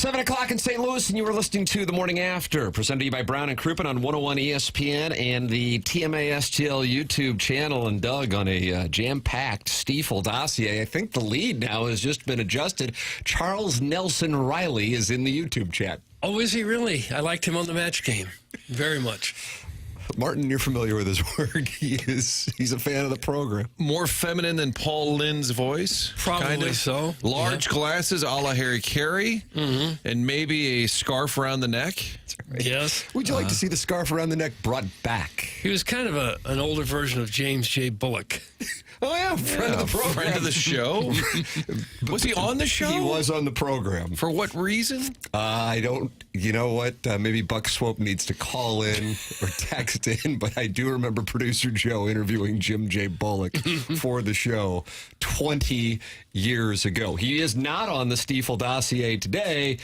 7 o'clock in St. Louis, and you were listening to The Morning After, presented to you by Brown and Crouppen on 101 ESPN and the TMA STL YouTube channel. And Doug, on a jam-packed Stiefel dossier, I think the lead now has just been adjusted. Charles Nelson Riley is in the YouTube chat. Oh, is he really? I liked him on the match game very much. Martin, you're familiar with his work. He's a fan of the program. More feminine than Paul Lynn's voice. Probably kind of. so. Large glasses a la Harry Carey. Mm-hmm. And maybe a scarf around the neck. Right. Yes. Would you like to see the scarf around the neck brought back? He was kind of an older version of James J. Bullock. Oh, yeah, friend of the program. Friend of the show. Was he on the show? He was on the program. For what reason? I don't, you know what? Maybe Buck Swope needs to call in or text in, but I do remember producer Joe interviewing Jim J. Bullock for the show 20 years ago. He is not on the Stiefel dossier today,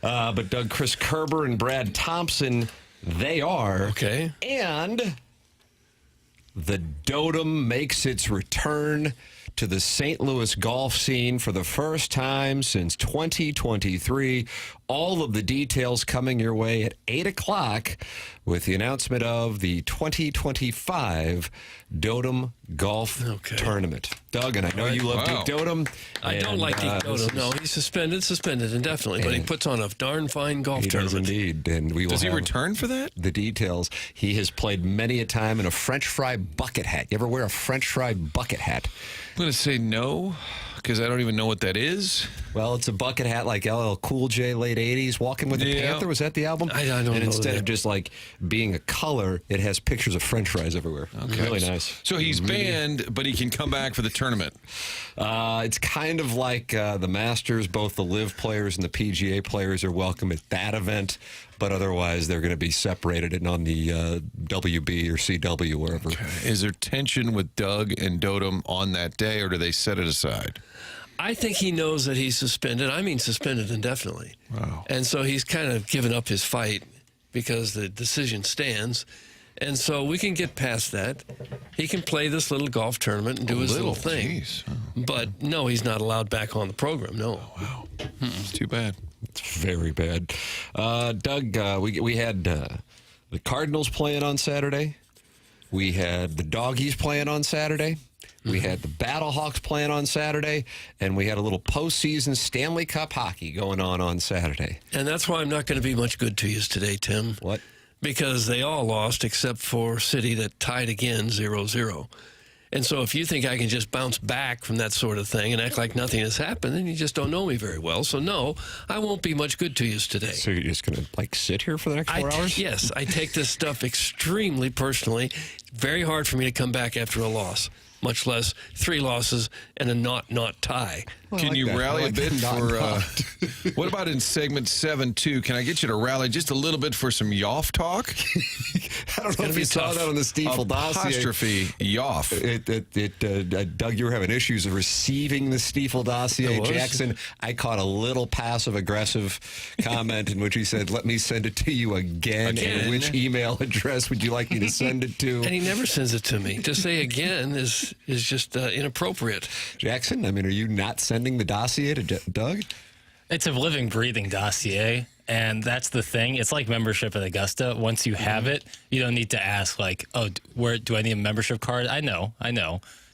but Doug, Chris Kerber, and Brad Thompson, they are. Okay. And the Dotem makes its return to the St. Louis golf scene for the first time since 2023. All of the details coming your way at 8 o'clock with the announcement of the 2025 Dotem Golf Tournament. Doug, and I know you love Dick Dotem. I don't like Dick Dotem. No, he's suspended indefinitely, but he puts on a darn fine golf tournament. He does indeed. And we will Does he return for that? The details. He has played many a time in a French fry bucket hat. You ever wear a French fry bucket hat? I'm going to say no, because I don't even know what that is. Well, it's a bucket hat like LL Cool J, late 80s. Walking with the Panther, was that the album? I don't know. And instead of just like being a color, it has pictures of French fries everywhere. Okay. Really nice. So he's banned, but he can come back for the tournament. It's kind of like the Masters. Both the LIV players and the PGA players are welcome at that event, but otherwise they're going to be separated and on the WB or CW, wherever. Okay. Is there tension with Doug and Dotem on that day, or do they set it aside? I think he knows that he's suspended. I mean suspended indefinitely. Wow. And so he's kind of given up his fight because the decision stands. And so we can get past that. He can play this little golf tournament and do his little thing. Geez. Oh. But no, he's not allowed back on the program, no. Oh, wow. It's too bad. It's very bad. Doug, we had the Cardinals playing on Saturday. We had the Doggies playing on Saturday. We had the Battlehawks playing on Saturday, and we had a little postseason Stanley Cup hockey going on Saturday. And that's why I'm not going to be much good to you today, Tim. What? Because they all lost except for City that tied again 0-0. And so if you think I can just bounce back from that sort of thing and act like nothing has happened, then you just don't know me very well. So no, I won't be much good to you today. So you're just going to sit here for the next 4 hours? Yes, I take this stuff extremely personally. Very hard for me to come back after a loss, much less 3 losses and a not tie. Well, can you rally a bit for, what about in segment 7, too? Can I get you to rally just a little bit for some Yoff talk? I don't know if you saw that on the Stiefel dossier. Apostrophe Yoff. Doug, you were having issues of receiving the Stiefel dossier. Jackson, I caught a little passive-aggressive comment in which he said, let me send it to you again. And which email address would you like me to send it to? And he never sends it to me. To say again is just inappropriate. Jackson, I mean, are you not sending the dossier to Doug? It's a living, breathing dossier, and that's the thing. It's like membership at Augusta. Once you have it, you don't need to ask, like, oh, where do I need a membership card? I know.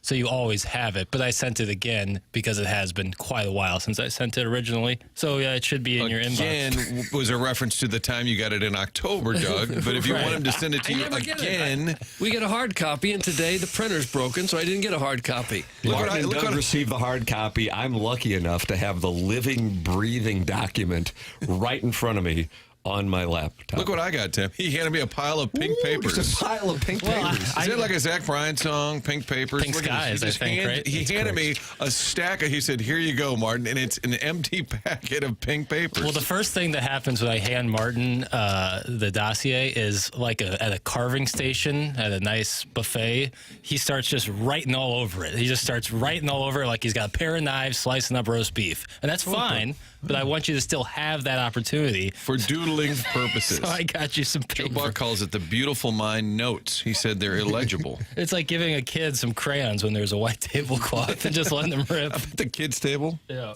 So you always have it. But I sent it again because it has been quite a while since I sent it originally. So, yeah, it should be in your inbox. Again was a reference to the time you got it in October, Doug. But if you want him to send it to you again. We get a hard copy, and today the printer's broken, so I didn't get a hard copy. Martin and Doug received the hard copy. I'm lucky enough to have the living, breathing document right in front of me on my laptop. Look what I got, Tim. He handed me a pile of pink papers. Just a pile of pink papers. Is that like a Zach Bryan song, Pink Papers? Pink Skies, I think, right? He handed me a stack he said, here you go, Martin, and it's an empty packet of pink papers. Well, the first thing that happens when I hand Martin the dossier is like at a carving station at a nice buffet, he starts just writing all over it. He just starts writing all over it like he's got a pair of knives slicing up roast beef. And that's fine, but I want you to still have that opportunity. For doodling purposes. So I got you some paper. Joe Buck calls it the beautiful mind notes. He said they're illegible. It's like giving a kid some crayons when there's a white tablecloth and just letting them rip. At the kids' table? Yeah.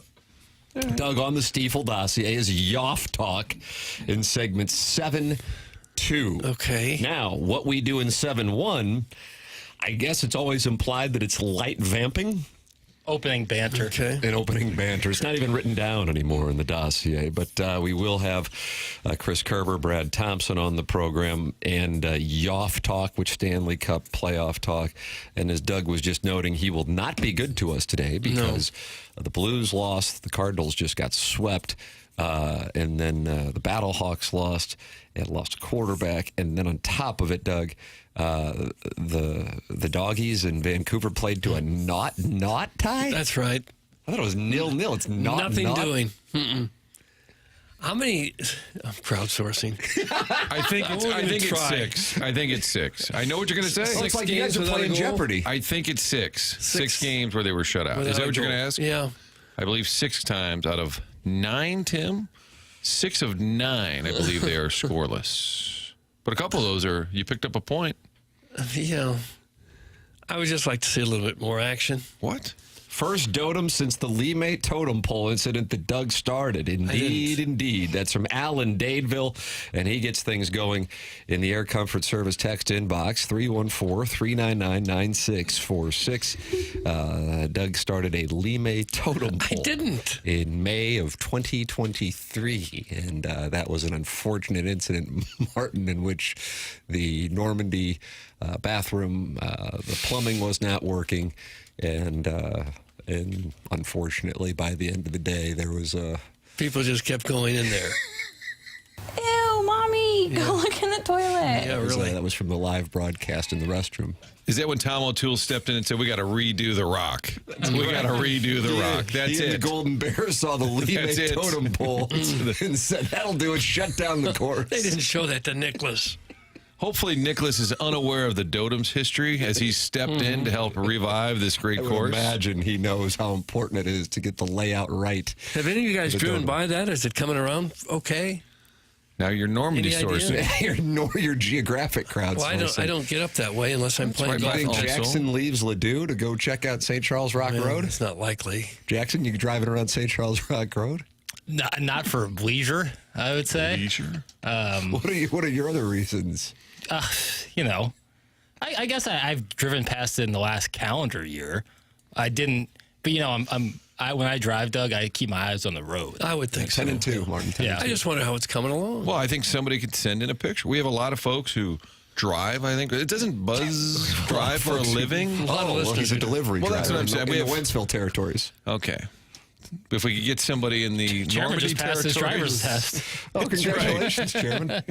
Doug, on the Stiefel dossier is Yoff Talk in segment 7-2. Okay. Now, what we do in 7-1, I guess it's always implied that it's light vamping. Opening banter. Okay. In opening banter. It's not even written down anymore in the dossier, but we will have Chris Kerber, Brad Thompson on the program, and Yoff Talk, which Stanley Cup playoff talk. And as Doug was just noting, he will not be good to us today because the Blues lost, the Cardinals just got swept, and then the Battlehawks lost and lost a quarterback. And then on top of it, Doug, the Doggies in Vancouver played to a not tie. That's right. I thought it was 0-0. It's Nothing doing. How many? I'm crowdsourcing. I think it's 6. I know what you're going to say. Oh, it's like you guys are without a playing goal? Jeopardy. I think it's 6. 6 games where they were shut out. Is that what you're going to ask? Yeah. I believe 6 times out of 9, Tim. 6 of 9, I believe they are scoreless. But a couple of those are, you picked up a point. Yeah. I would just like to see a little bit more action. What? First Dotem since the Lee May totem pole incident that Doug started. Indeed. That's from Alan Dadeville, and he gets things going in the Air Comfort Service text inbox, 314-399-9646. Doug started a Lee May totem pole. I didn't. In May of 2023, and that was an unfortunate incident, Martin, in which the Normandy bathroom, the plumbing was not working, and unfortunately, by the end of the day, there was a... People just kept going in there. Ew, Mommy, go look in the toilet. Yeah, really. That was from the live broadcast in the restroom. Is that when Tom O'Toole stepped in and said, we got to redo the rock? We got to redo the rock. That's he it. And the Golden Bears saw the Lee May That's it. totem pole and said, that'll do it, shut down the course. They didn't show that to Nicholas. Hopefully, Nicholas is unaware of the Dotem's history as he stepped in to help revive this great I would course. imagine he knows how important it is to get the layout right. Have any of you guys The driven Dotem. by that? Is it coming around okay? Now, your Normandy Any source. idea? your geographic crowd. Well, I don't get up that way unless I'm playing right, golf. You think Also- Jackson leaves Ladue to go check out St. Charles Rock Well, Road? It's not likely. Jackson, you driving around St. Charles Rock Road? Not for leisure, I would say. Leisure? What are your other reasons? You know, I guess I've driven past it in the last calendar year. I didn't, but you know, when I drive, Doug, I keep my eyes on the road. I would think 10 so. and 2, Martin. 10 Yeah. and I 2. just wonder how it's coming along. Well, I think somebody could send in a picture. We have a lot of folks who drive, I think. It doesn't Buzz drive for a living? lot of Well, listeners he's a do. delivery Well, driver that's what I'm saying. in We the have- Wentzville territories. Okay. If we could get somebody in the Chairman Normandy just passed his driver's territories. test. Oh, congratulations, Chairman.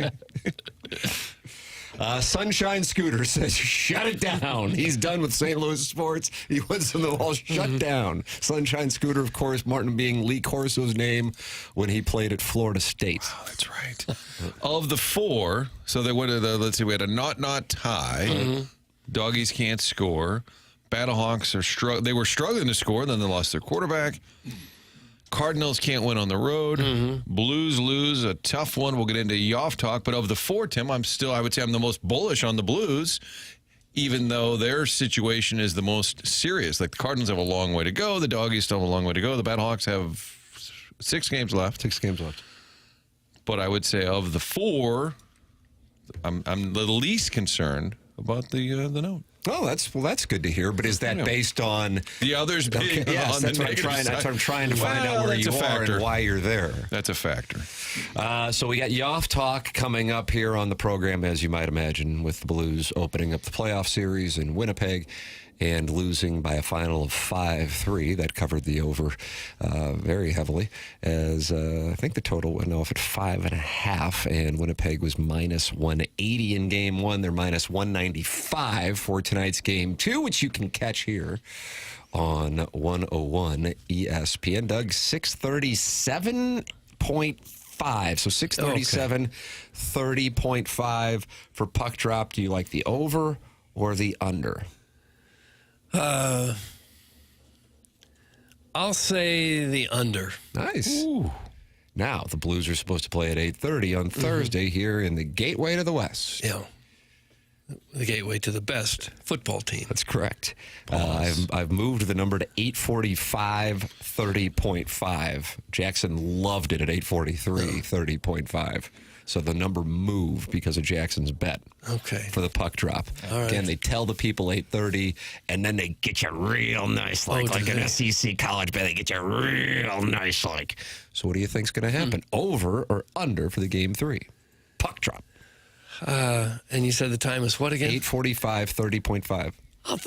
Sunshine Scooter says, shut it down. He's done with St. Louis sports. He wants them all shut down. Sunshine Scooter, of course, Martin being Lee Corso's name when he played at Florida State. Oh, that's right. Of the 4, so they went to let's see, we had a not tie. Doggies can't score. Battlehawks they were struggling to score, then they lost their quarterback. Cardinals can't win on the road. Blues lose a tough one. We'll get into Yoff Talk. But of the 4, Tim, I would say I'm the most bullish on the Blues, even though their situation is the most serious. Like the Cardinals have a long way to go. The Doggies still have a long way to go. The Battlehawks have 6 games left. 6 games left. But I would say of the 4, I'm the least concerned about the note. Oh, that's good to hear. But is that based on The others being Okay, yes, on that's the what I'm negative trying. side. That's what I'm trying to find Well, out where that's you a are factor. and why you're there. That's a factor. So we got Yoff Talk coming up here on the program, as you might imagine, with the Blues opening up the playoff series in Winnipeg and losing by a final of 5-3. That covered the over very heavily, as I think the total went off at 5.5, and Winnipeg was minus 180 in game 1. They're minus 195 for tonight's game 2, which you can catch here on 101 ESPN. Doug, 637.5. So 637, 30.5 for puck drop. Do you like the over or the under? I'll say the under. Nice. Now, the Blues are supposed to play at 8:30 on Thursday here in the Gateway to the West. Yeah. the gateway to the best football team. That's correct. I've moved the number to 845 30.5. Jackson loved it at 843 30.5. So the number moved because of Jackson's bet. Okay. For the puck drop. All right. Again, they tell the people 8:30, and then they get you real nice, like an SEC college bet. They get you real nice, like. So what do you think's going to happen? Over or under for the game 3? Puck drop. And you said the time is what again? 845 30.5.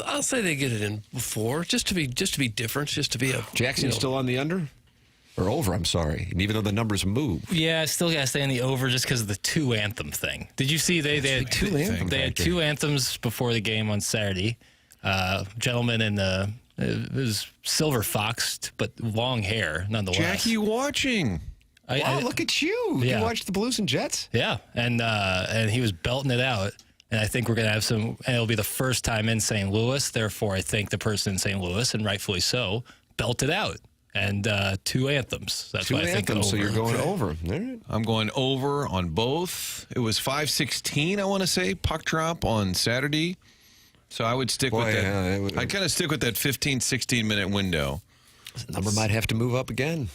I'll say they get it in before, just to be different, just to be a Jackson still on the under? Or over, I'm sorry. And even though the numbers move. Yeah, I still got to stay on the over just because of the 2 anthem thing. Did you see they had two anthems before the game on Saturday? Gentleman in the it was silver fox, but long hair nonetheless. Jackie watching. Wow, look at you. Yeah. You watched the Blues and Jets? Yeah, and he was belting it out. And I think we're going to have and it'll be the first time in St. Louis. Therefore, I think the person in St. Louis, and rightfully so, belted out. And 2 anthems. That's Two why I think anthems, over. so you're going over. All right. I'm going over on both. It was 5:16, I want to say, puck drop on Saturday. So I would stick with that. Yeah, I'd kind of stick with that 15, 16-minute window. Number might have to move up again.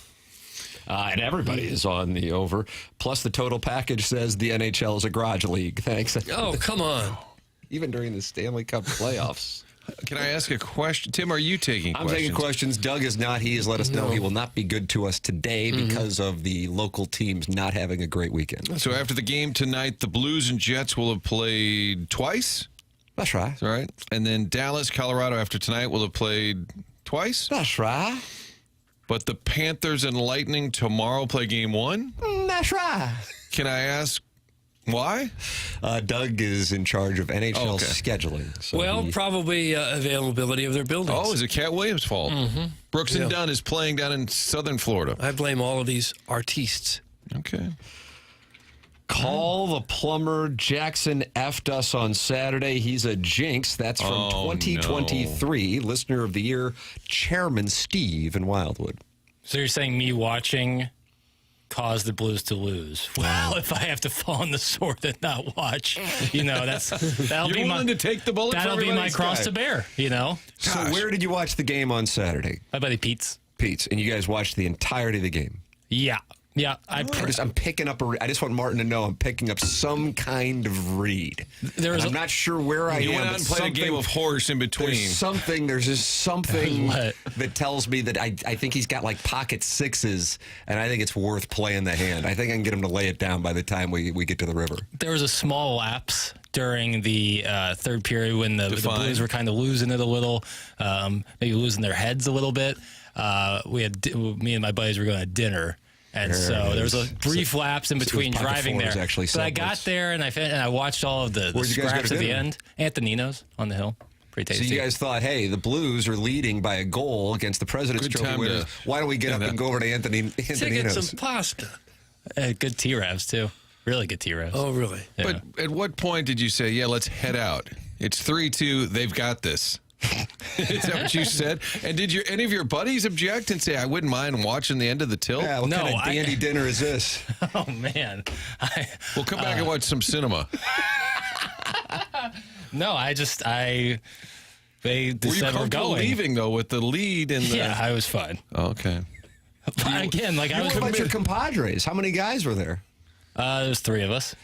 And everybody is on the over. Plus, the total package says the NHL is a garage league. Thanks. Oh, come on. Even during the Stanley Cup playoffs. Can I ask a question? Tim, are you taking I'm questions? taking questions. Doug is not. He has let us know he will not be good to us today because of the local teams not having a great weekend. So after the game tonight, the Blues and Jets will have played twice. That's right. All right. And then Dallas, Colorado after tonight will have played twice. That's right. But the Panthers and Lightning tomorrow play game 1. That's right. Can I ask why? Doug is in charge of NHL scheduling. So Well, probably availability of their buildings. Oh, is it Cat Williams' fault? Brooks and Dunn is playing down in southern Florida. I blame all of these artistes. Okay. Call the plumber. Jackson effed us on Saturday. He's a jinx. That's from 2023. Listener of the Year, Chairman Steve in Wildwood. So you're saying me watching caused the Blues to lose? Well, if I have to fall on the sword and not watch, that'll You're be willing to take the bullet. that'll for be my everybody's cross guy. to bear. So where did you watch the game on Saturday? My buddy Pete's. Pete's. And you guys watched the entirety of the game? Yeah. I'm picking up I just want Martin to know I'm picking up some kind of read. I'm not sure where I am. You went out and played a game of horse in between. There's just something What? that tells me that I think he's got like pocket sixes, and I think it's worth playing the hand. I think I can get him to lay it down by the time we get to the river. There was a small lapse during the third period when the Blues were kind of losing it a little, maybe losing their heads a little bit. Me and my buddies were going to dinner. And so there was a brief lapse in between driving there. But I got there and I watched all of the scraps at the end. Antonino's on the hill. Pretty tasty. So you guys thought, hey, the Blues are leading by a goal against the President's Trophy winners. Why don't we get up and go over to Antonino's? Get some pasta. Good T-Ravs, too. Really good T-Ravs. Oh, really? Yeah. But at what point did you say, yeah, let's head out? It's 3-2. They've got this. Is that what you said? And did any of your buddies object and say, I wouldn't mind watching the end of the tilt? Yeah, what kind of dandy dinner is this? Oh, man. We'll come back and watch some cinema. No, they Were you said we're comfortable going. leaving, though, with the lead? Yeah, I was fine. Oh, okay. But again, I was What about your compadres? How many guys were there? there's 3 of us.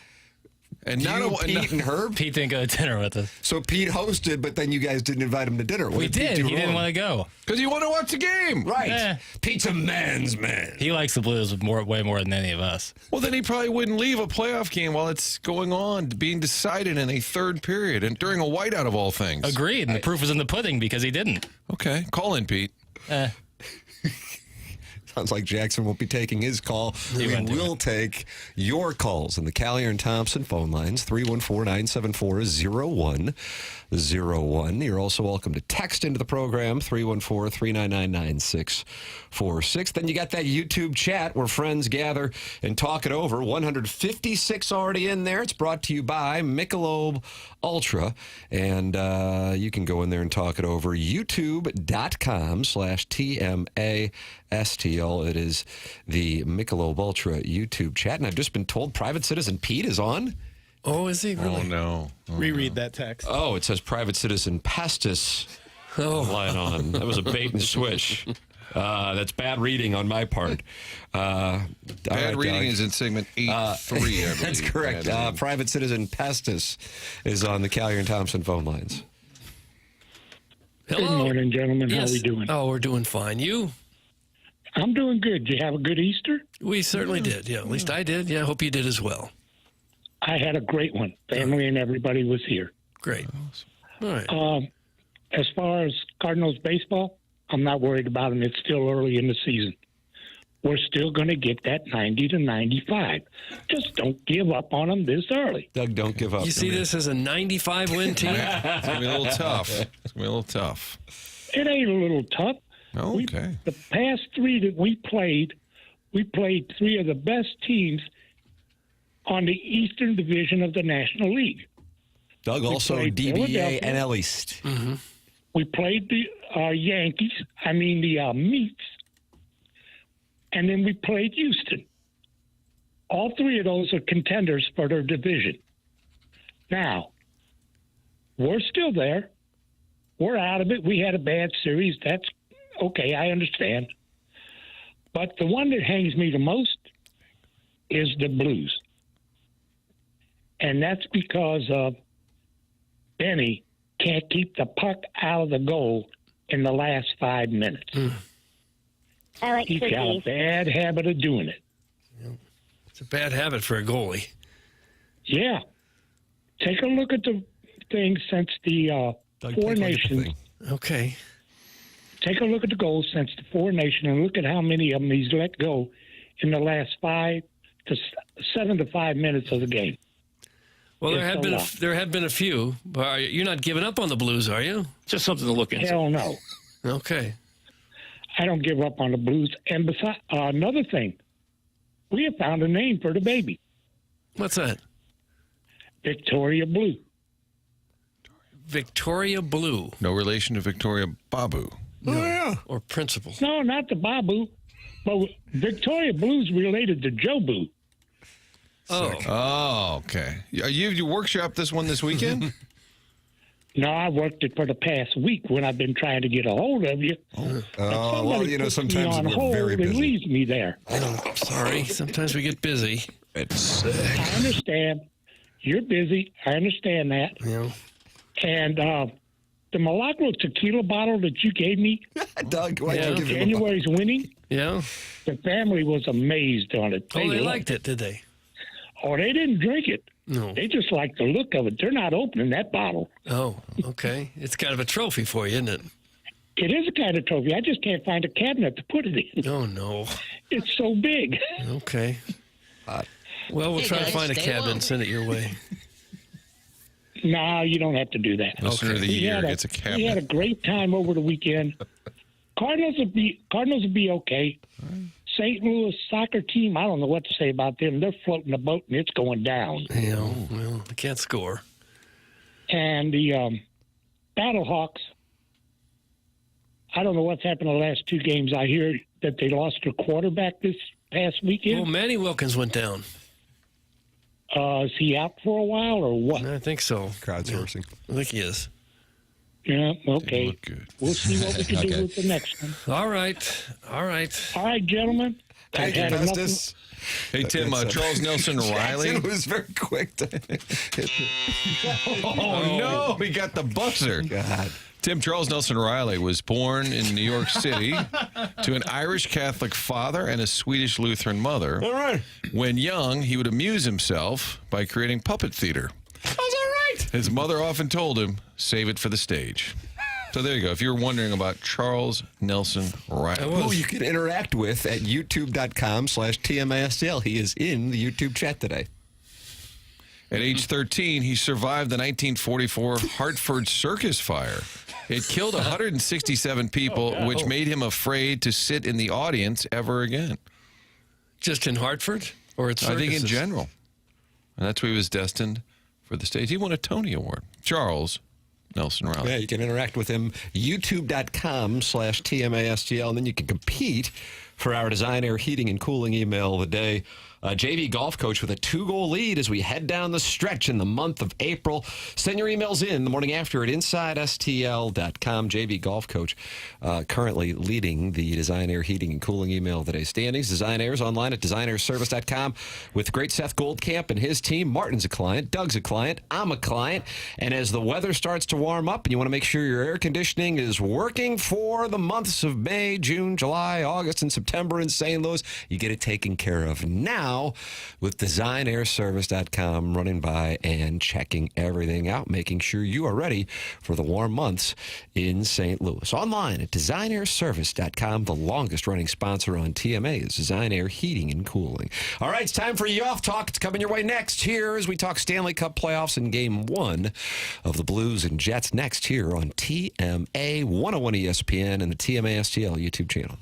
And Pete and Herb? Pete didn't go to dinner with us. So Pete hosted, but then you guys didn't invite him to dinner. What We did. Pete do He didn't wrong? want to go. Because you want to watch the game. Right. Eh. Pete's a man's man. He likes the Blues way more than any of us. Well, then he probably wouldn't leave a playoff game while it's going on, being decided in a third period and during a whiteout of all things. Agreed. And the proof was in the pudding because he didn't. Okay. Call in, Pete. Sounds like Jackson won't be taking his call. We will take your calls on the Callier and Thompson phone lines, 314-974-0101. You're also welcome to text into the program, 314-399-9646. Then you got that YouTube chat where friends gather and talk it over. 156 already in there. It's brought to you by Michelob Ultra. And you can go in there and talk it over. YouTube.com/TMASTL. It is the Michelob Ultra YouTube chat. And I've just been told Private Citizen Pete is on. Oh, is he really? Oh, no. Reread that text. Oh, it says private citizen Pestis line on. That was a bait and switch. That's bad reading on my part. Bad reading is in segment 8-3, I believe. That's correct. Private citizen Pestis is on the Callier and Thompson phone lines. Hello. Good morning, gentlemen. Yes. How are we doing? Oh, we're doing fine. You? I'm doing good. Did you have a good Easter? We certainly did. Yeah, at least I did. Yeah, I hope you did as well. I had a great one. Family and everybody was here. Great. All right. As far as Cardinals baseball, I'm not worried about them. It's still early in the season. We're still going to get that 90 to 95. Just don't give up on them this early. Doug, don't give up. You see this as a 95-win team? It's going to be a little tough. It's going to be a little tough. It ain't a little tough. Oh, okay. The past three that we played three of the best teams on the Eastern Division of the National League. Doug, also played DBA Philadelphia. NL East. We played the Yankees, the Meats, and then we played Houston. All three of those are contenders for their division. Now, we're still there. We're out of it. We had a bad series. That's okay, I understand. But the one that hangs me the most is the Blues. And that's because Benny can't keep the puck out of the goal in the last 5 minutes. I like He's got a cookies. bad habit of doing it. It's a bad habit for a goalie. Yeah. Take a look at the thing since the Doug, Four take a look at the Nations. thing. Okay. Take a look at the goals since the Four Nations and look at how many of them he's let go in the last 7 to 5 minutes of the game. Well, there It's have a been lot. there have been a few. But you're not giving up on the Blues, are you? Just something to look into. Hell no. Okay. I don't give up on the Blues. And besides, another thing, we have found a name for the baby, What's that? Victoria Blue. Victoria Blue. No relation to Victoria Babu. Or Principal. No, not the Babu, but Victoria Blue's related to Joe Boo. Oh. Oh, okay. You workshop this one this weekend? No, I worked it for the past week when I've been trying to get a hold of you. Oh, Somebody well, puts sometimes me on we're hold very and busy. leaves me there. Sorry. Sometimes we get busy. It's, I understand. You're busy. I understand that. You know. And the Milagro tequila bottle that you gave me, Doug, why'd Yeah. you give him a January's winning, Yeah. the family was amazed on it. Oh, they loved liked it, did they? Oh, they didn't drink it. No. They just like the look of it. They're not opening that bottle. Oh, okay. It's kind of a trophy for you, isn't it? It is a kind of trophy. I just can't find a cabinet to put it in. Oh, no. It's so big. Okay. Well, we'll try to find a cabinet and send it your way. No, you don't have to do that. Listener of the year gets a We had a cabinet. great time over the weekend. Cardinals will be okay. St. Louis soccer team, I don't know what to say about them. They're floating the boat and it's going down. You know, well, they can't score. And the Battlehawks, I don't know what's happened the last two games. I hear that they lost their quarterback this past Well, weekend. Manny Wilkins went down. Is he out for a while or what? I think so. crowdsourcing. I think he is. Yeah, okay. Look good. We'll see what we can do Okay. with the next one. All right. All right. All right, gentlemen. I've Thank you, had enough. Pestis. Hey, Tim, Charles Nelson Riley. Jackson was very quick to hit Oh, no. We got the buzzer. God. Tim, Charles Nelson Riley was born in New York City to an Irish Catholic father and a Swedish Lutheran mother. All right. When young, he would amuse himself by creating puppet theater. That's all right. His mother often told him, save it for the stage. So there you go. If you're wondering about Charles Nelson Riley. Who you can interact with at youtube.com/TMASL. He is in the YouTube chat today. At age 13, he survived the 1944 Hartford circus fire. It killed 167 people, which made him afraid to sit in the audience ever again. Just in Hartford? Or it's I think in general. And that's why he was destined for the stage. He won a Tony Award. Charles Nelson Riley. Yeah, you can interact with him. youtube.com/TMASGL, and then you can compete for our Design Air Heating and Cooling email of the day. JV golf coach with a 2-goal lead as we head down the stretch in the month of April. Send your emails in the morning after at InsideSTL.com. JV golf coach currently leading the Design Air Heating and Cooling email of the day standings. Design Air's online at designairservice.com with great Seth Goldcamp and his team. Martin's a client. Doug's a client. I'm a client. And as the weather starts to warm up and you want to make sure your air conditioning is working for the months of May, June, July, August, and September in St. Louis, you get it taken care of now with designairservice.com, running by and checking everything out, making sure you are ready for the warm months in St. Louis. Online at designairservice.com, the longest running sponsor on TMA is Design Air Heating and Cooling. All right, it's time for Yoff Talk. It's coming your way next here as we talk Stanley Cup playoffs in Game 1 of the Blues and Jets next here on TMA 101 ESPN and the TMA STL YouTube channel.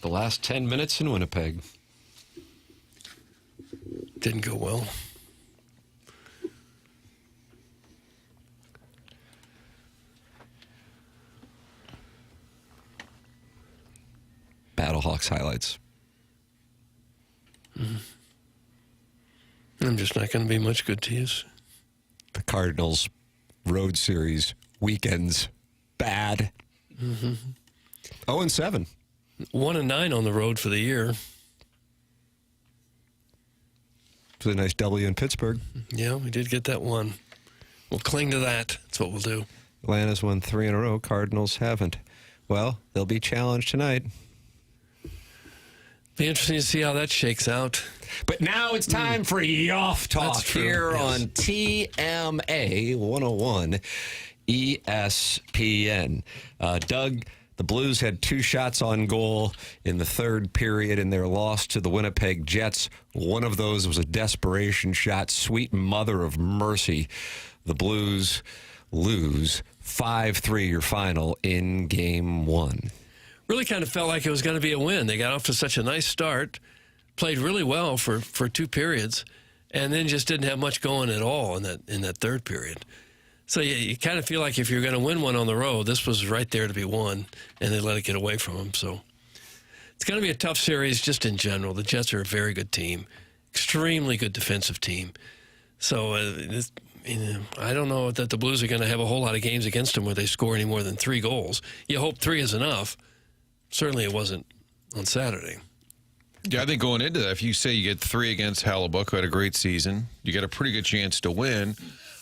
The last 10 minutes in Winnipeg. Didn't go well. Battlehawks highlights. I'm just not going to be much good to you. The Cardinals road series weekends bad. 0-7. 1-9 on the road for the year. It's a nice W in Pittsburgh. Yeah, we did get that one. We'll cling to that. That's what we'll do. Atlanta's won 3 in a row. Cardinals haven't. Well, they'll be challenged tonight. Be interesting to see how that shakes out. But now it's time for Yoff Talk That's true, here yes. on TMA 101 ESPN. Doug, the Blues had 2 shots on goal in the third period in their loss to the Winnipeg Jets. One of those was a desperation shot. Sweet mother of mercy. The Blues lose 5-3 your final in Game 1. Really kind of felt like it was going to be a win. They got off to such a nice start, played really well for 2 periods, and then just didn't have much going at all in that third period. So you kind of feel like if you're going to win one on the road, this was right there to be won, and they let it get away from them. So it's going to be a tough series just in general. The Jets are a very good team, extremely good defensive team. So I don't know that the Blues are going to have a whole lot of games against them where they score any more than 3 goals. You hope 3 is enough. Certainly it wasn't on Saturday. Yeah, I think going into that, if you say you get 3 against Hellebuyck, who had a great season, you got a pretty good chance to win.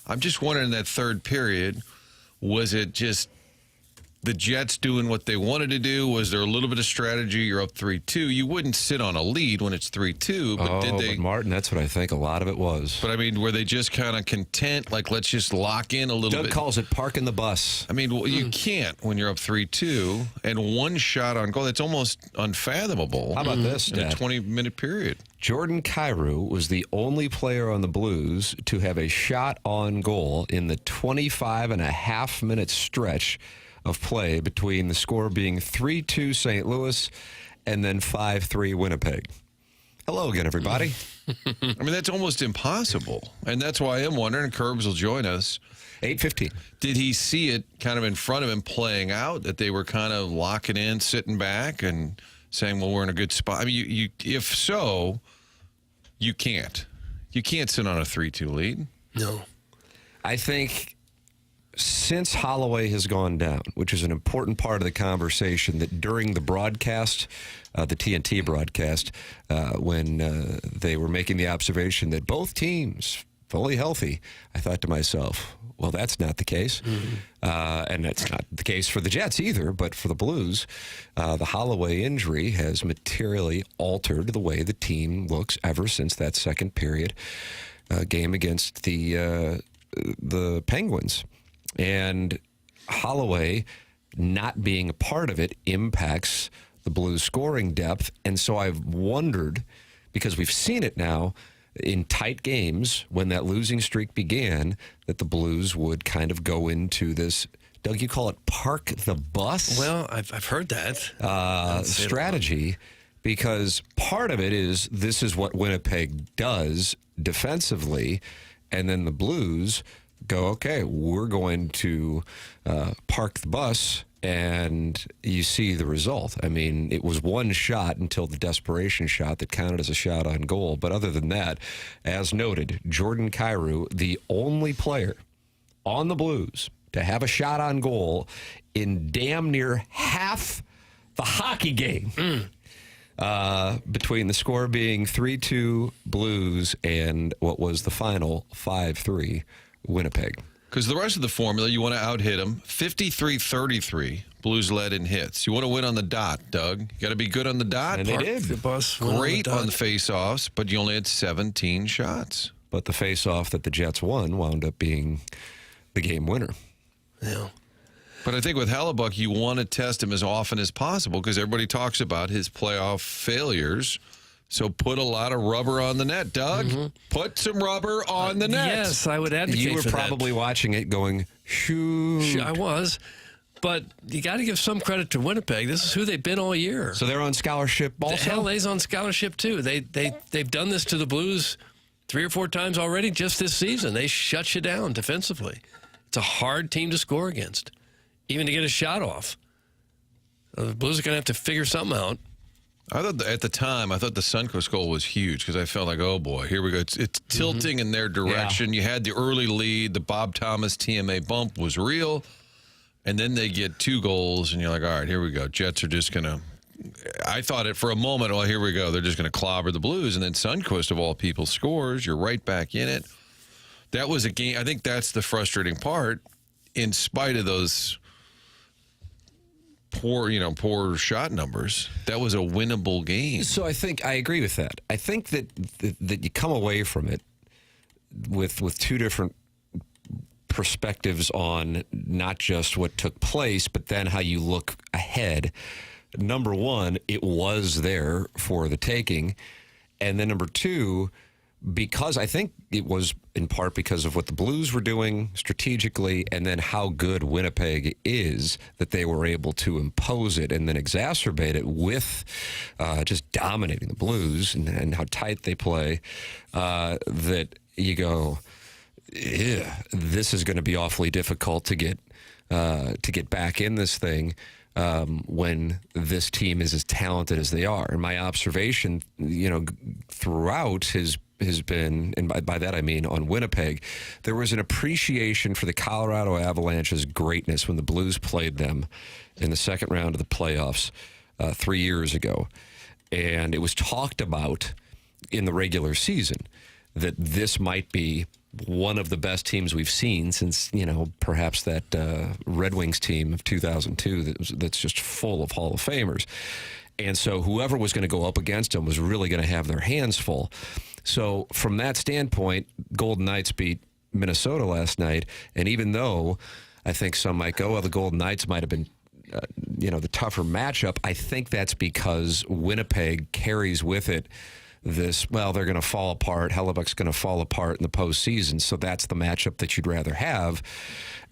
I'm just wondering, that third period, was it just the Jets doing what they wanted to do? Was there a little bit of strategy? You're up 3-2. You wouldn't sit on a lead when it's 3-2, but did they? But Martin, that's what I think a lot of it was. But I mean, were they just kind of content? Like, let's just lock in a little Doug bit. calls it parking the bus. I mean, you can't when you're up 3-2 and 1 shot on goal. That's almost unfathomable. How about this, in a Dad? 20-minute period? Jordan Kyrou was the only player on the Blues to have a shot on goal in the 25.5-minute stretch of play between the score being 3-2 St. Louis and then 5-3 Winnipeg. Hello again, everybody. I mean, that's almost impossible. And that's why I am wondering, and Kerbs will join us, 8:15. did he see it kind of in front of him playing out, that they were kind of locking in, sitting back, and saying, well, we're in a good spot? I mean, you if so, you can't. You can't sit on a 3-2 lead. No. I think since Holloway has gone down, which is an important part of the conversation, that during the broadcast, the TNT broadcast, when they were making the observation that both teams fully healthy, I thought to myself, well, that's not the case. And that's not the case for the Jets either, but for the Blues, the Holloway injury has materially altered the way the team looks ever since that second period game against the Penguins. And Holloway not being a part of it impacts the Blues' scoring depth. And so I've wondered, because we've seen it now in tight games when that losing streak began, that the Blues would kind of go into this, Doug, you call it park the bus? Well, I've heard that. Strategy, because part of it is this is what Winnipeg does defensively, and then the Blues go, okay, we're going to park the bus, and you see the result. I mean, it was 1 shot until the desperation shot that counted as a shot on goal. But other than that, as noted, Jordan Kyrou, the only player on the Blues to have a shot on goal in damn near half the hockey game. Between the score being 3-2 Blues and what was the final 5-3 Winnipeg. Because the rest of the formula, you want to out-hit them. 53-33, Blues led in hits. You want to win on the dot, Doug. You got to be good on the dot. And they did. The bus Great went on the face-offs, but you only had 17 shots. But the face-off that the Jets won wound up being the game winner. Yeah. But I think with Hellebuyck, you want to test him as often as possible because everybody talks about his playoff failures. So put a lot of rubber on the net, Doug. Put some rubber on the net. Yes, I would advocate You were for that. probably watching it going, shoot. I was. But you got to give some credit to Winnipeg. This is who they've been all year. So they're on scholarship also? LA's on scholarship, too. They've done this to the Blues 3 or 4 times already just this season. They shut you down defensively. It's a hard team to score against, even to get a shot off. The Blues are going to have to figure something out. I thought at the time, I thought the Suncoast goal was huge because I felt like, oh boy, here we go. It's tilting in their direction. You had the early lead. The Bob Thomas TMA bump was real. And then they get 2 goals, and you're like, all right, here we go. Jets are just going to, I thought it for a moment, oh, here we go. They're just going to clobber the Blues. And then Suncoast, of all people, scores. You're right back in it. That was a game. I think that's the frustrating part, in spite of those poor shot numbers. That was a winnable game. So I think I agree with that. I think that you come away from it with 2 different perspectives on not just what took place, but then how you look ahead. Number 1, it was there for the taking. And then number 2, because I think it was in part because of what the Blues were doing strategically, and then how good Winnipeg is, that they were able to impose it and then exacerbate it with just dominating the Blues and how tight they play, that you go, yeah, this is going to be awfully difficult to get back in this thing when this team is as talented as they are. And my observation, throughout has been, and by that I mean on Winnipeg, there was an appreciation for the Colorado Avalanche's greatness when the Blues played them in the second round of the playoffs 3 years ago. And it was talked about in the regular season that this might be one of the best teams we've seen since, perhaps that Red Wings team of 2002 that's just full of Hall of Famers. And so whoever was going to go up against them was really going to have their hands full. So from that standpoint, Golden Knights beat Minnesota last night. And even though I think some might go, well, the Golden Knights might have been the tougher matchup, I think that's because Winnipeg carries with it this, well, they're going to fall apart. Hellebuck's going to fall apart in the postseason. So that's the matchup that you'd rather have.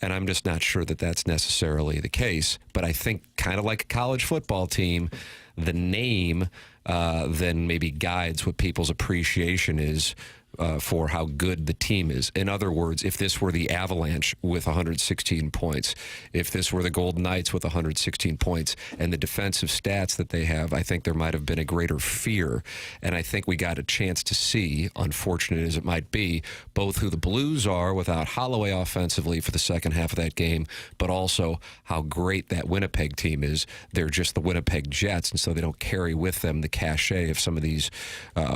And I'm just not sure that that's necessarily the case. But I think kind of like a college football team, the name then maybe guides what people's appreciation is for how good the team is. In other words, if this were the Avalanche with 116 points, if this were the Golden Knights with 116 points, and the defensive stats that they have, I think there might have been a greater fear. And I think we got a chance to see, unfortunate as it might be, both who the Blues are without Holloway offensively for the second half of that game, but also how great that Winnipeg team is. They're just the Winnipeg Jets, and so they don't carry with them the cachet of some of these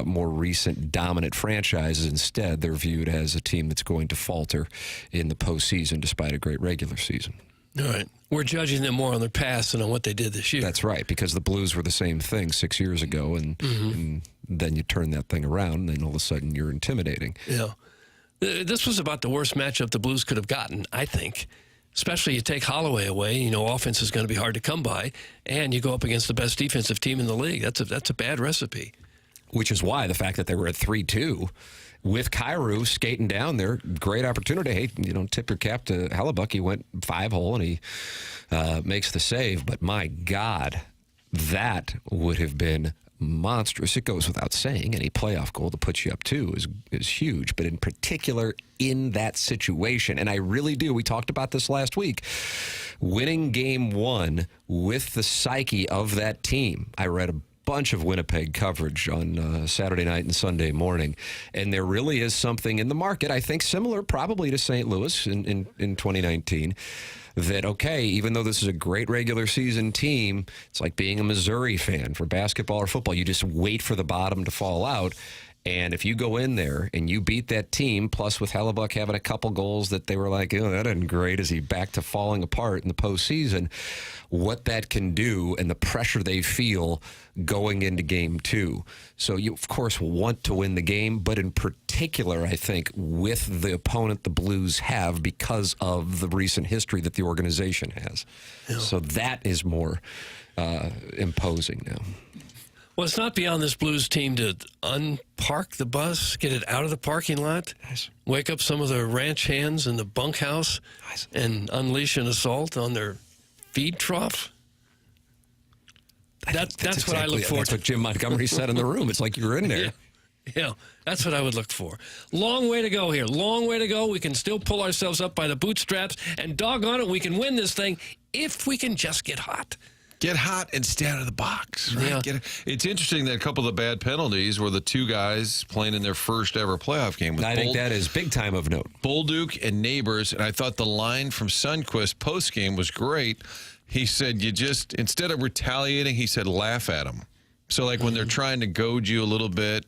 more recent dominant franchises. Instead, they're viewed as a team that's going to falter in the postseason despite a great regular season. All right. We're judging them more on their past than on what they did this year. That's right, because the Blues were the same thing 6 years ago, and then you turn that thing around, and then all of a sudden you're intimidating. Yeah. This was about the worst matchup the Blues could have gotten, I think. Especially you take Holloway away, offense is going to be hard to come by, and you go up against the best defensive team in the league. That's a bad recipe. Which is why the fact that they were at 3-2 with Kyrou skating down there, great opportunity. Hey, tip your cap to Hellebuck. He went 5-hole and he makes the save. But my God, that would have been monstrous. It goes without saying, any playoff goal to put you up 2 is huge. But in particular, in that situation, and I really do, we talked about this last week, winning game 1 with the psyche of that team. I read a bunch of Winnipeg coverage on Saturday night and Sunday morning, and there really is something in the market, I think similar probably to St. Louis in 2019, that, okay, even though this is a great regular season team, it's like being a Missouri fan for basketball or football. You just wait for the bottom to fall out. And if you go in there and you beat that team, plus with Hellebuck having a couple goals that they were like, oh, that isn't great, is he back to falling apart in the postseason, what that can do and the pressure they feel going into game 2. So you, of course, want to win the game, but in particular, I think, with the opponent the Blues have because of the recent history that the organization has. Yeah. So that is more imposing now. Well, it's not beyond this Blues team to unpark the bus, get it out of the parking lot, wake up some of the ranch hands in the bunkhouse, and unleash an assault on their feed trough. That's exactly what I look for. That's what Jim Montgomery said in the room. It's like you were in there. Yeah, that's what I would look for. Long way to go here. Long way to go. We can still pull ourselves up by the bootstraps, and doggone it, we can win this thing if we can just get hot. Get hot and stay out of the box. Right? Yeah. It's interesting that a couple of the bad penalties were the two guys playing in their first ever playoff game. With I think that is big time of note. Bolduc and Neighbors, and I thought the line from Sundquist post-game was great. He said, instead of retaliating, he said, laugh at them. So, like, when they're trying to goad you a little bit,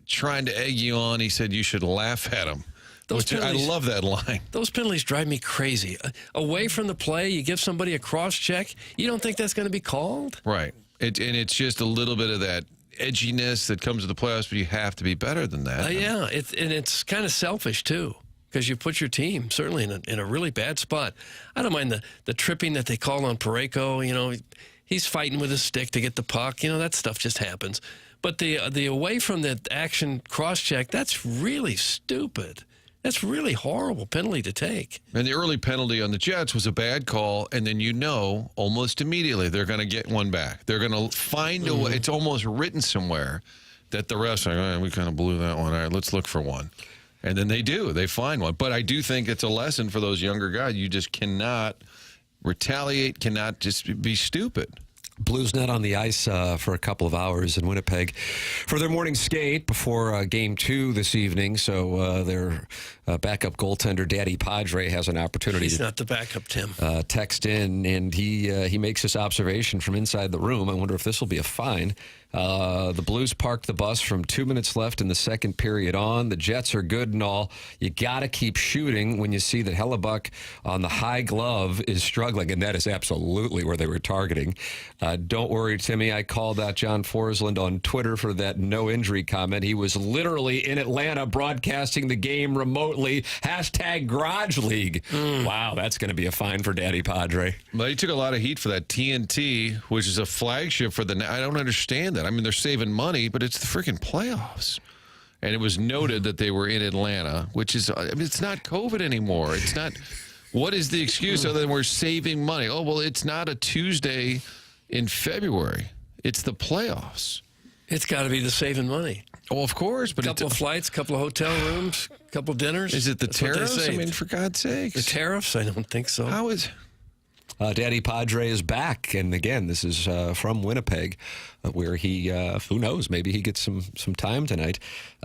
trying to egg you on, he said you should laugh at them. I love that line. Those penalties drive me crazy. Away from the play, you give somebody a cross-check, you don't think that's going to be called? Right. And it's just a little bit of that edginess that comes with the playoffs, but you have to be better than that. Yeah, it's kind of selfish, too, because you put your team certainly in a really bad spot. I don't mind the tripping that they call on Parayko. You know, he's fighting with his stick to get the puck. You know, that stuff just happens. But the away from the action cross-check, that's really stupid. That's really horrible penalty to take. And the early penalty on the Jets was a bad call, and then almost immediately they're going to get one back. They're going to find a way. It's almost written somewhere that the refs are like, we kind of blew that one. All right, let's look for one. And then they do. They find one. But I do think it's a lesson for those younger guys. You just cannot retaliate, cannot just be stupid. Blues not on the ice for a couple of hours in Winnipeg for their morning skate before Game 2 this evening. So their backup goaltender, Daddy Padre, has an opportunity. He's not the backup, Tim. Text in, and he makes this observation from inside the room. I wonder if this will be a fine. The Blues parked the bus from 2 minutes left in the second period on. The Jets are good and all. You got to keep shooting when you see that Hellebuck on the high glove is struggling, and that is absolutely where they were targeting. Don't worry, Timmy. I called out John Forsland on Twitter for that no injury comment. He was literally in Atlanta broadcasting the game remotely. # Garage League. Wow, that's going to be a fine for Daddy Padre. But he took a lot of heat for that TNT, which is a flagship for I don't understand that. I mean, they're saving money, but it's the freaking playoffs. And it was noted that they were in Atlanta, which is, it's not COVID anymore. It's not, what is the excuse other than we're saving money? Oh, well, it's not a Tuesday in February. It's the playoffs. It's got to be the saving money. Oh, of course. But a couple of flights, a couple of hotel rooms, a couple of dinners. Is it the That's what they tariffs? I saved. mean, for God's sakes. The tariffs? I don't think so. How is... Daddy Padre is back, and again, this is from Winnipeg, where he, who knows, maybe he gets some time tonight.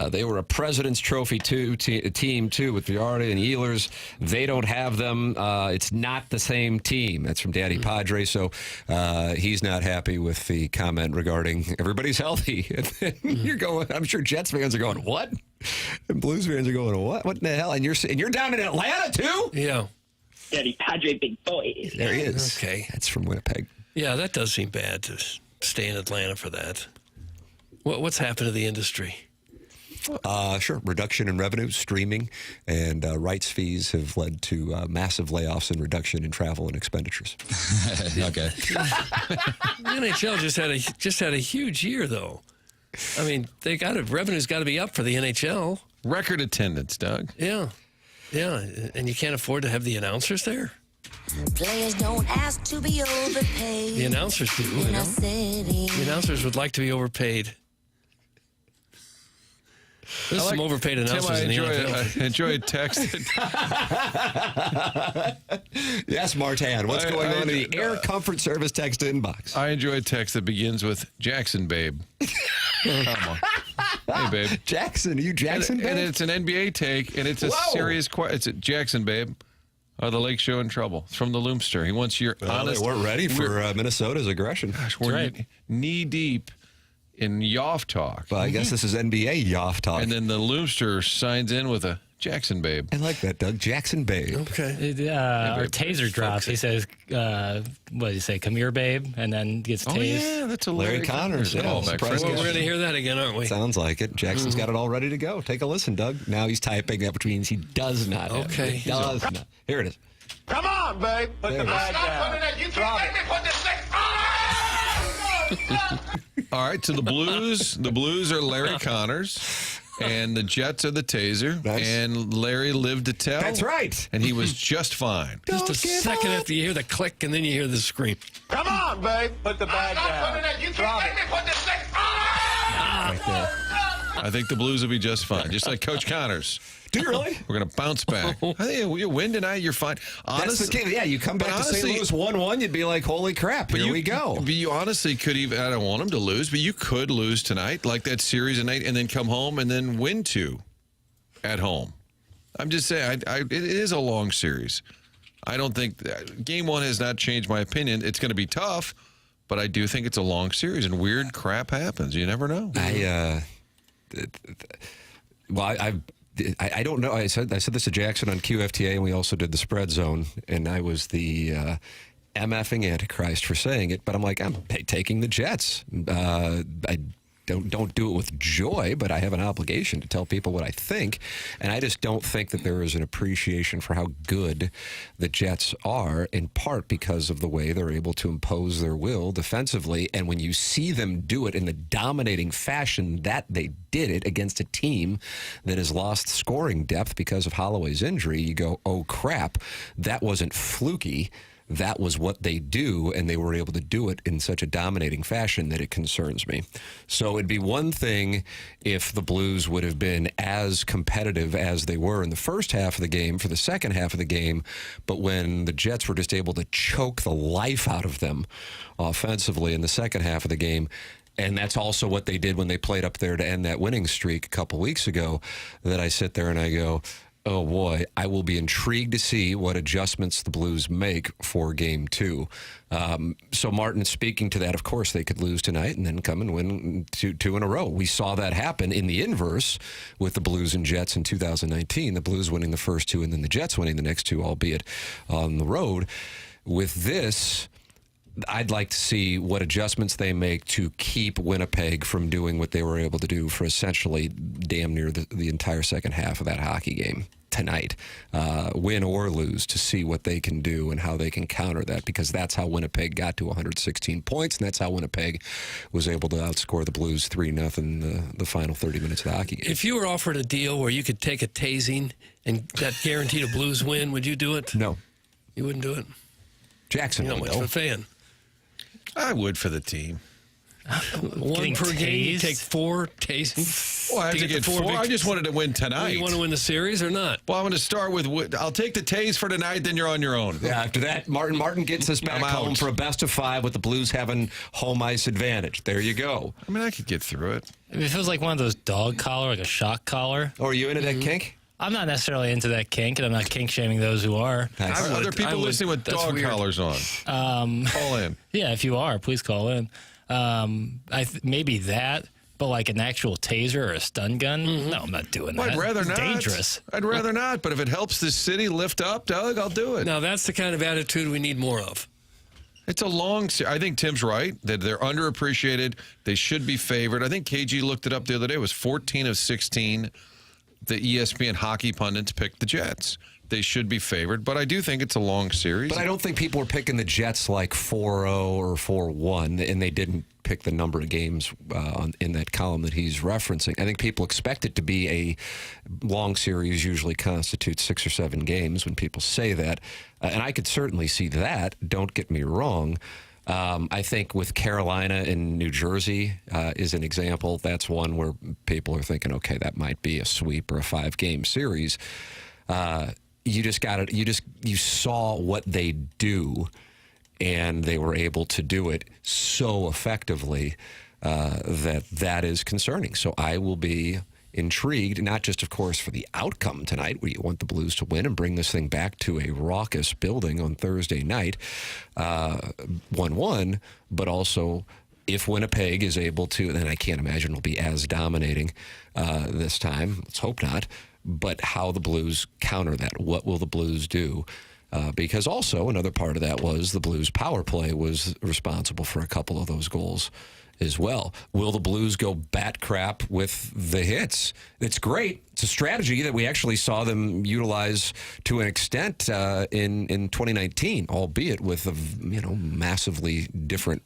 They were a President's Trophy team, too, with Viarda and Ehlers. They don't have them. It's not the same team. That's from Daddy Padre, so he's not happy with the comment regarding everybody's healthy. You're going, I'm sure Jets fans are going, what? And Blues fans are going, what? What in the hell? And you're down in Atlanta, too? Yeah. Daddy Padre, big boy. There he is. Okay. That's from Winnipeg. Yeah, that does seem bad to stay in Atlanta for that. What's happened to the industry? Sure. Reduction in revenue, streaming, and rights fees have led to massive layoffs and reduction in travel and expenditures. Okay. The NHL just had a huge year, though. I mean, revenue's got to be up for the NHL. Record attendance, Doug. Yeah. Yeah, and you can't afford to have the announcers there? Players don't ask to be overpaid. The announcers do, you know? The announcers would like to be overpaid. There's some overpaid announcers in the NFL. I enjoyed text. Yes, Martin. What's going on in the Air Comfort Service text inbox? I enjoy a text that begins with Jackson, babe. Come on. Hey, babe. Jackson. Are you Jackson, babe? And it's an NBA take, and it's a serious question. It's a Jackson, babe. Are the Lake Show in trouble? It's from the Loomster. He wants your honest... They weren't ready for Minnesota's aggression. Gosh, we're knee-deep in Yoff talk. Well, I guess this is NBA Yoff talk. And then the Loomster signs in with a Jackson, babe. I like that, Doug. Jackson, babe. Okay. Our taser drops. He says, what did he say? Come here, babe. And then gets tased. Oh, yeah. That's a Larry Connors. Yeah, Well, we're going to hear that again, aren't we? Sounds like it. Jackson's got it all ready to go. Take a listen, Doug. Now he's typing that, which means he does not. Okay. He does not. Here it is. Come on, babe. Put the bag down. You can't make me put this thing. All right, so the Blues are Larry Connors, and the Jets are the taser, and Larry lived to tell. That's right. And he was just fine. Just a second after you hear the click, and then you hear the scream. Come on, babe. Put the bag down. You can't make me put this thing. Right there. I think the Blues will be just fine, just like Coach Connors. Do you really? We're going to bounce back. I think you win tonight, you're fine. That's the game. Yeah, you come back to St. Louis 1-1, you'd be like, holy crap, here we go. But you honestly could even, I don't want them to lose, but you could lose tonight, like that series tonight, and then come home and then win 2 at home. I'm just saying, it is a long series. I don't think game 1 has not changed my opinion. It's going to be tough, but I do think it's a long series, and weird crap happens. You never know. I don't know. I said this to Jackson on QFTA, and we also did the spread zone, and I was the MFing Antichrist for saying it, but I'm like, I'm taking the Jets. I don't do it with joy, but I have an obligation to tell people what I think, and I just don't think that there is an appreciation for how good the Jets are, in part because of the way they're able to impose their will defensively, and when you see them do it in the dominating fashion that they did it against a team that has lost scoring depth because of Holloway's injury, you go, oh crap, that wasn't fluky. That was what they do, and they were able to do it in such a dominating fashion that it concerns me. So it'd be one thing if the Blues would have been as competitive as they were in the first half of the game for the second half of the game, but when the Jets were just able to choke the life out of them offensively in the second half of the game, and that's also what they did when they played up there to end that winning streak a couple weeks ago, that I sit there and I go, oh boy, I will be intrigued to see what adjustments the Blues make for Game 2. So Martin, speaking to that, of course they could lose tonight and then come and win two in a row. We saw that happen in the inverse with the Blues and Jets in 2019. The Blues winning the first 2 and then the Jets winning the next 2, albeit on the road. With this, I'd like to see what adjustments they make to keep Winnipeg from doing what they were able to do for essentially damn near the entire second half of that hockey game tonight, win or lose, to see what they can do and how they can counter that, because that's how Winnipeg got to 116 points, and that's how Winnipeg was able to outscore the Blues 3-0 the final 30 minutes of the hockey game. If you were offered a deal where you could take a tasing and that guaranteed a Blues win, would you do it? No. You wouldn't do it? Jackson, You're not much of a fan. I would for the team. One per game, you take 4 tasing. Well, I have to get 4. I just wanted to win tonight. Well, you want to win the series or not? Well, I'm going to start with, I'll take the tase for tonight, then you're on your own. Yeah, after that, Martin gets us back home for a best of 5 with the Blues having home ice advantage. There you go. I mean, I could get through it. If it feels like one of those dog collar, like a shock collar. Or are you into that kink? I'm not necessarily into that kink, and I'm not kink shaming those who are. Nice. Other people listening with dog collars on. Call in. Yeah, if you are, please call in. Maybe that, but like an actual taser or a stun gun? No, I'm not doing that. I'd rather it's not. Dangerous. I'd rather not, but if it helps this city lift up, Doug, I'll do it. Now, that's the kind of attitude we need more of. It's a long I think Tim's right, that they're underappreciated. They should be favored. I think KG looked it up the other day. It was 14 of 16. The ESPN hockey pundits picked the Jets. They should be favored, but I do think it's a long series. But I don't think people were picking the Jets like 4-0 or 4-1, and they didn't pick the number of games in that column that he's referencing. I think people expect it to be a long series, usually constitutes 6 or 7 games when people say that. And I could certainly see that. Don't get me wrong. I think with Carolina and New Jersey is an example. That's one where people are thinking, okay, that might be a sweep or a 5-game series. You just got it. You saw what they do, and they were able to do it so effectively that is concerning. So I will be intrigued, not just, of course, for the outcome tonight, where you want the Blues to win and bring this thing back to a raucous building on Thursday night, 1-1, but also if Winnipeg is able to, and I can't imagine it'll be as dominating this time, let's hope not, but how the Blues counter that. What will the Blues do? Because also another part of that was the Blues power play was responsible for a couple of those goals as well. Will the Blues go bat crap with the hits? It's great. It's a strategy that we actually saw them utilize to an extent in 2019, albeit with a massively different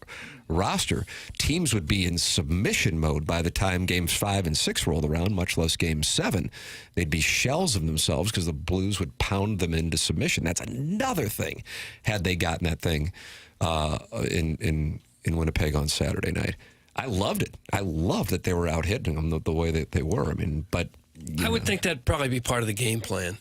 roster. Teams would be in submission mode by the time games 5 and 6 rolled around, much less game 7. They'd be shells of themselves because the Blues would pound them into submission. That's another thing, had they gotten that thing in Winnipeg on Saturday night. I loved it. I loved that they were out hitting them the way that they were. I mean, but I would think that'd probably be part of the game plan.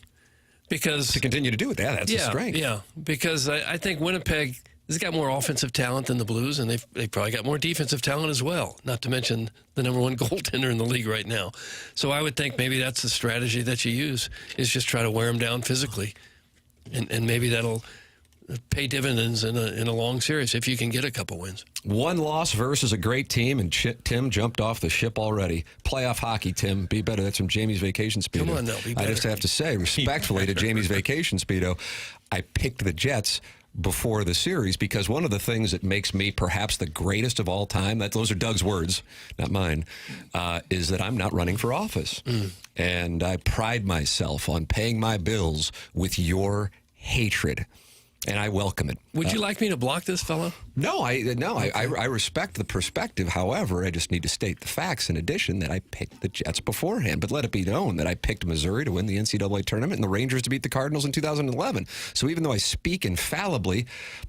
Because to continue to do it, that's a strength. Yeah, because I think Winnipeg has got more offensive talent than the Blues, and they've probably got more defensive talent as well, not to mention the number one goaltender in the league right now. So I would think maybe that's the strategy that you use, is just try to wear them down physically. And maybe that'll pay dividends in a long series if you can get a couple wins. One loss versus a great team, and Tim jumped off the ship already. Playoff hockey, Tim. Be better. That's from Jamie's Vacation Speedo. Come on now, be better. I just have to say, respectfully to Jamie's Vacation Speedo, I picked the Jets before the series because one of the things that makes me perhaps the greatest of all time, those are Doug's words, not mine, is that I'm not running for office. And I pride myself on paying my bills with your hatred. And I welcome it. Would you like me to block this fellow? No, I respect the perspective. However, I just need to state the facts in addition that I picked the Jets beforehand. But let it be known that I picked Missouri to win the NCAA tournament and the Rangers to beat the Cardinals in 2011. So even though I speak infallibly,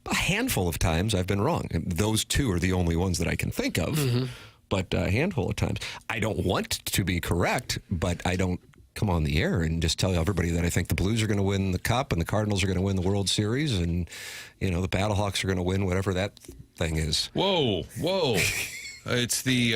a handful of times I've been wrong. And those two are the only ones that I can think of. But a handful of times. I don't want to be correct, but I don't come on the air and just tell everybody that I think the Blues are going to win the Cup and the Cardinals are going to win the World Series and, the Battlehawks are going to win whatever that thing is. Whoa. It's the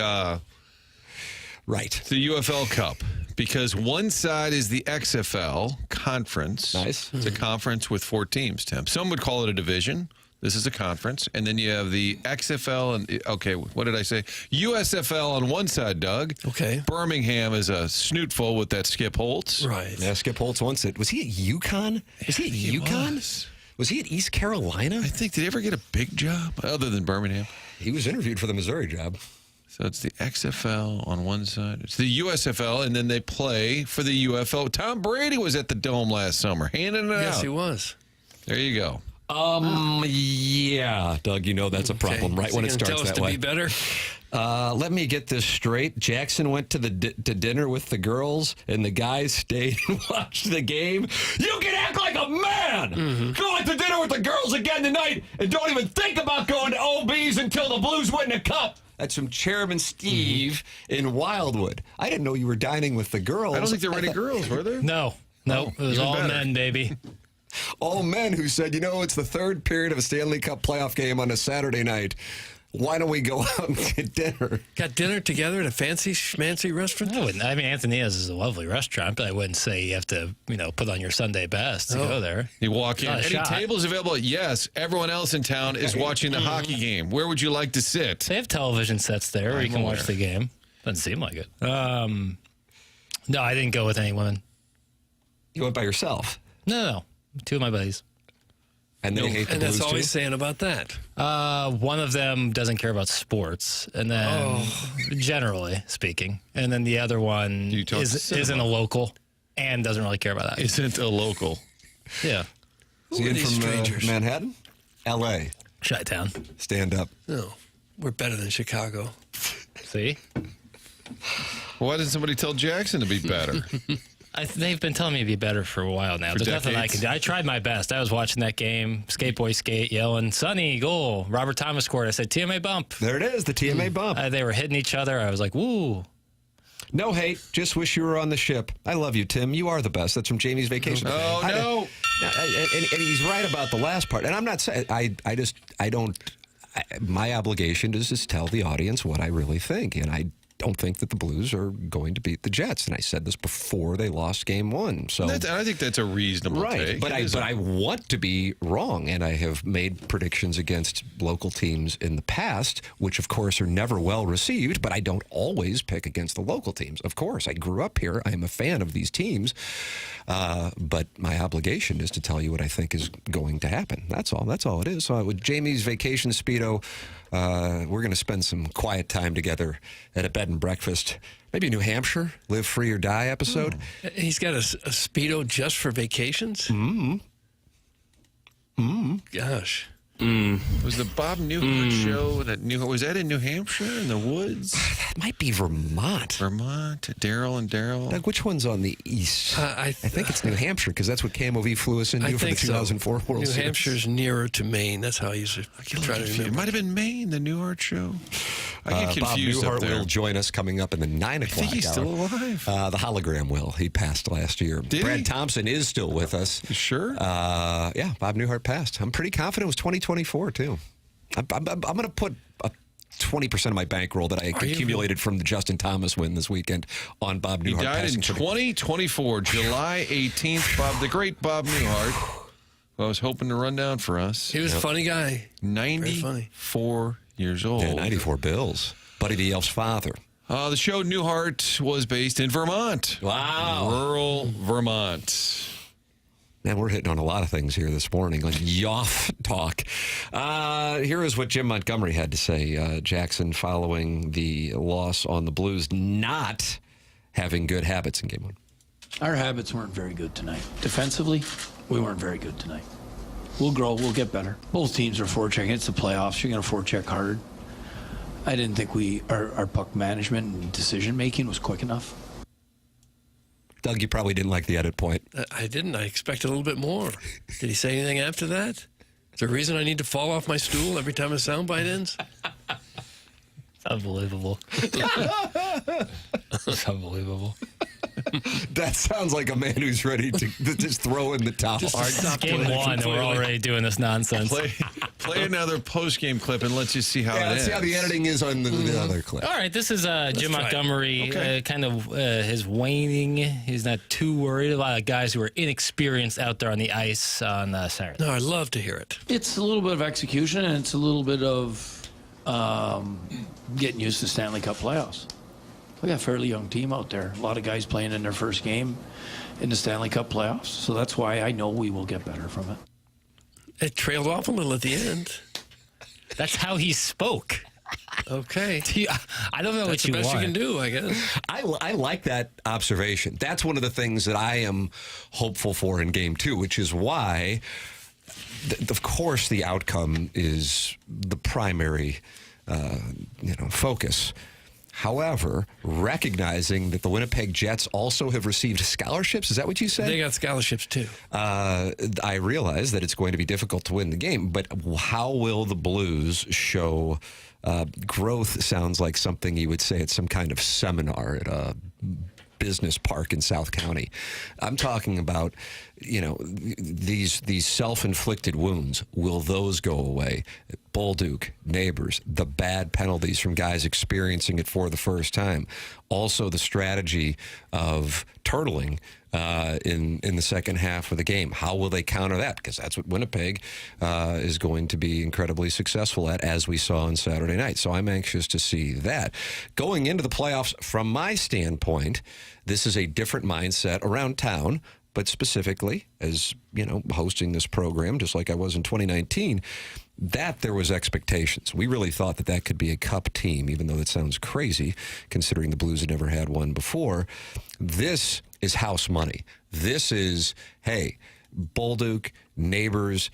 right. It's the UFL Cup because one side is the XFL conference. Nice. It's a conference with 4 teams, Tim. Some would call it a division. This is a conference. And then you have the XFL and, okay, what did I say? USFL on one side, Doug. Okay. Birmingham is a snootful with that Skip Holtz. Right. Yeah, Skip Holtz once it. Was he at UConn? Was he at UConn? Was he at East Carolina? I think, did he ever get a big job other than Birmingham? He was interviewed for the Missouri job. So it's the XFL on one side. It's the USFL, and then they play for the UFO. Tom Brady was at the Dome last summer, handing it out. Yes, he was. There you go. Yeah, Doug, that's a problem right when it starts that way. Be better? Let me get this straight. Jackson went to to dinner with the girls, and the guys stayed and watched the game. You can act like a man. Go out to dinner with the girls again tonight, and don't even think about going to OB's until the Blues win the Cup. That's from Chairman Steve in Wildwood. I didn't know you were dining with the girls. I don't think there were any girls, were there? No, it was all men, baby. All men who said, it's the third period of a Stanley Cup playoff game on a Saturday night. Why don't we go out and get dinner? Got dinner together at a fancy schmancy restaurant? I mean, Antonia's is a lovely restaurant, but I wouldn't say you have to, put on your Sunday best to go there. You walk in. Not a Any shot. tables available? Yes. Everyone else in town is watching the hockey game. Where would you like to sit? They have television sets there where you can watch the game. Doesn't seem like it. No, I didn't go with any women. You went by yourself? No. 2 of my buddies. And they hate the And Blues that's all too? he's saying about that. One of them doesn't care about sports, and then generally speaking, and then the other one isn't a local and doesn't really care about that. Isn't a local. Yeah. Is he in from Manhattan? L.A. Chi-town. Stand up. No, we're better than Chicago. See? Why didn't somebody tell Jackson to be better? They've been telling me to be better for a while now. There's nothing I can do. I tried my best. I was watching that game, skate boy skate, yelling, Sonny, goal. Robert Thomas scored. I said, TMA bump. There it is, the TMA bump. They were hitting each other. I was like, woo. No hate. Just wish you were on the ship. I love you, Tim. You are the best. That's from Jamie's Vacation. Oh, no. And he's right about the last part. And I'm not saying, my obligation is to tell the audience what I really think. And I don't think that the Blues are going to beat the Jets. And I said this before they lost game 1. So I think that's a reasonable take. But I want to be wrong, and I have made predictions against local teams in the past, which of course are never well received, but I don't always pick against the local teams. Of course, I grew up here. I am a fan of these teams, but my obligation is to tell you what I think is going to happen. That's all it is. So with Jamie's Vacation Speedo, we're going to spend some quiet time together at a bed and breakfast. Maybe New Hampshire, Live Free or Die episode. He's got a Speedo just for vacations? Gosh. Was the Bob Newhart show was that in New Hampshire in the woods? That might be Vermont. Daryl and Daryl. Doug, which one's on the east? I think it's New Hampshire because that's what KMOV flew us into for the 2004 World Series. New Hampshire's nearer to Maine. That's how I used to try to remember. It might have been Maine, the Newhart show. I get Bob confused up Newhart there. will join us coming up in the 9 o'clock I think he's hour. still alive. The hologram will. He passed last year. Did Brad he? Thompson is still with us. You sure? Yeah, Bob Newhart passed. I'm pretty confident it was 2024, too. I'm going to put 20% of my bankroll that I accumulated from the Justin Thomas win this weekend on Bob Newhart. He died in passing for the- 2024, July 18th. Bob, the great Bob Newhart, who I was hoping to run down for us. He was a funny guy. 94 years old. Yeah, 94 Bills. Buddy the Elf's father. The show Newhart was based in Vermont. Wow. Rural Vermont. Man, we're hitting on a lot of things here this morning, like Yoff talk. Here is what Jim Montgomery had to say, Jackson, following the loss on the Blues not having good habits in game one. Our habits weren't very good tonight. Defensively, we weren't very good tonight. We'll grow. We'll get better. Both teams are forechecking. It's the playoffs. You're going to forecheck hard. I didn't think our puck management and decision-making was quick enough. Doug, you probably didn't like the edit point. I didn't. I expected a little bit more. Did he say anything after that? Is there a reason I need to fall off my stool every time a soundbite ends? It's unbelievable. It's unbelievable. That sounds like a man who's ready to just throw in the towel. It's game one, and we're already doing this nonsense. Play another post-game clip and let's just see how it let's ends. see how the editing is on the other clip. All right, this is Jim Montgomery, kind of his waning. He's not too worried. A lot of guys who are inexperienced out there on the ice on Saturday. No, I'd love to hear it. It's a little bit of execution, and it's a little bit of getting used to Stanley Cup playoffs. We got a fairly young team out there. A lot of guys playing in their first game in the Stanley Cup playoffs. So that's why I know we will get better from it. It trailed off a little at the end. That's how he spoke. Okay. I don't know That's what you the best want. you can do, I guess. I like that observation. That's one of the things that I am hopeful for in game two, which is why, of course, the outcome is the primary focus. However, recognizing that the Winnipeg Jets also have received scholarships, is that what you said? They got scholarships too. I realize that it's going to be difficult to win the game, but how will the Blues show growth? Sounds like something you would say at some kind of seminar at a business park in South County. I'm talking about, these self-inflicted wounds. Will those go away? Bolduc, Neighbors, the bad penalties from guys experiencing it for the first time. Also, the strategy of turtling in the second half of the game. How will they counter that? Because that's what Winnipeg is going to be incredibly successful at, as we saw on Saturday night. So I'm anxious to see that. Going into the playoffs, from my standpoint, this is a different mindset around town, but specifically as, hosting this program, just like I was in 2019, that there was expectations. We really thought that could be a cup team, even though that sounds crazy, considering the Blues had never had one before. This is house money. This is, hey, Bolduc, Neighbors,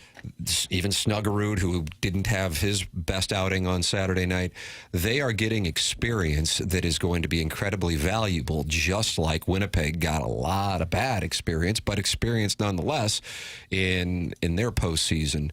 even Snuggerud, who didn't have his best outing on Saturday night, they are getting experience that is going to be incredibly valuable, just like Winnipeg got a lot of bad experience, but experience nonetheless in their postseason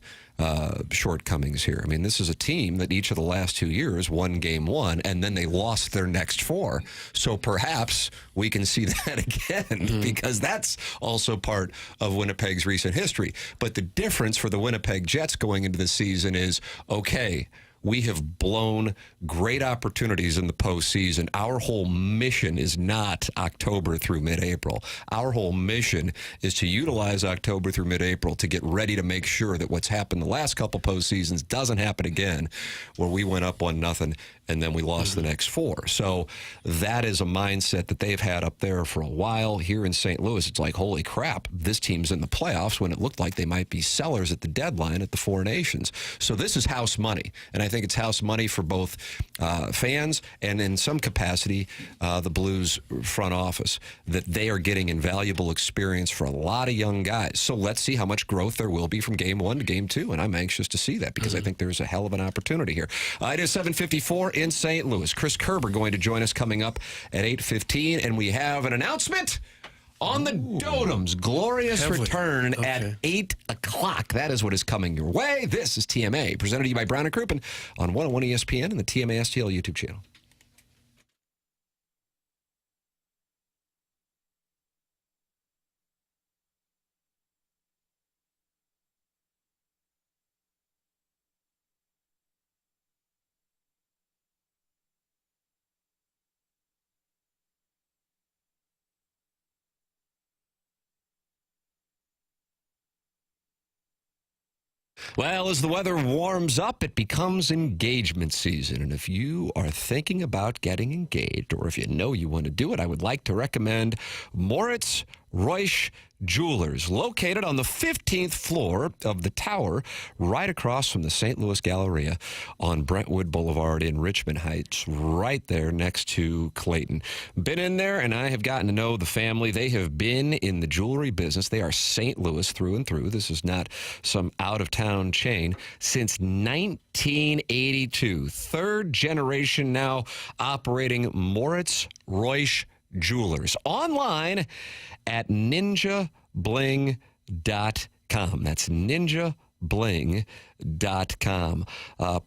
shortcomings here. I mean, this is a team that each of the last 2 years won game one, and then they lost their next four. So perhaps we can see that again, because that's also part of Winnipeg's recent history. But the difference for the Winnipeg Jets going into the season is, okay, we have blown great opportunities in the postseason. Our whole mission is not October through mid-April. Our whole mission is to utilize October through mid-April to get ready to make sure that what's happened the last couple postseasons doesn't happen again, where we went up 1-0 and then we lost the next four. So that is a mindset that they've had up there for a while. Here in St. Louis, it's like, holy crap, this team's in the playoffs when it looked like they might be sellers at the deadline at the Four Nations. So this is house money, and I think it's house money for both fans and in some capacity the Blues front office, that they are getting invaluable experience for a lot of young guys. So let's see how much growth there will be from game one to game two, and I'm anxious to see that because I think there's a hell of an opportunity here. It is 7:54 in St. Louis. Chris Kerber going to join us coming up at 8:15, and we have an announcement on the Dotem's glorious Have we? return Okay. at 8 o'clock. That is what is coming your way. This is TMA, presented to you by Brown & Crouppen on 101 ESPN and the TMA STL YouTube channel. Well, as the weather warms up, it becomes engagement season. And if you are thinking about getting engaged, or if you know you want to do it, I would like to recommend Moritz Reusch Jewelers, located on the 15th floor of the tower, right across from the St. Louis Galleria on Brentwood Boulevard in Richmond Heights, right there next to Clayton. Been in there, and I have gotten to know the family. They have been in the jewelry business. They are St. Louis through and through. This is not some out-of-town chain. Since 1982, third generation now operating Moritz Reusch Jewelers. Online at ninjabling.com. That's ninjabling.com.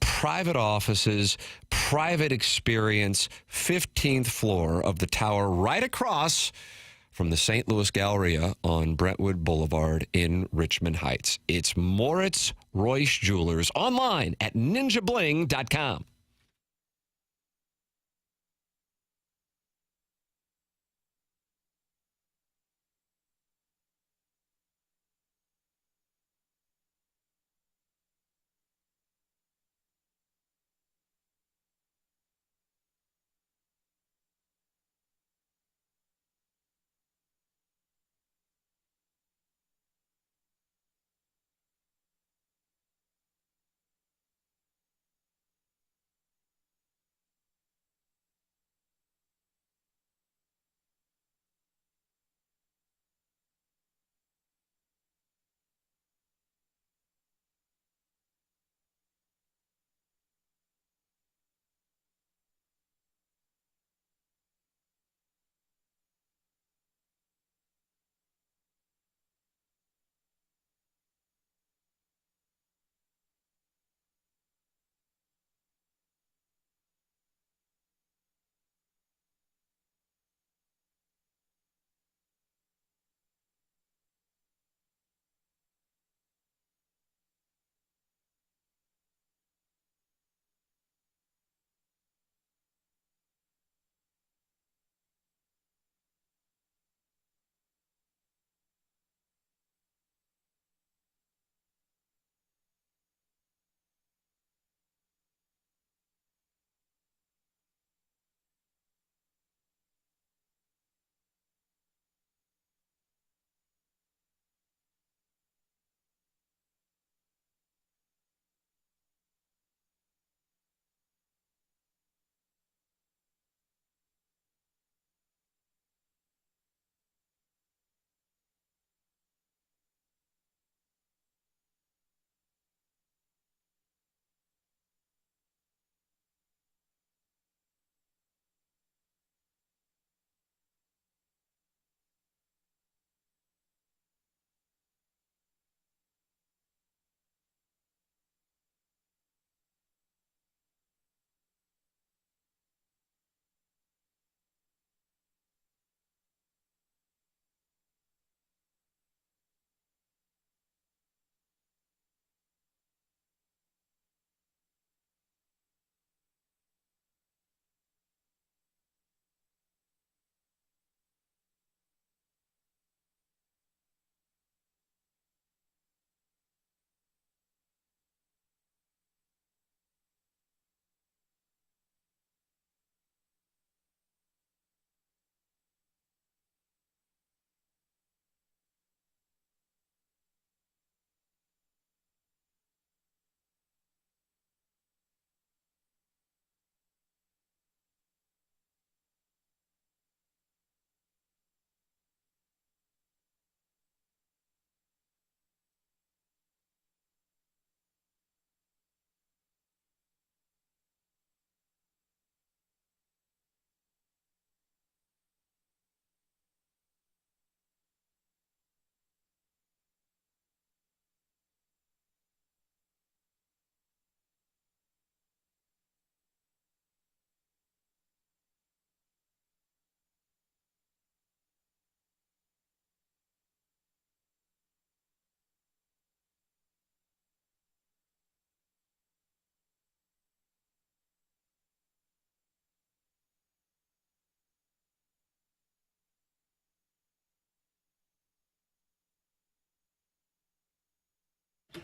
Private offices, private experience, 15th floor of the tower, right across from the St. Louis Galleria on Brentwood Boulevard in Richmond Heights. It's Moritz Reusch Jewelers, online at ninjabling.com.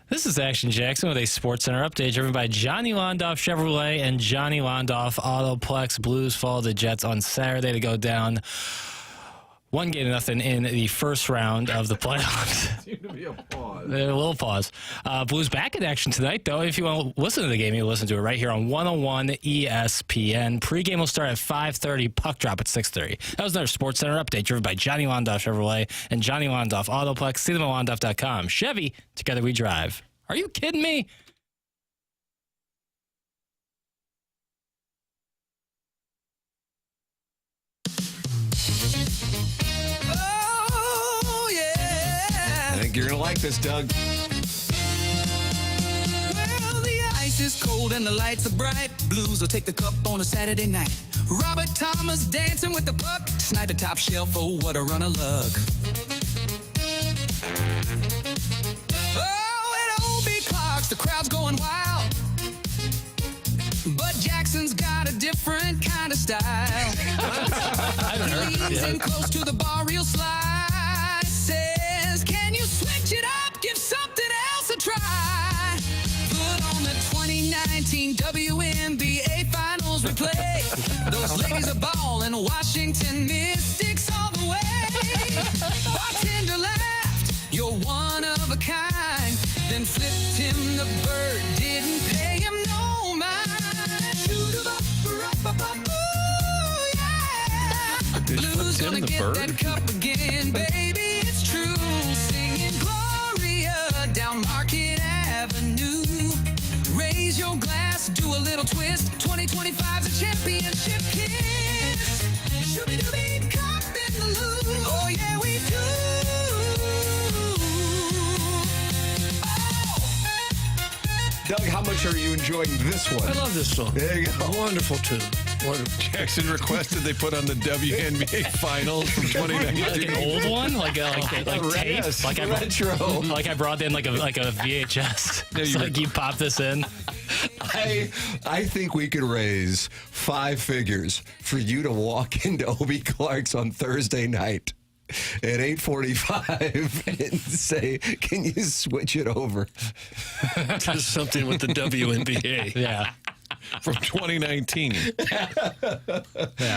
This is Action Jackson with a Sports Center update driven by Johnny Londoff Chevrolet and Johnny Londoff Autoplex. Blues fall the Jets on Saturday to go down 1-0 in the first round of the playoffs. Seemed to be a pause. A little pause. Blues back in action tonight, though. If you want to listen to the game, you can listen to it right here on 101 ESPN. Pre-game will start at 5:30, puck drop at 6:30. That was another Sports Center update driven by Johnny Londoff Chevrolet and Johnny Londoff Autoplex. See them at Londoff.com. Chevy, together we drive. Are you kidding me? Oh, yeah. I think you're going to like this, Doug. Well, the ice is cold and the lights are bright. Blues will take the cup on a Saturday night. Robert Thomas dancing with the puck. Snipe the top shelf, oh, what a run of luck. Oh, at O.B. Clark's, the crowd's going wild. But Jackson's got a different kind of style. Leans in close to the bar, real sly. Says, can you switch it up? Give something else a try. Put on the 2019 WNBA Finals replay. Those ladies are ballin', Washington Mystics all the way. Bartender laughed, you're one of a kind. Then flipped him the bird, didn't pay him no mind. Ooh, yeah. Blues gonna get that cup again, baby, it's true. Singing Gloria down Market Avenue. Raise your glass, do a little twist. 2025's a championship kiss. Shooby-dooby, cup in the loo. Oh, yeah, we do. Doug, how much are you enjoying this one? I love this song. There you go. Wonderful tune. Wonderful. Jackson requested they put on the WNBA Finals from 2019. Like an old one, like tape, Yes, like retro. like I brought in like a VHS. Yeah, So like you pop this in. I think we could raise 5 figures for you to walk into O.B. Clark's on Thursday night at 8:45 and say, can you switch it over? Just something with the WNBA. Yeah. From 2019. Yeah.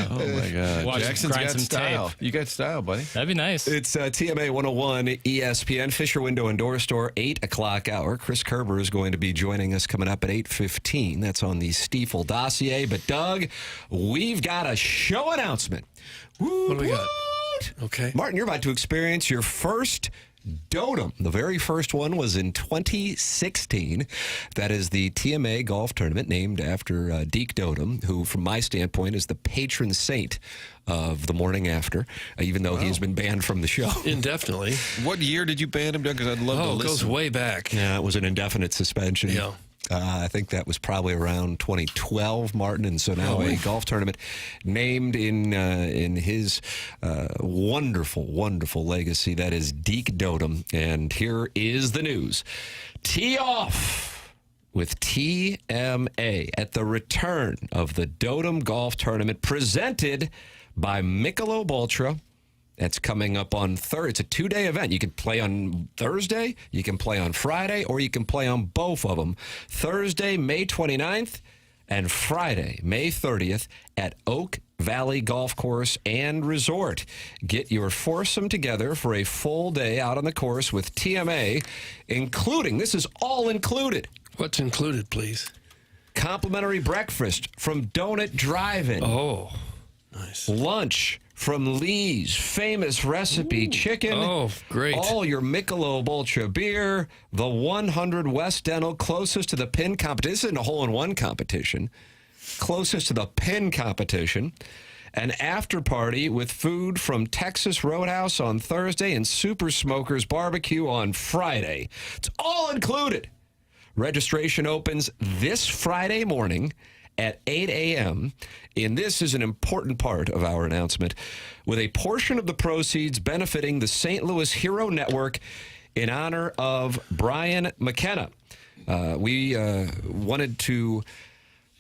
Oh, my God. Watch, Jackson's grind got some style. tape. You got style, buddy. That'd be nice. It's TMA 101 ESPN, Fisher Window and Door Store, 8 o'clock hour. Chris Kerber is going to be joining us coming up at 8:15. That's on the Stiefel dossier. But, Doug, we've got a show announcement. What do we got? Okay. Martin, you're about to experience your first Dotem. The very first one was in 2016. That is the TMA golf tournament named after Deke Dotem, who, from my standpoint, is the patron saint of the morning after, even though he's been banned from the show. Indefinitely. What year did you ban him, Doug? Because I'd love to Oh, it listen. goes way back. Yeah, it was an indefinite suspension. Yeah. I think that was probably around 2012, Martin, and so now a golf tournament named in his wonderful, wonderful legacy. That is Deke Dotem, and here is the news. Tee off with TMA at the return of the Dotem Golf Tournament presented by Michelob Ultra. That's coming up on Thursday. It's a 2-day event. You can play on Thursday, you can play on Friday, or you can play on both of them. Thursday, May 29th, and Friday, May 30th at Oak Valley Golf Course and Resort. Get your foursome together for a full day out on the course with TMA, including, this is all included. What's included, please? Complimentary breakfast from Donut Drive-In. Oh, nice. Lunch from Lee's Famous Recipe Chicken. Oh, great. All your Michelob Ultra beer. The 100 West Dental, closest to the pin competition. This isn't a hole-in-one competition. Closest to the pin competition. An after party with food from Texas Roadhouse on Thursday and Super Smokers Barbecue on Friday. It's all included. Registration opens this Friday morning at 8 a.m., and this is an important part of our announcement, with a portion of the proceeds benefiting the St. Louis Hero Network in honor of Brian McKenna. We wanted to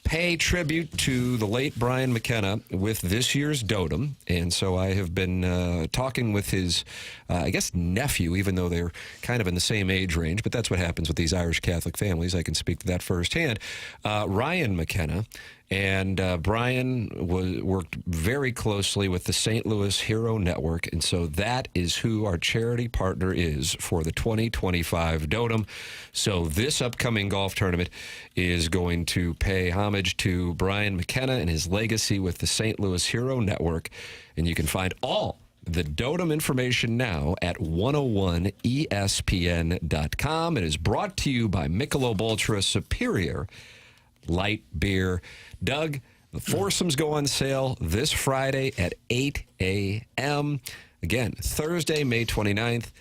pay tribute to the late Brian McKenna with this year's Dotem. And so I have been talking with his, I guess, nephew, even though they're kind of in the same age range. But that's what happens with these Irish Catholic families. I can speak to that firsthand. Ryan McKenna. And Brian worked very closely with the St. Louis Hero Network, and so that is who our charity partner is for the 2025 Dotem. So this upcoming golf tournament is going to pay homage to Brian McKenna and his legacy with the St. Louis Hero Network, and you can find all the Dotem information now at 101ESPN.com. It is brought to you by Michelob Ultra Superior Light Beer. Doug, the foursomes go on sale this Friday at 8 a.m. Again, Thursday, May 29th,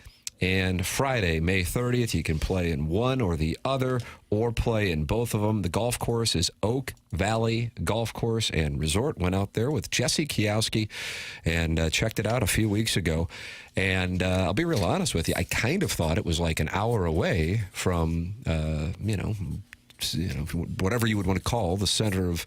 and Friday, May 30th. You can play in one or the other or play in both of them. The golf course is Oak Valley Golf Course and Resort. Went out there with Jesse Kiowski and checked it out a few weeks ago. And I'll be real honest with you. I kind of thought it was like an hour away from, whatever you would want to call the center of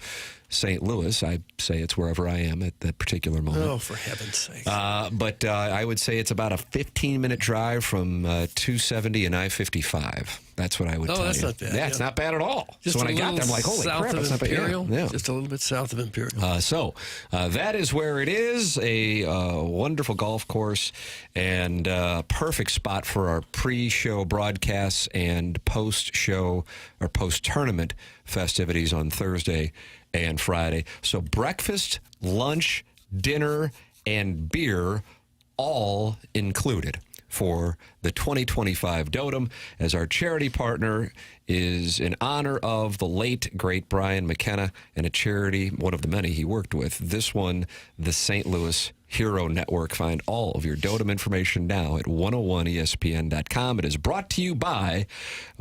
St. Louis. I say it's wherever I am at that particular moment. Oh, for heaven's sake. But I would say it's about a 15-minute drive from 270 and I-55. That's what I would tell you. Oh, that's not bad. Yeah, it's not bad at all. Just so when I got there, I'm like, holy crap, that's not bad. Yeah. Just a little bit south of Imperial. So that is where it is, a wonderful golf course and perfect spot for our pre-show broadcasts and post-show or post-tournament festivities on Thursday and Friday. So breakfast, lunch, dinner, and beer all included for the 2025 Dotem, as our charity partner is in honor of the late, great Brian McKenna and a charity, one of the many he worked with. This one, the St. Louis Hero Network. Find all of your Dotem information now at 101ESPN.com. It is brought to you by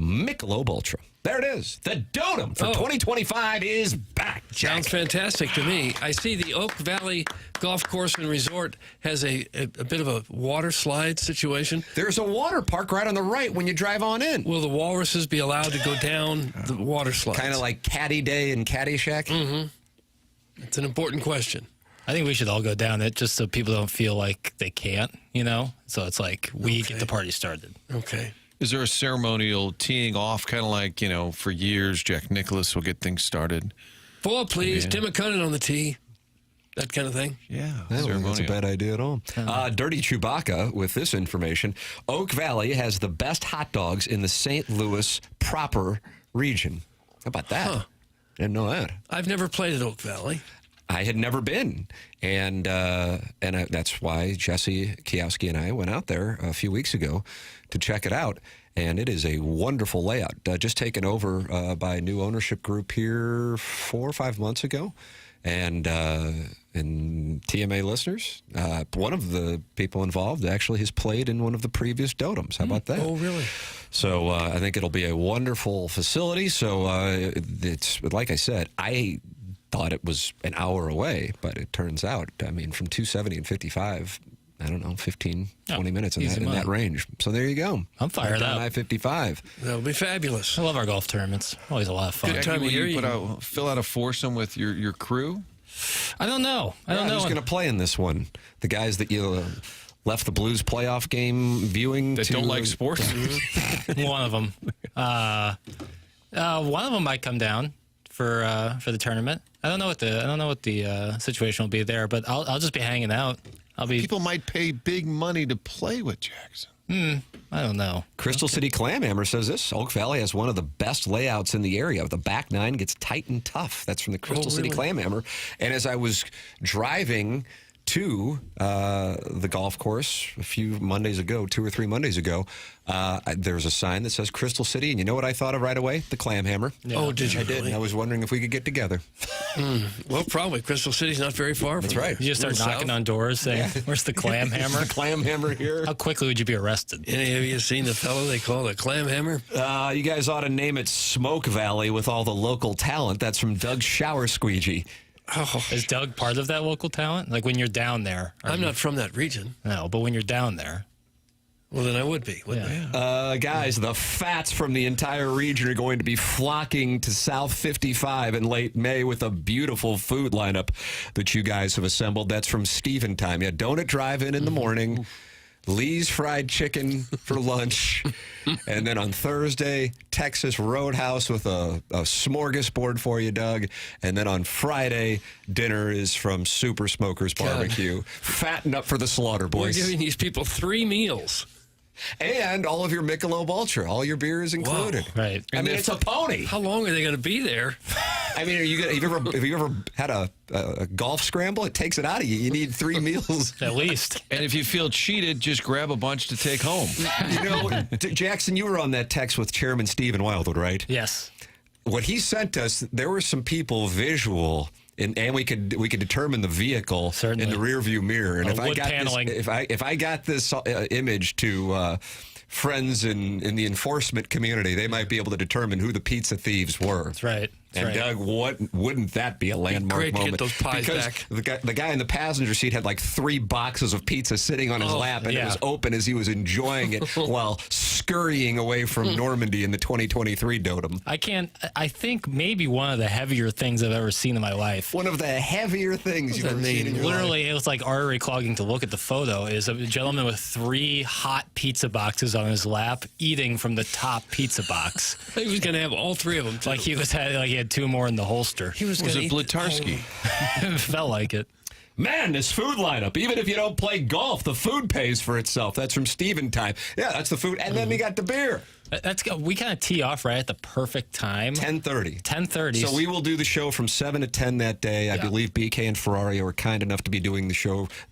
Michelob Ultra. There it is. The Dotem for 2025 is back, Jack. Sounds fantastic to me. I see the Oak Valley Golf Course and Resort has a bit of a water slide situation. There's a water park right on the right when you drive on in. Will the walruses be allowed to go down the water slides? Kind of like Caddy Day and Caddyshack? Mm-hmm. It's an important question. I think we should all go down it just so people don't feel like they can't, So it's like we get the party started. Okay. Is there a ceremonial teeing off, kind of like, for years, Jack Nicklaus will get things started? Ball, please. Yeah. Tim McKernan on the tee. That kind of thing. Yeah. I don't think that's a bad idea at all. Dirty Chewbacca with this information. Oak Valley has the best hot dogs in the St. Louis proper region. How about that? Huh. Didn't know that. I've never played at Oak Valley. I had never been, and that's why Jesse Kiowski and I went out there a few weeks ago to check it out, and it is a wonderful layout. Just taken over by a new ownership group here 4 or 5 months ago, and TMA listeners, one of the people involved actually has played in one of the previous Dotems. How about that? Oh, really? So I think it'll be a wonderful facility. So it's like I said, I thought it was an hour away, but it turns out, from 270 and 55, I don't know, 15, 20 minutes in that range. So there you go. I'm fired up. I-55. That'll be fabulous. I love our golf tournaments. Always a lot of fun. Good time of year. Fill out a foursome with your crew? I don't know. Who's going to play in this one? The guys that you left the Blues playoff game viewing that don't like sports? One of them. One of them might come down for the tournament. I don't know what the situation will be there, but I'll just be hanging out. People might pay big money to play with Jackson. I don't know. Crystal City Clamhammer says this. Oak Valley has one of the best layouts in the area. The back nine gets tight and tough. That's from the Crystal City Clamhammer. And as I was driving to the golf course a few Mondays ago, 2 or 3 Mondays ago, there's a sign that says Crystal City, and you know what I thought of right away? The Clamhammer. Yeah. Oh, did you? I did. Really? I was wondering if we could get together. Well, probably. Crystal City's not very far from That's right. You just start knocking on doors saying, where's the Clamhammer? The Clamhammer here. How quickly would you be arrested? Any of you seen the fellow they call the Clamhammer? You guys ought to name it Smoke Valley with all the local talent. That's from Doug Shower Squeegee. Oh. Is Doug part of that local talent? Like when you're down there? I'm not from that region. No, but when you're down there. Well, then I would be, wouldn't I? Guys, the Fats from the entire region are going to be flocking to South 55 in late May with a beautiful food lineup that you guys have assembled. That's from Steven time. Yeah, Donut Drive-In in the morning, Lee's Fried Chicken for lunch, and then on Thursday, Texas Roadhouse with a smorgasbord for you, Doug. And then on Friday, dinner is from Super Smokers Barbecue. Fatten up for the slaughter, boys. We're giving these people 3 meals. And all of your Michelob Ultra, all your beers included. Wow. Right. I mean, it's a pony. How long are they going to be there? I mean, have you ever had a golf scramble? It takes it out of you. You need 3 meals. At least. And if you feel cheated, just grab a bunch to take home. You know, Jackson, you were on that text with Chairman Stephen Wildwood, right? Yes. What he sent us, there were some people visual, and we could determine the vehicle Certainly. in the rearview mirror. And Wood paneling. if I got this image to friends in the enforcement community, they might be able to determine who the pizza thieves were. That's right. And Doug, wouldn't that be a landmark Great to moment? get those pies because back. the guy in the passenger seat had like 3 boxes of pizza sitting on his lap, and it was open as he was enjoying it while scurrying away from Normandy in the 2023 Dotem. I think maybe one of the heavier things I've ever seen in my life. One of the heavier things you've ever seen in your Literally, life. it was like artery clogging to look at the photo. Is a gentleman with 3 hot pizza boxes on his lap, eating from the top pizza box. He was going to have all 3 of them, too. Like he had 2 more in the holster. Was it Blutarsky? Felt like it. Man, this food lineup, even if you don't play golf, the food pays for itself. That's from Steven time. Yeah, that's the food. And then we got the beer. We kind of tee off right at the perfect time. 10:30. 10:30. So we will do the show from 7 to 10 that day. I believe BK and Ferrari were kind enough to be doing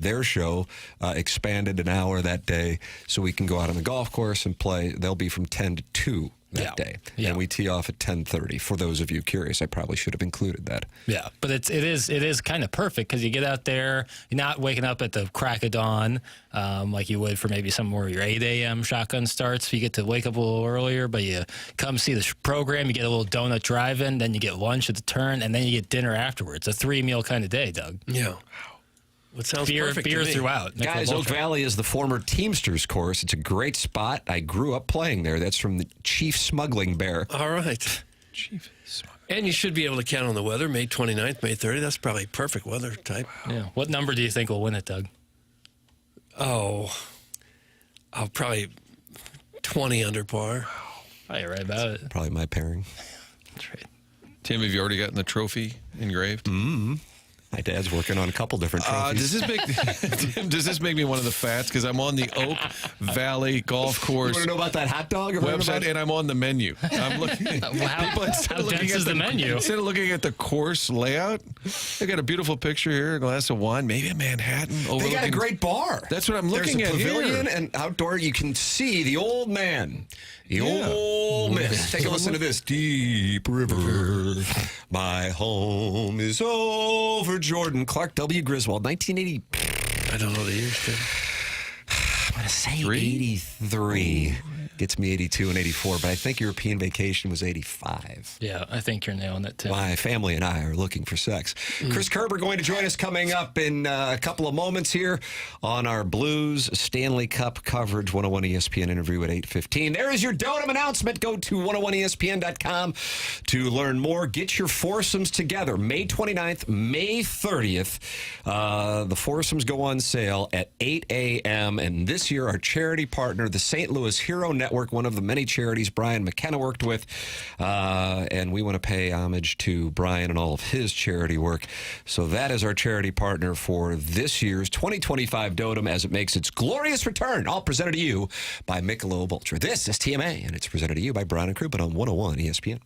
their show, expanded an hour that day, so we can go out on the golf course and play. They'll be from 10 to 2 that day. Yeah. And we tee off at 10:30. For those of you curious, I probably should have included that. Yeah, but it is kind of perfect because you get out there, you're not waking up at the crack of dawn like you would for maybe some more of your 8 a.m. shotgun starts. You get to wake up a little earlier, but you come see the program, you get a little donut drive-in, then you get lunch at the turn, and then you get dinner afterwards. A 3-meal kind of day, Doug. Yeah. It sounds perfect beer to me. throughout. Guys, Oak Valley is the former Teamsters course. It's a great spot. I grew up playing there. That's from the Chief Smuggling Bear. All right. Chief Smuggling. And you should be able to count on the weather. May 29th, May 30th. That's probably perfect weather type. Yeah. What number do you think will win it, Doug? Oh, I'll probably 20 under par. Oh, you're right about it. Probably my pairing. That's right. Tim, have you already gotten the trophy engraved? My dad's working on a couple different trophies. Does this make me one of the Fats? Because I'm on the Oak Valley Golf You Course want to know about that hot dog? website, and I'm on the menu. I'm looking. How dense is the menu? Instead of looking at the course layout, they got a beautiful picture here, a glass of wine, maybe a Manhattan. They got a great bar. That's what I'm looking There's a at pavilion here. and outdoor. You can see the old man. The old man. Take a listen to this. Deep river, my home is over Jordan. Clark W. Griswold, 1980. I don't know the years, Tim. I'm going to say 83. Gets me 82 and 84, but I think European Vacation was 85. Yeah, I think you're nailing it, too. My family and I are looking for sex. Chris Kerber going to join us coming up in a couple of moments here on our Blues Stanley Cup coverage 101 ESPN interview at 8:15. There is your Dotem announcement. Go to 101ESPN.com to learn more. Get your foursomes together. May 29th, May 30th. The foursomes go on sale at 8 a.m. And this year, our charity partner, the St. Louis Hero Network, one of the many charities Brian McKenna worked with, and we want to pay homage to Brian and all of his charity work. So that is our charity partner for this year's 2025 Dotem as it makes its glorious return, all presented to you by Michelob Ultra. This is TMA, and it's presented to you by Brian and Crouppen on 101 ESPN.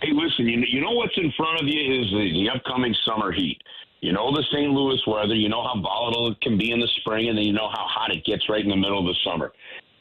Hey, listen, you know what's in front of you is the upcoming summer heat. You know the St. Louis weather. You know how volatile it can be in the spring, and then you know how hot it gets right in the middle of the summer.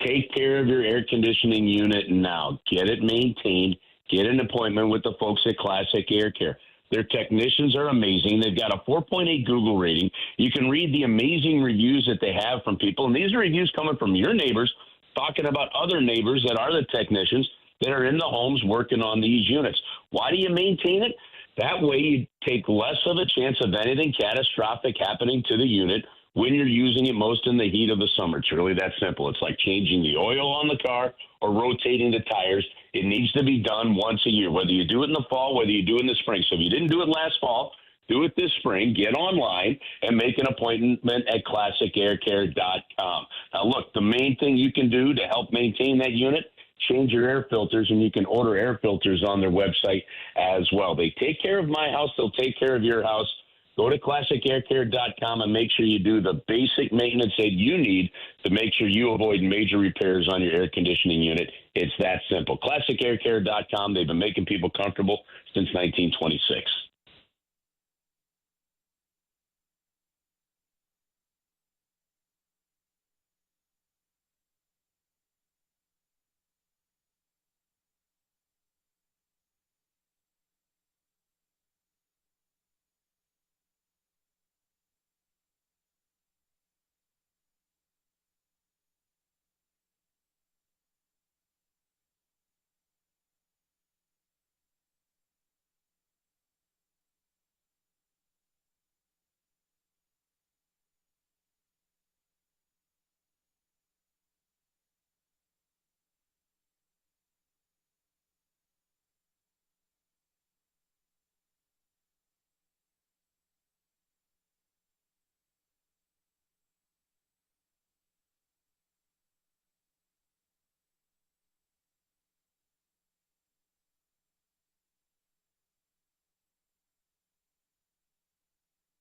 Take care of your air conditioning unit now. Get it maintained. Get an appointment with the folks at Classic Air Care. Their technicians are amazing. They've got a 4.8 Google rating. You can read the amazing reviews that they have from people, and these are reviews coming from your neighbors talking about other neighbors that are the technicians that are in the homes working on these units. Why do you maintain it? That way you take less of a chance of anything catastrophic happening to the unit when you're using it most in the heat of the summer. It's really that simple. It's like changing the oil on the car or rotating the tires. It needs to be done once a year, whether you do it in the fall, whether you do it in the spring. So if you didn't do it last fall, do it this spring. Get online and make an appointment at ClassicAirCare.com. Now, look, the main thing you can do to help maintain that unit, change your air filters, and you can order air filters on their website as well. They take care of my house. They'll take care of your house. Go to ClassicAirCare.com and make sure you do the basic maintenance that you need to make sure you avoid major repairs on your air conditioning unit. It's that simple. ClassicAirCare.com. They've been making people comfortable since 1926.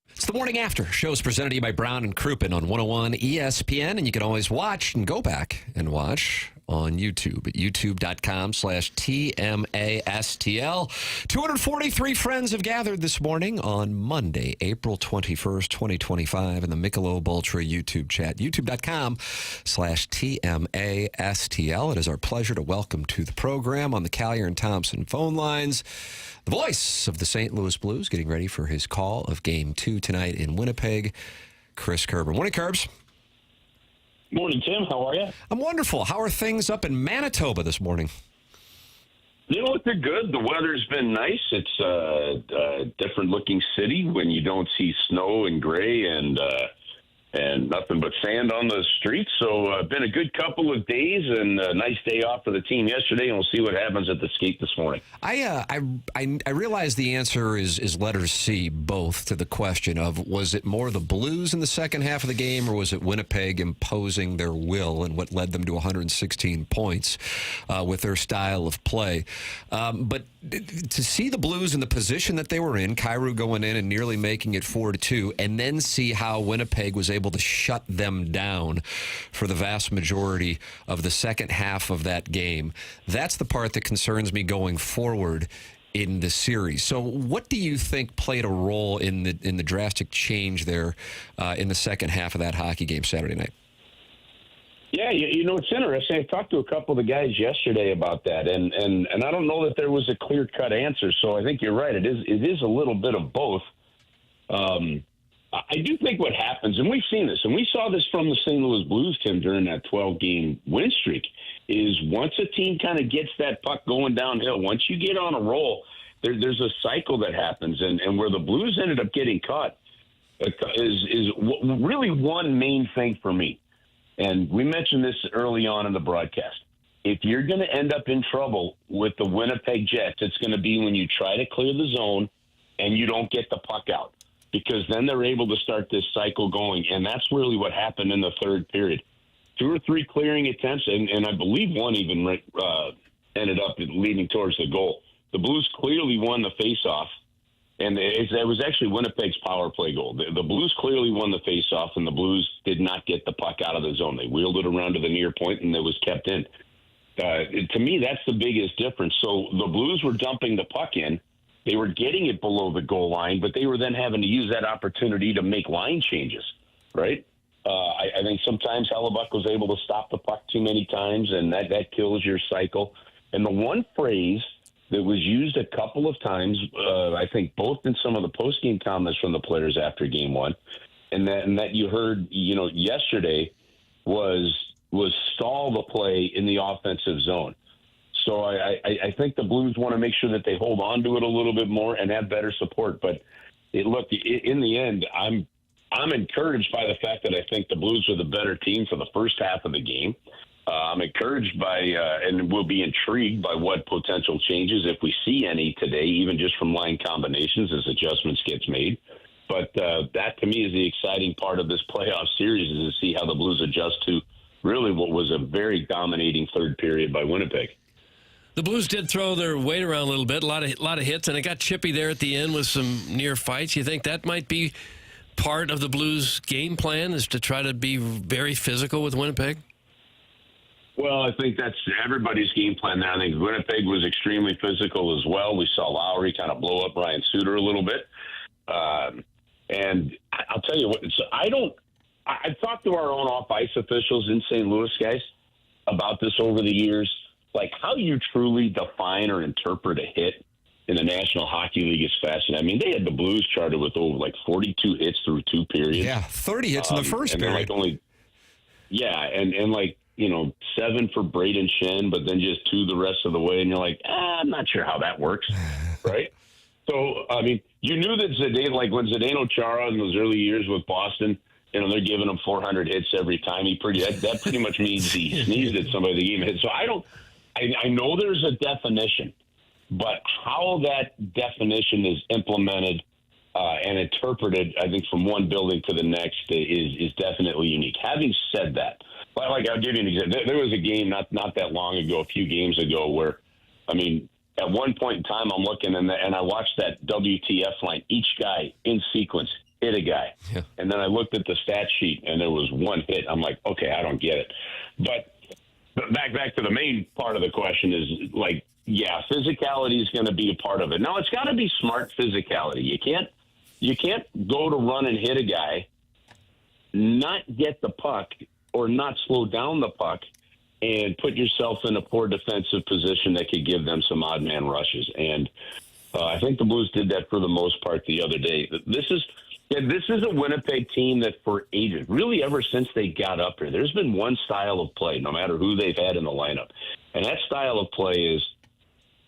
It's the Morning After. Shows presented to you by Brown and Crouppen on 101 ESPN, and you can always watch and go back and watch on YouTube at youtube.com/TMASTL. 243 friends have gathered this morning on Monday, April 21st, 2025, in the Michelob Ultra YouTube chat, youtube.com/TMASTL. It is our pleasure to welcome to the program on the Collier and Thompson phone lines the voice of the St. Louis Blues, getting ready for his call of Game 2 tonight in Winnipeg, Chris Kerber. Morning, Kerbs. Morning, Tim. How are you? I'm wonderful. How are things up in Manitoba this morning? You know what? They're good. The weather's been nice. It's a different-looking city when you don't see snow and gray and nothing but sand on the streets. So been a good couple of days and a nice day off for the team yesterday, and we'll see what happens at the skate this morning. I realize the answer is letter C, both, to the question of, was it more the Blues in the second half of the game, or was it Winnipeg imposing their will and what led them to 116 points with their style of play? But to see the Blues in the position that they were in, Kyrou going in and nearly making it 4-2, and then see how Winnipeg was able to shut them down for the vast majority of the second half of that game, that's the part that concerns me going forward in the series. So what do you think played a role in the drastic change there in the second half of that hockey game Saturday night? Yeah, you know, it's interesting. I talked to a couple of the guys yesterday about that, and I don't know that there was a clear-cut answer, so I think you're right. It is a little bit of both. I do think what happens, and we've seen this, and we saw this from the St. Louis Blues, Tim, during that 12-game win streak, is once a team kind of gets that puck going downhill, once you get on a roll, there's a cycle that happens, and where the Blues ended up getting caught is really one main thing for me. And we mentioned this early on in the broadcast. If you're going to end up in trouble with the Winnipeg Jets, it's going to be when you try to clear the zone and you don't get the puck out, because then they're able to start this cycle going. And that's really what happened in the third period. 2 or 3 clearing attempts, and I believe one even ended up leading towards the goal. The Blues clearly won the faceoff. And it was actually Winnipeg's power play goal. The Blues clearly won the faceoff, and the Blues did not get the puck out of the zone. They wheeled it around to the near point, and it was kept in. To me, that's the biggest difference. So the Blues were dumping the puck in. They were getting it below the goal line, but they were then having to use that opportunity to make line changes, right? I think sometimes Hellebuck was able to stop the puck too many times, and that kills your cycle. And the one phrase that was used a couple of times, I think both in some of the post-game comments from the players after Game 1, and that you heard, yesterday was stall the play in the offensive zone. So I think the Blues want to make sure that they hold on to it a little bit more and have better support. But in the end, I'm encouraged by the fact that I think the Blues are the better team for the first half of the game. I'm encouraged by and will be intrigued by what potential changes, if we see any today, even just from line combinations as adjustments gets made. But that to me is the exciting part of this playoff series, is to see how the Blues adjust to really what was a very dominating third period by Winnipeg. The Blues did throw their weight around a little bit, a lot of hits, and it got chippy there at the end with some near fights. You think that might be part of the Blues' game plan, is to try to be very physical with Winnipeg? Well, I think that's everybody's game plan there. I think Winnipeg was extremely physical as well. We saw Lowry kind of blow up Ryan Suter a little bit. And I'll tell you what, I've talked to our own off-ice officials in St. Louis, guys, about this over the years. Like, how you truly define or interpret a hit in the National Hockey League is fascinating. I mean, they had the Blues charted with over 42 hits through 2 periods. Yeah, 30 hits in the first period. And 7 for Braden Shen, but then just 2 the rest of the way. And you're like, I'm not sure how that works, right? So, I mean, you knew that Zdeno, when Zdeno Chara in those early years with Boston, they're giving him 400 hits every time. That pretty much means he sneezed at somebody that gave him a hit. So I know there's a definition, but how that definition is implemented and interpreted, I think, from one building to the next is definitely unique. Having said that, I'll give you an example. There was a game not that long ago, a few games ago, where, I mean, at one point in time, I'm looking and I watched that WTF line. Each guy in sequence hit a guy. Yeah. And then I looked at the stat sheet and there was 1 hit. I'm like, okay, I don't get it. But back to the main part of the question is, physicality is going to be a part of it. Now, it's got to be smart physicality. You can't go to run and hit a guy, not get the puck or not slow down the puck, and put yourself in a poor defensive position that could give them some odd man rushes. And I think the Blues did that for the most part the other day. This is a Winnipeg team that for ages, really ever since they got up here, there's been one style of play, no matter who they've had in the lineup. And that style of play is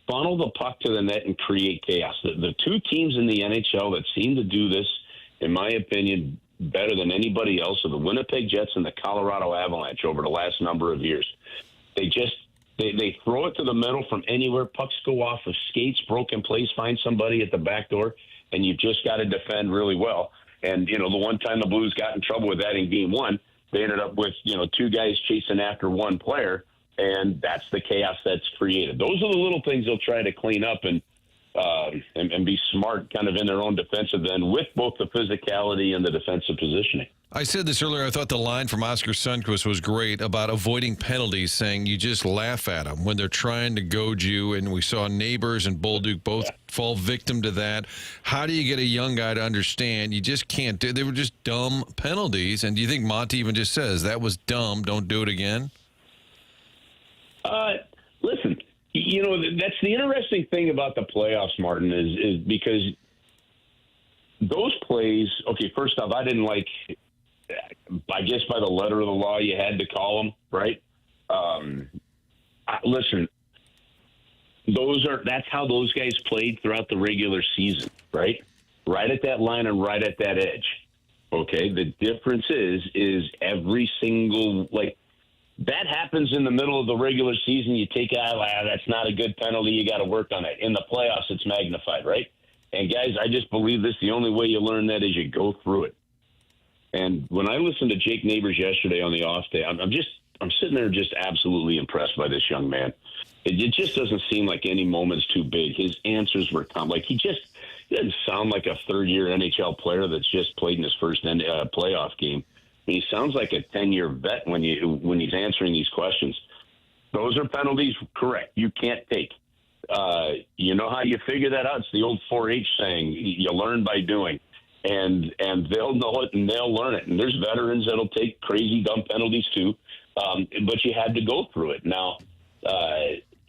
funnel the puck to the net and create chaos. The 2 teams in the NHL that seem to do this, in my opinion, better than anybody else are the Winnipeg Jets and the Colorado Avalanche over the last number of years. They throw it to the middle from anywhere. Pucks go off of skates, broken plays, find somebody at the back door, and you've just got to defend really well. And, the one time the Blues got in trouble with that in Game 1, they ended up with, 2 guys chasing after 1 player, and that's the chaos that's created. Those are the little things they'll try to clean up and be smart kind of in their own defensive end with both the physicality and the defensive positioning. I said this earlier. I thought the line from Oscar Sundqvist was great about avoiding penalties, saying you just laugh at them when they're trying to goad you. And we saw Neighbors and Bolduc both fall victim to that. How do you get a young guy to understand you just can't do? They were just dumb penalties. And do you think Monty even just says that was dumb, don't do it again? Listen, that's the interesting thing about the playoffs, Martin, is because those plays, okay, first off, I didn't I guess by the letter of the law, you had to call them, right? Listen, that's how those guys played throughout the regular season, right? Right at that line and right at that edge. Okay, the difference is every single, that happens in the middle of the regular season. You take out, that's not a good penalty. You got to work on it. In the playoffs, it's magnified, right? And guys, I just believe this. The only way you learn that is you go through it. And when I listened to Jake Neighbors yesterday on the off day, I'm sitting there just absolutely impressed by this young man. It just doesn't seem like any moment's too big. His answers were he doesn't sound like a third-year NHL player that's just played in his first playoff game. He sounds like a 10-year vet when he's answering these questions. Those are penalties, correct, you can't take. You know how you figure that out? It's the old 4-H saying, you learn by doing. And they'll know it and they'll learn it. And there's veterans that'll take crazy dumb penalties too. But you had to go through it. Now,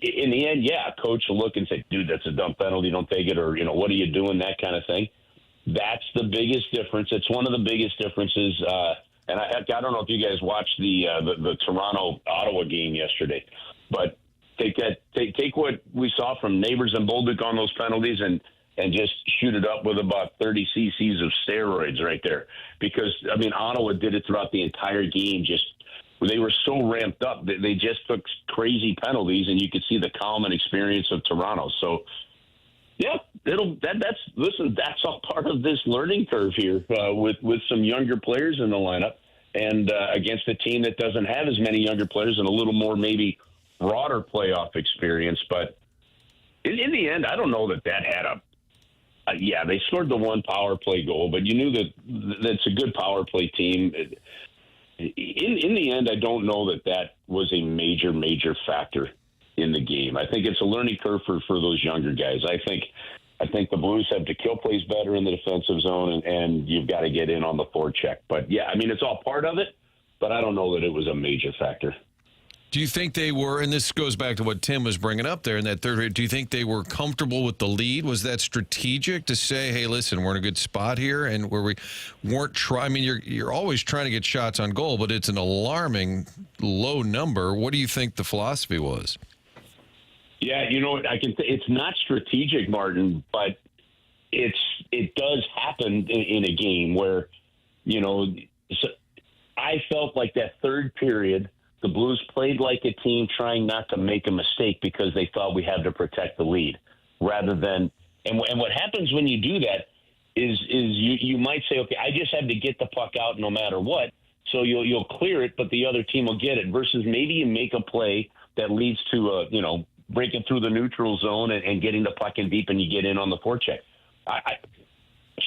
in the end, yeah, a coach will look and say, dude, that's a dumb penalty, don't take it, or, what are you doing, that kind of thing. That's the biggest difference. It's one of the biggest differences. And I don't know if you guys watched the Toronto-Ottawa game yesterday, but take what we saw from Neighbors and Bolduc on those penalties and just shoot it up with about 30 cc's of steroids right there. Because, Ottawa did it throughout the entire game. They were so ramped up that they just took crazy penalties, and you could see the calm and experience of Toronto. So, yeah, that's all part of this learning curve here with some younger players in the lineup and against a team that doesn't have as many younger players and a little more maybe broader playoff experience. But in the end, I don't know that had yeah, they scored the one power play goal, but you knew that's a good power play team. In the end, I don't know that was a major, major factor in the game. I think it's a learning curve for those younger guys. I think the Blues have to kill plays better in the defensive zone, and you've got to get in on the forecheck. But, yeah, it's all part of it, but I don't know that it was a major factor. Do you think they were, and this goes back to what Tim was bringing up there in that third period, do you think they were comfortable with the lead? Was that strategic to say, hey, listen, we're in a good spot here, and where we weren't trying? You're always trying to get shots on goal, but it's an alarming low number. What do you think the philosophy was? Yeah, it's not strategic, Martin, but it does happen in a game where, I felt like that third period, the Blues played like a team trying not to make a mistake because they thought we had to protect the lead rather than – and what happens when you do that is you might say, okay, I just have to get the puck out no matter what, so you'll clear it, but the other team will get it, versus maybe you make a play that leads to, breaking through the neutral zone and getting the puck in deep and you get in on the forecheck.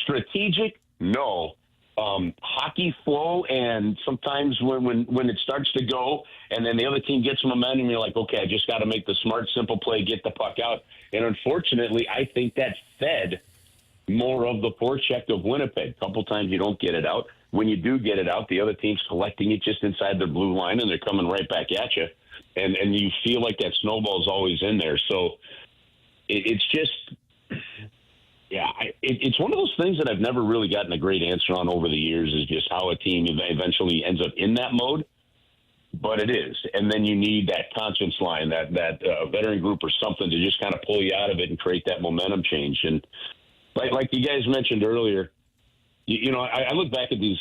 Strategic? No. Hockey flow, and sometimes when it starts to go and then the other team gets momentum, you're like, okay, I just got to make the smart, simple play, get the puck out. And unfortunately, I think that fed more of the forecheck of Winnipeg. A couple times you don't get it out. When you do get it out, the other team's collecting it just inside their blue line, and they're coming right back at you. And you feel like that snowball's always in there. So it's just... Yeah, it's one of those things that I've never really gotten a great answer on over the years, is just how a team eventually ends up in that mode. But it is. And then you need that conscience line, that veteran group or something to just kind of pull you out of it and create that momentum change. And like you guys mentioned earlier, I look back at these,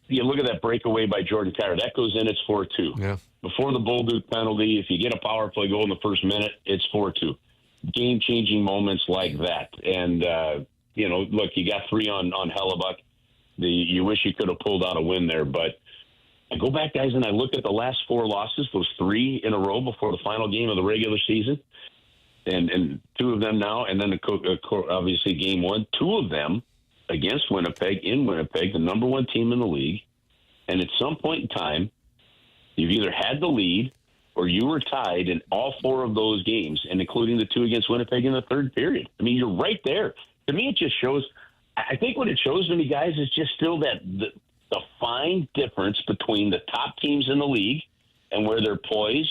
you look at that breakaway by Jordan Kyrou. That goes in, it's 4-2. Yeah. Before the Bolduc penalty, if you get a power play goal in the first minute, it's 4-2. Game-changing moments like that. And, look, you got 3 on Hellebuck. You wish you could have pulled out a win there. But I go back, guys, and I look at the last 4 losses, those 3 in a row before the final game of the regular season, and 2 of them now, and then obviously game 1, 2 of them against Winnipeg, in Winnipeg, the number 1 team in the league. And at some point in time, you've either had the lead or you were tied in all 4 of those games, and including the 2 against Winnipeg in the third period. You're right there. To me, it just shows – I think what it shows to me, guys, is just still that the fine difference between the top teams in the league and where their poise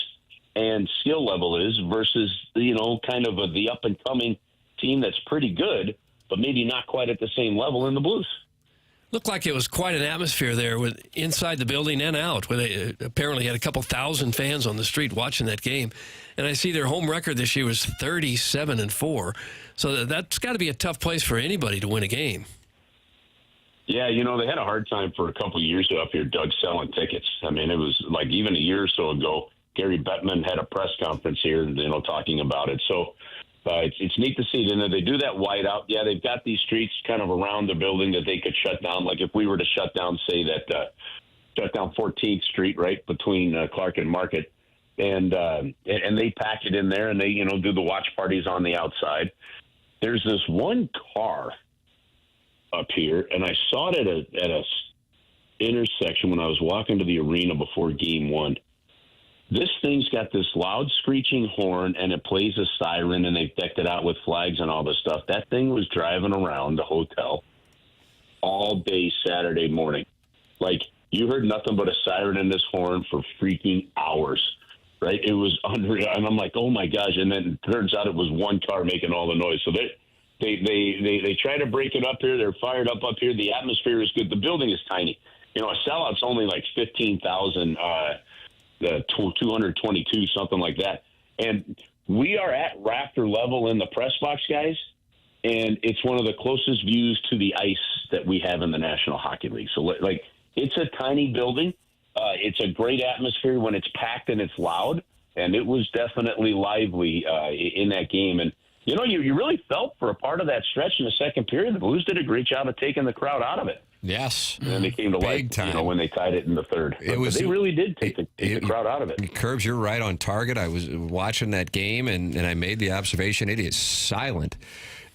and skill level is versus, kind of the up-and-coming team that's pretty good, but maybe not quite at the same level in the Blues. Looked like it was quite an atmosphere there, with inside the building and out, where they apparently had a couple thousand fans on the street watching that game. And I see their home record this year was 37-4. So that's got to be a tough place for anybody to win a game. Yeah, they had a hard time for a couple of years up here, Doug, selling tickets. It was like even a year or so ago, Gary Bettman had a press conference here, talking about it. So it's neat to see. They do that whiteout. Yeah, they've got these streets kind of around the building that they could shut down. Like if we were to shut down, say shut down 14th Street, right between Clark and Market, and they pack it in there, and they do the watch parties on the outside. There's this one car up here, and I saw it at a intersection when I was walking to the arena before Game 1. This thing's got this loud screeching horn, and it plays a siren, and they've decked it out with flags and all this stuff. That thing was driving around the hotel all day Saturday morning. Like, you heard nothing but a siren and this horn for freaking hours, right? It was unreal. And I'm like, oh, my gosh. And then it turns out it was one car making all the noise. So they try to break it up here. They're fired up here. The atmosphere is good. The building is tiny. You know, a sellout's only like 15,000 222, something like that. And we are at rafter level in the press box, guys, and it's one of the closest views to the ice that we have in the National Hockey League. So, like, it's a tiny building. It's a great atmosphere when it's packed and it's loud, and it was definitely lively in that game. And, you know, you really felt for a part of that stretch in the second period. The Blues did a great job of taking the crowd out of it. Yes. And then they came to life, you know, when they tied it in the third. They really did take the crowd out of it. Curbs, you're right on target. I was watching that game, and I made the observation it is silent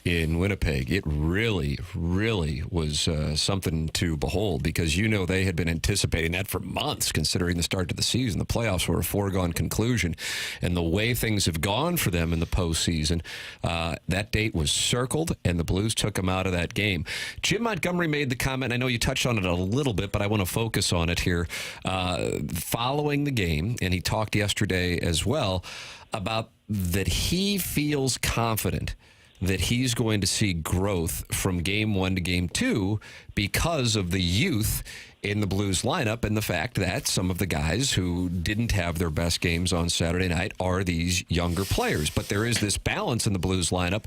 in Winnipeg. It really, really was something to behold, because, you know, they had been anticipating that for months, considering the start to the season. The playoffs were a foregone conclusion, and the way things have gone for them in the postseason, that date was circled, and the Blues took them out of that game. Jim Montgomery made the comment, I know you touched on it a little bit, but I want to focus on it here, following the game, and he talked yesterday as well about that he feels confident that he's going to see growth from game 1 to game 2 because of the youth in the Blues lineup and the fact that some of the guys who didn't have their best games on Saturday night are these younger players. But there is this balance in the Blues lineup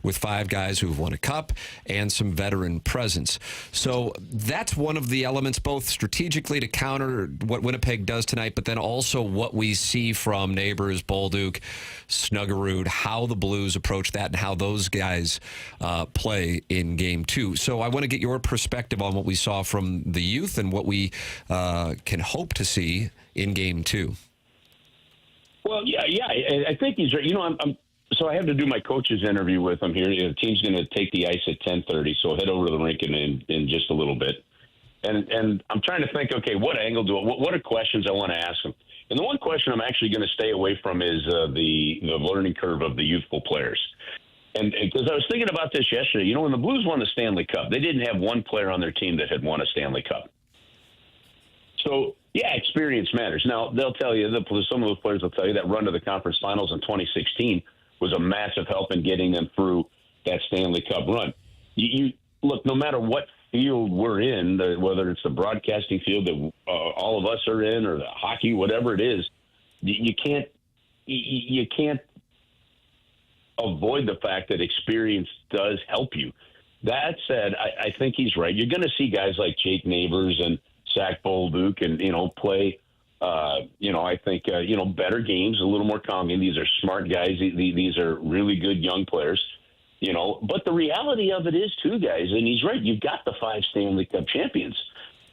with 5 guys who've won a cup and some veteran presence. So that's one of the elements, both strategically to counter what Winnipeg does tonight, but then also what we see from neighbors, Bolduc, Snuggerud, how the Blues approach that and how those guys play in game 2. So I want to get your perspective on what we saw from the youth and what we can hope to see in game 2. Well, yeah, I think he's right. You know, so I have to do my coach's interview with him here. The team's going to take the ice at 10:30, so I'll head over to the rink in just a little bit. And I'm trying to think, okay, what angle what are questions I want to ask him? And the one question I'm actually going to stay away from is the learning curve of the youthful players. And because I was thinking about this yesterday, you know, when the Blues won the Stanley Cup, they didn't have one player on their team that had won a Stanley Cup. So, yeah, experience matters. Now, they'll tell you, some of those players will tell you that run to the conference finals in 2016 was a massive help in getting them through that Stanley Cup run. You look, no matter what field we're in, whether it's the broadcasting field that all of us are in or the hockey, whatever it is, you can't avoid the fact that experience does help you. That said, I think he's right. You're going to see guys like Jake Neighbors and Zach Bolduc and, you know, play, I think, better games, a little more calm. These are smart guys. These are really good young players, you know. But the reality of it is, too, guys, and he's right, you've got the 5 Stanley Cup champions.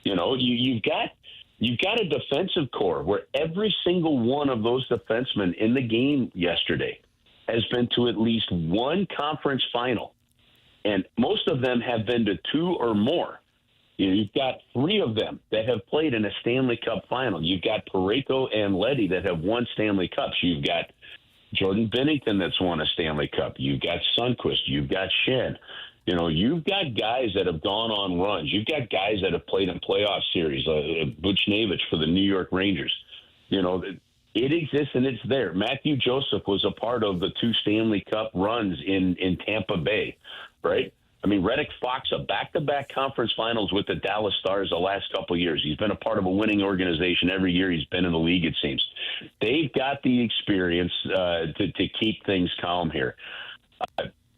You know, you've got a defensive core where every single one of those defensemen in the game yesterday has been to at least one conference final. And most of them have been to 2 or more. You know, you've got 3 of them that have played in a Stanley Cup final. You've got Parayko and Leddy that have won Stanley Cups. You've got Jordan Bennington that's won a Stanley Cup. You've got Sundqvist. You've got Shen. You know, you've got guys that have gone on runs. You've got guys that have played in playoff series. Buchnevich for the New York Rangers. You know, it exists and it's there. Matthew Joseph was a part of the 2 Stanley Cup runs in Tampa Bay, right? I mean, Reddick Fox, a back-to-back conference finals with the Dallas Stars the last couple of years. He's been a part of a winning organization every year he's been in the league, it seems. They've got the experience to keep things calm here.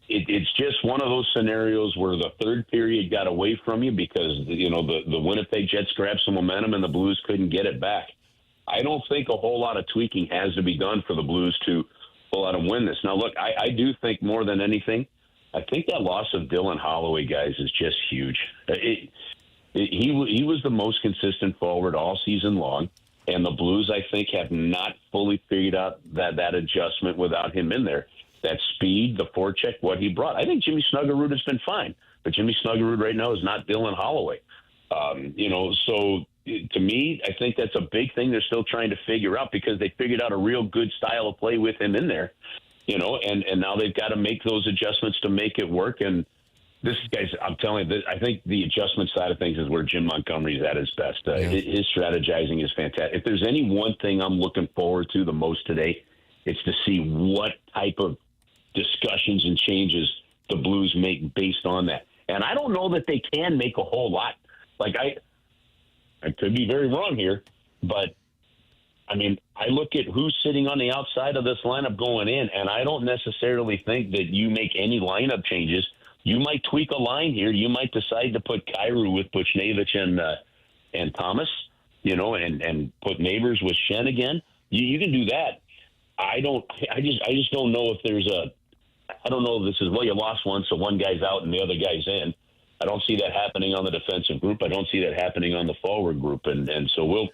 It's just one of those scenarios where the third period got away from you because, you know, the Winnipeg Jets grabbed some momentum and the Blues couldn't get it back. I don't think a whole lot of tweaking has to be done for the Blues to pull out and win this. Now, look, I do think more than anything, I think that loss of Dylan Holloway, guys, is just huge. He was the most consistent forward all season long, and the Blues, I think, have not fully figured out that adjustment without him in there. That speed, the forecheck, what he brought. I think Jimmy Snuggerud has been fine, but Jimmy Snuggerud right now is not Dylan Holloway. to me, I think that's a big thing they're still trying to figure out because they figured out a real good style of play with him in there, and now they've got to make those adjustments to make it work. And this guy's, I'm telling you, I think the adjustment side of things is where Jim Montgomery's at his best. His strategizing is fantastic. If there's any one thing I'm looking forward to the most today, it's to see what type of discussions and changes the Blues make based on that. And I don't know that they can make a whole lot. Like, I could be very wrong here, but I mean, I look at who's sitting on the outside of this lineup going in, and I don't necessarily think that you make any lineup changes. You might tweak a line here. You might decide to put Kyrou with Buchnevich and Thomas, and put Neighbors with Shen again. You can do that. I just don't know if there's I don't know if this is, you lost one, so one guy's out and the other guy's in. I don't see that happening on the defensive group. I don't see that happening on the forward group. And so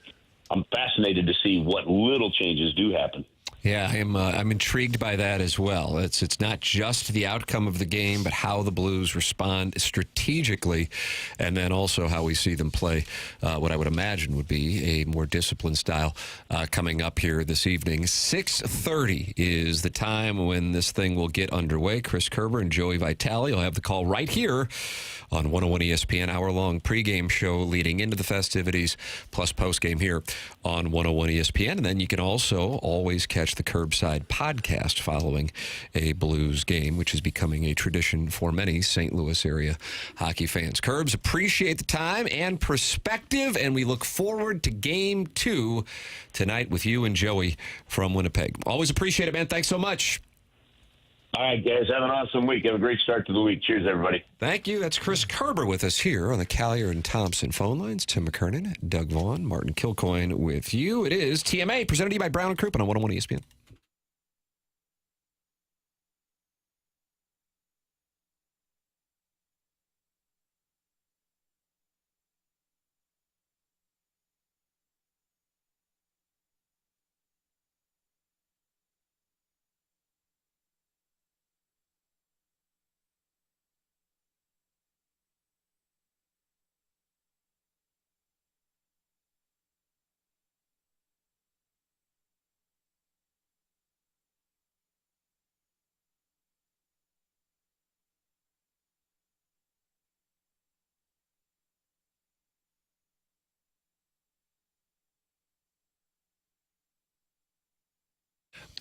I'm fascinated to see what little changes do happen. Yeah, I'm intrigued by that as well. It's not just the outcome of the game, but how the Blues respond strategically, and then also how we see them play what I would imagine would be a more disciplined style coming up here this evening. 6:30 is the time when this thing will get underway. Chris Kerber and Joey Vitale will have the call right here on 101 ESPN, hour-long pregame show leading into the festivities, plus postgame here on 101 ESPN. And then you can also always catch the Curbside podcast following a Blues game, which is becoming a tradition for many St. Louis area hockey fans. Curbs, appreciate the time and perspective, and we look forward to Game 2 tonight with you and Joey from Winnipeg. Always appreciate it, man. Thanks so much. All right, guys, have an awesome week. Have a great start to the week. Cheers, everybody. Thank you. That's Chris Kerber with us here on the Callier and Thompson phone lines. Tim McKernan, Doug Vaughn, Martin Kilcoyne with you. It is TMA, presented to you by Brown and Crouppen on 101 ESPN.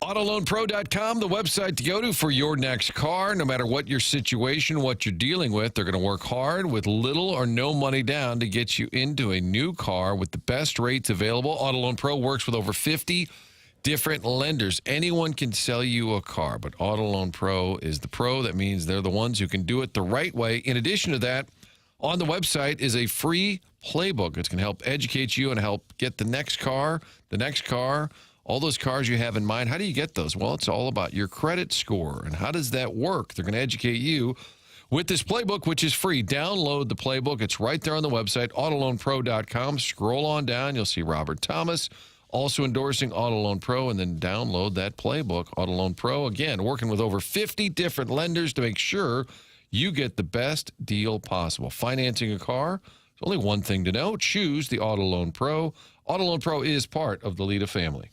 AutoLoanPro.com, the website to go to for your next car. No matter what your situation, what you're dealing with, they're going to work hard with little or no money down to get you into a new car with the best rates available. Auto Pro works with over 50 different lenders. Anyone can sell you a car, but Auto Pro is the pro. That means they're the ones who can do it the right way. In addition to that, on the website is a free playbook. It's going to help educate you and help get the next car, all those cars you have in mind. How do you get those? Well, it's all about your credit score. And how does that work? They're going to educate you with this playbook, which is free. Download the playbook. It's right there on the website, AutoLoanPro.com. Scroll on down. You'll see Robert Thomas also endorsing Auto Loan Pro, and then download that playbook. Auto Loan Pro, again, working with over 50 different lenders to make sure you get the best deal possible. Financing a car, there's only one thing to know. Choose the Auto Loan Pro. Auto Loan Pro is part of the Lita family.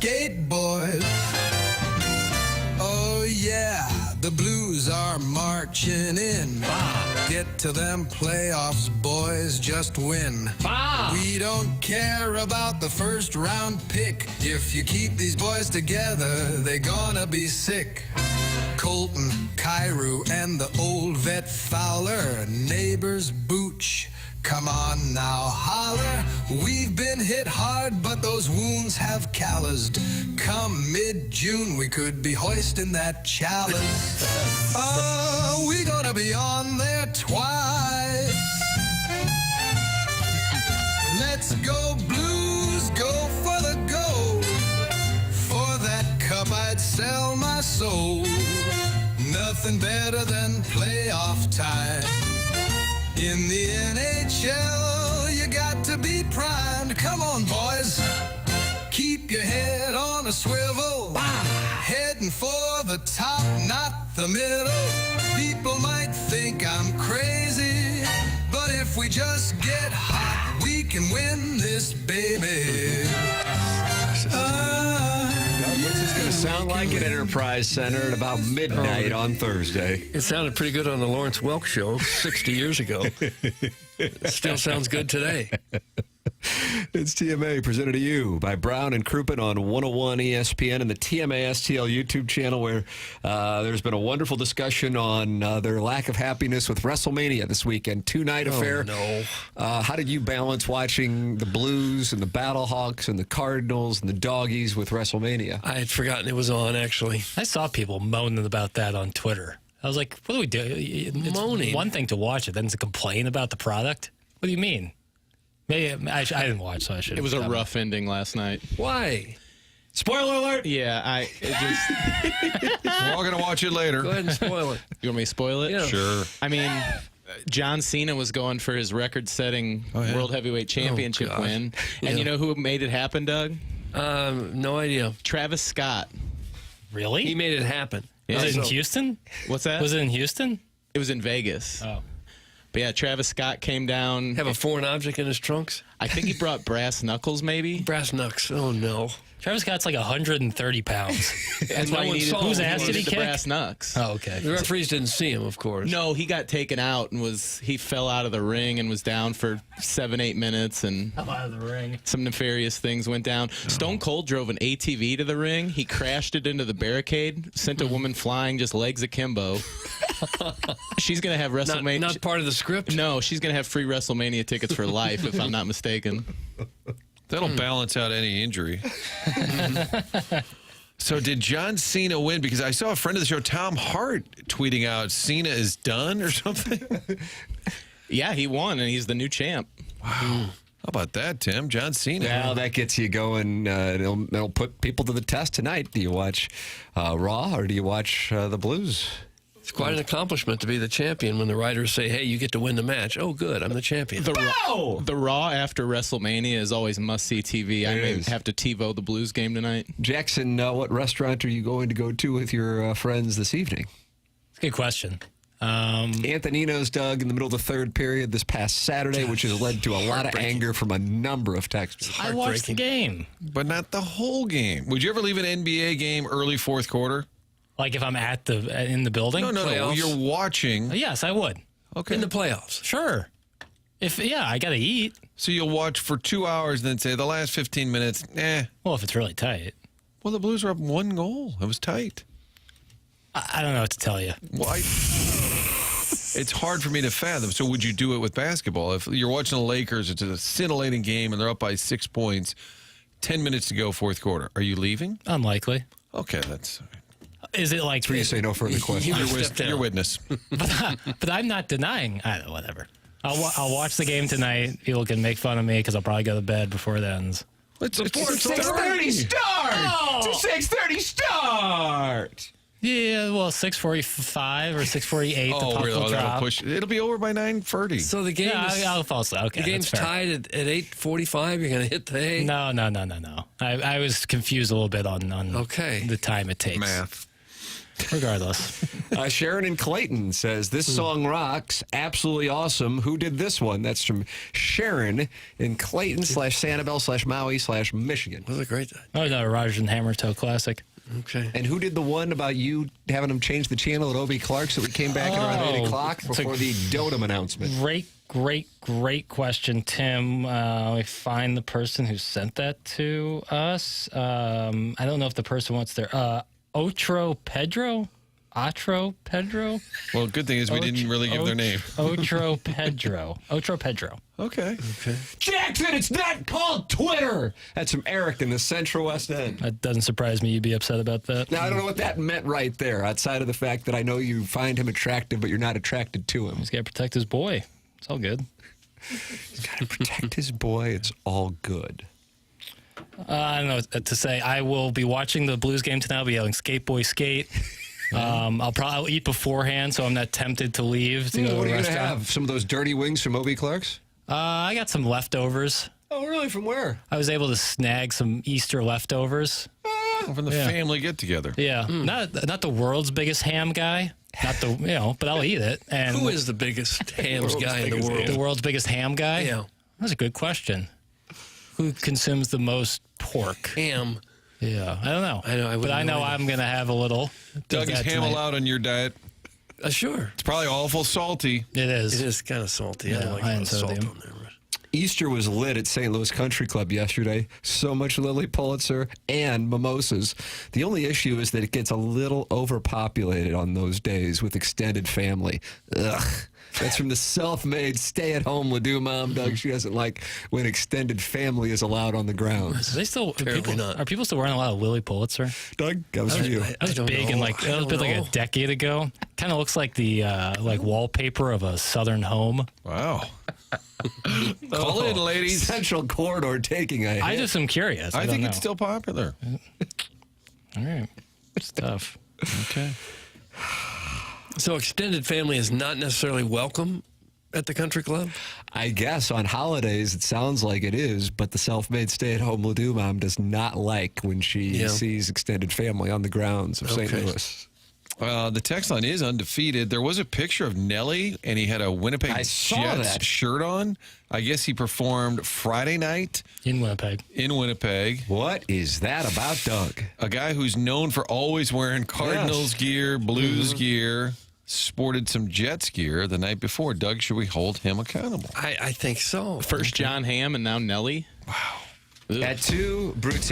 skate boys. Oh yeah, the Blues are marching in. Get to them playoffs, boys, just win. We don't care about the first round pick. If you keep these boys together, they gonna be sick. Colton, Cairo, and the old vet Fowler, neighbors Booch. Come on now, holler. We've been hit hard, but those wounds have calloused. Come mid-June, we could be hoisting that chalice. Oh, we gonna be on there twice. Let's go Blues, go for the gold. For that cup I'd sell my soul. Nothing better than playoff time. In the NHL, you got to be primed. Come on, boys. Keep your head on a swivel. Heading for the top, not the middle. People might think I'm crazy, but if we just get hot, we can win this, baby. What's this going to sound like at Enterprise Center at about midnight on Thursday? It sounded pretty good on the Lawrence Welk show 60 years ago. It still sounds good today. It's TMA presented to you by Brown and Crouppen on 101 ESPN and the TMA STL YouTube channel, where there's been a wonderful discussion on their lack of happiness with WrestleMania this weekend. Two-night affair. No. How did you balance watching the Blues and the Battlehawks and the Cardinals and the Doggies with WrestleMania? I had forgotten it was on, actually. I saw people moaning about that on Twitter. I was like, what do we do? It's Moaning. one thing to watch it, then to complain about the product? What do you mean? Maybe I didn't watch, so I should. It was a rough ending last night. Why? Spoiler alert! Yeah, We're all going to watch it later. Go ahead and spoil it. You want me to spoil it? Yeah. Sure. I mean, John Cena was going for his record-setting World Heavyweight Championship God. win. And you know who made it happen, Doug? No idea. Travis Scott. Really? He made it happen. Was it in Houston? What's that? Was it in Houston? It was in Vegas. Oh. But yeah, Travis Scott came down. Have a foreign object in his trunks? I think he brought brass knuckles, maybe. Brass knucks. Oh, no. Travis Scott's like 130 pounds. That's no why he one needed, saw whose him. ass did he the kick? brass knucks. Oh, okay. The referees didn't see him, of course. No, he got taken out and he fell out of the ring and was down for 7-8 minutes, and I'm out of the ring. some nefarious things went down. Stone Cold drove an ATV to the ring. He crashed it into the barricade, sent a woman flying just legs akimbo. She's going to have WrestleMania. Not part of the script? No, she's going to have free WrestleMania tickets for life, if I'm not mistaken. That'll balance out any injury. So did John Cena win? Because I saw a friend of the show, Tom Hart, tweeting out Cena is done or something. Yeah, he won, and he's the new champ. Wow. How about that, Tim? John Cena. Well, that gets you going. It'll put people to the test tonight. Do you watch Raw or do you watch the Blues? It's quite an accomplishment to be the champion when the writers say, hey, you get to win the match. Oh, good, I'm the champion. The Raw after WrestleMania is always must-see TV. I may have to TiVo the Blues game tonight. Jackson, what restaurant are you going to go to with your friends this evening? Good question. Antonino's, Doug, in the middle of the third period this past Saturday, which has led to a lot of anger from a number of texts. I watched the game. But not the whole game. Would you ever leave an NBA game early fourth quarter? Like if I'm in the building? No. You're watching. Yes, I would. Okay. In the playoffs. Sure. I got to eat. So you'll watch for 2 hours and then say the last 15 minutes, Well, if it's really tight. Well, the Blues were up 1 goal. It was tight. I don't know what to tell you. Well, it's hard for me to fathom. So would you do it with basketball? If you're watching the Lakers, it's a scintillating game and they're up by 6 points, 10 minutes to go, fourth quarter. Are you leaving? Unlikely. Okay, that's... Is it like... Please say no further questions. Your witness. But I'm not denying. Whatever. I'll watch the game tonight. People can make fun of me because I'll probably go to bed before it ends. It's 6:30 start! Oh! It's a 6:30 start! Yeah, well, 6:45 or 6:48. The puck will drop. It'll be over by 9:30. So the game I'll fall asleep. Okay, the game's tied at 8:45. You're going to hit the hay? No. I was confused a little bit on okay. the time it takes. Math. Regardless. Sharon in Clayton says, this song rocks. Absolutely awesome. Who did this one? That's from Sharon in Clayton /Sanibel /Maui /Michigan. Was it great? Oh, no, Rogers and Hammertoe classic. Okay. And who did the one about you having them change the channel at O.B. Clark's that we came back at around 8 o'clock before the Dotem announcement? Great question, Tim. We find the person who sent that to us. I don't know if the person wants their... Otro Pedro? Well, good thing is we didn't really give their name. Otro Pedro. Okay. Jackson, it's not called Twitter. That's from Eric in the Central West End. That doesn't surprise me. You'd be upset about that. Now, I don't know what that meant right there, outside of the fact that I know you find him attractive, but you're not attracted to him. He's got to protect his boy. It's all good. He's got to protect his boy. It's all good. I don't know what to say. I will be watching the Blues game tonight. I'll be yelling, "Skate, boy, skate." I'll eat beforehand, so I'm not tempted to leave. To go to what are you a going to restaurant. have? Some of those dirty wings from O.B. Clark's? I got some leftovers. Oh, really? From where? I was able to snag some Easter leftovers. From the family get-together. Yeah. Not the world's biggest ham guy. Not the, but I'll eat it. And Who is the biggest hams guy in the world? The world's biggest ham guy? Yeah. That's a good question. Who consumes the most pork? Ham. Yeah. I don't know. I know I'm going to have a little. Doug, is ham tonight. allowed on your diet? Sure. It's probably awful salty. It is. It is kind of salty. I Yeah, don't like I a lot am of salt sodium. on there. Easter was lit at St. Louis Country Club yesterday. So much Lily Pulitzer and mimosas. The only issue is that it gets a little overpopulated on those days with extended family. Ugh. That's from the self-made stay-at-home Ladue mom, Doug. She doesn't like when extended family is allowed on the grounds. They still Apparently not. Are people still wearing a lot of Lily Pulitzer? Doug, that was for you. That was don't big know. and that was big like a decade ago. Kind of looks like the wallpaper of a southern home. Wow. Call in, ladies. Central Corridor taking a hit. I just am curious. I don't think know. it's still popular. All right. It's tough. Okay. So extended family is not necessarily welcome at the country club? I guess on holidays it sounds like it is, but the self-made stay-at-home Ladue mom does not like when she sees extended family on the grounds of St. Louis. The text line is undefeated. There was a picture of Nelly, and he had a Winnipeg Jets shirt on. I guess he performed Friday night in Winnipeg. What is that about, Doug? A guy who's known for always wearing Cardinals gear, Blues gear, sported some Jets gear the night before. Doug, should we hold him accountable? I think so. First John Hamm and now Nelly. Wow. At 2, Brute.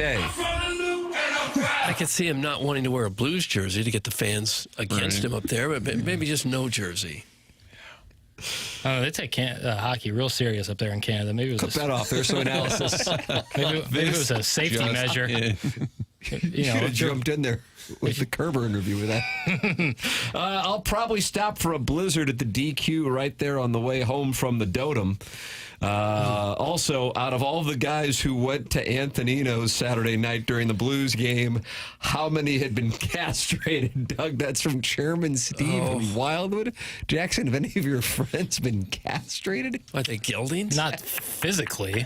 I could see him not wanting to wear a Blues jersey to get the fans against him up there, but maybe just no jersey. Oh, they take hockey real serious up there in Canada. Maybe it was Cut that off. There's some analysis. maybe it was a safety measure. You know, jumped in there with the Kerber interview with that. I'll probably stop for a blizzard at the DQ right there on the way home from the Dotem. Also, out of all the guys who went to Antonino's Saturday night during the Blues game, how many had been castrated? Doug, that's from Chairman Steve in Wildwood. Jackson, have any of your friends been castrated? Are they geldings? Not physically.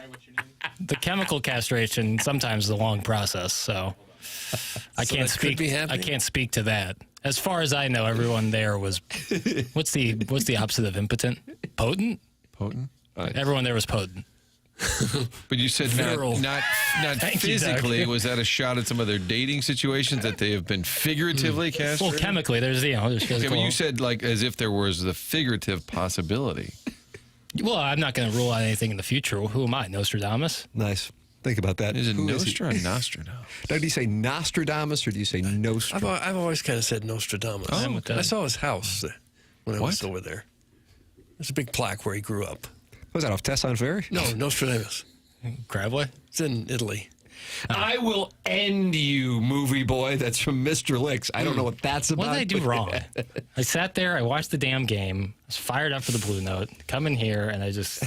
The chemical castration sometimes is a long process, so I can't speak. I can't speak to that. As far as I know, everyone there was. What's the opposite of impotent? Potent. Potent. Everyone there was potent. But you said not physically. You, was that a shot at some of their dating situations that they have been figuratively castrated? Well, chemically, there's physical. Okay, but you said like as if there was the figurative possibility. Well, I'm not going to rule out anything in the future. Who am I, Nostradamus? Nice. Think about that. Is it Nostra or Nostradamus? Doug, do you say Nostradamus or do you say Nostra? I've always kind of said Nostradamus. Oh, okay. I saw his house when I was over there. There's a big plaque where he grew up. Was that off Tesson Ferry? No, Nostradamus. Crabway? It's in Italy. I will end you, movie boy. That's from Mr. Licks. I don't know what that's about. What did I do wrong? I sat there, I watched the damn game, I was fired up for the Blue Note, come in here, and I just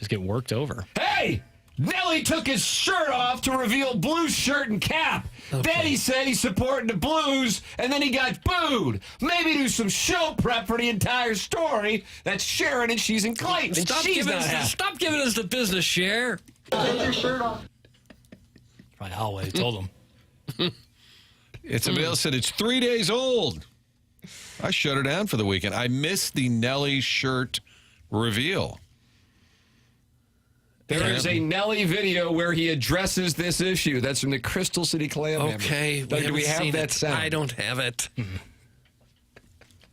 get worked over. Hey! Nelly took his shirt off to reveal Blues shirt and cap. Okay. Then he said he's supporting the Blues, and then he got booed. Maybe do some show prep for the entire story. That's Sharon, and she's in Clayton. And Stop giving us the business, Cher. Take your shirt off. Probably Holloway told him. And somebody else said it's 3 days old. I shut her down for the weekend. I missed the Nelly shirt reveal. There is a Nelly video where he addresses this issue. That's from the Crystal City Clam. Okay. Do we have that sound? I don't have it.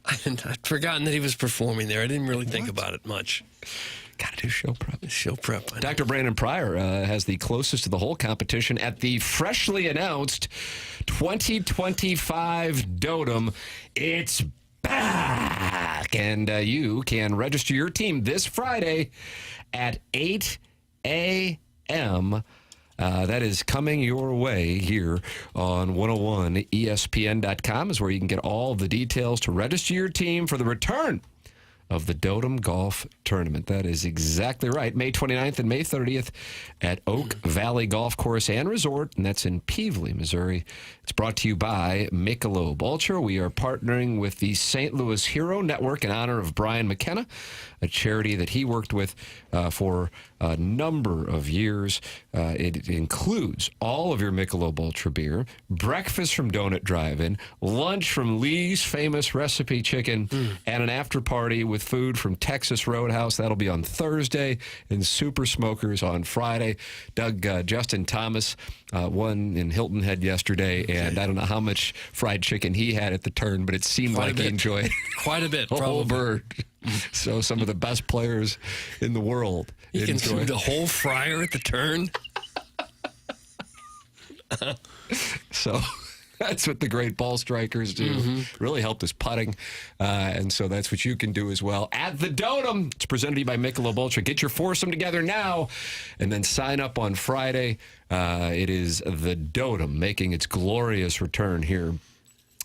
I'd forgotten that he was performing there. I didn't really think about it much. Got to do show prep. Show prep. Dr. Brandon Pryor has the closest to the whole competition at the freshly announced 2025 Dotem. It's back. And you can register your team this Friday at 8 a.m. That is coming your way here on 101 ESPN.com is where you can get all the details to register your team for the return of the Dotem Golf Tournament. That is exactly right. May 29th and May 30th at Oak Valley Golf Course and Resort, and that's in Peevely, Missouri. It's brought to you by Michelob Ultra. We are partnering with the St. Louis Hero Network in honor of Brian McKenna, a charity that he worked with for a number of years. It includes all of your Michelob Ultra beer, breakfast from Donut Drive-In, lunch from Lee's Famous Recipe Chicken, and an after party with food from Texas Roadhouse. That'll be on Thursday, and Super Smokers on Friday. Justin Thomas won in Hilton Head yesterday, and I don't know how much fried chicken he had at the turn, but it seemed like he enjoyed quite a bit. The whole bird. So some of the best players in the world. You can do the whole fryer at the turn. So that's what the great ball strikers do. Really helped us putting. And so that's what you can do as well. At the Dotem, it's presented to you by Michelob Ultra. Get your foursome together now and then sign up on Friday. It is the Dotem making its glorious return here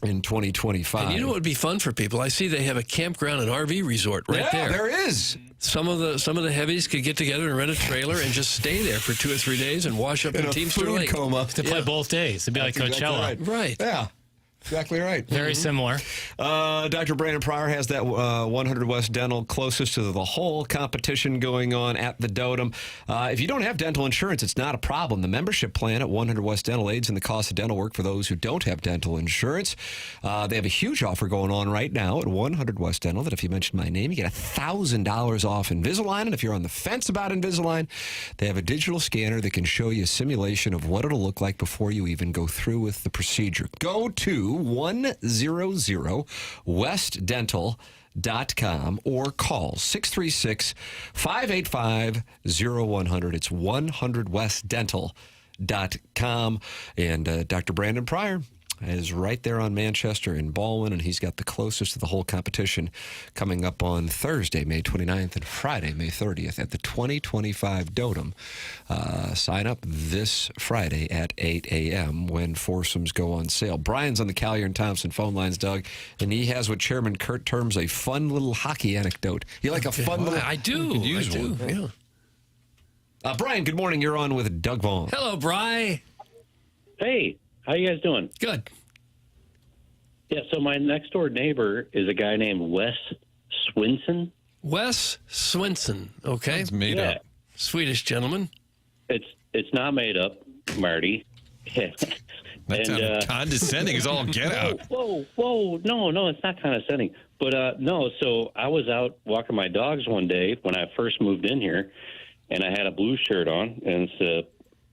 in 2025. And you know what would be fun for people? I see they have a campground and RV resort right there. There is. Some of the heavies could get together and rent a trailer and just stay there for 2 or 3 days and wash up in Teamster Lake. Coma. To play both days. It'd be like Coachella. Exactly Right. Yeah. Exactly right. Very similar. Dr. Brandon Pryor has that 100 West Dental closest to the whole competition going on at the Dotem. If you don't have dental insurance, it's not a problem. The membership plan at 100 West Dental aids in the cost of dental work for those who don't have dental insurance. They have a huge offer going on right now at 100 West Dental that if you mention my name, you get $1,000 off Invisalign. And if you're on the fence about Invisalign, they have a digital scanner that can show you a simulation of what it'll look like before you even go through with the procedure. Go to 100westdental.com or call 636-585-0100. It's 100westdental.com. And Dr. Brandon Pryor is right there on Manchester and Baldwin, and he's got the closest to the whole competition coming up on Thursday, May 29th, and Friday, May 30th at the 2025 Dotem. Sign up this Friday at 8 a.m. when foursomes go on sale. Brian's on the Collier and Thompson phone lines, Doug, and he has what Chairman Kurt terms a fun little hockey anecdote. You like a fun little... I do. could use one. Yeah. Brian, good morning. You're on with Doug Vaughn. Hello, Bri. Hey, how you guys doing? Good. Yeah, so my next door neighbor is a guy named Wes Swinson. Wes Swinson. Okay. It's made up. Swedish gentleman. It's not made up, Marty. That sounded condescending is all get out. Whoa. No, it's not condescending. But no, so I was out walking my dogs one day when I first moved in here, and I had a Blues shirt on, and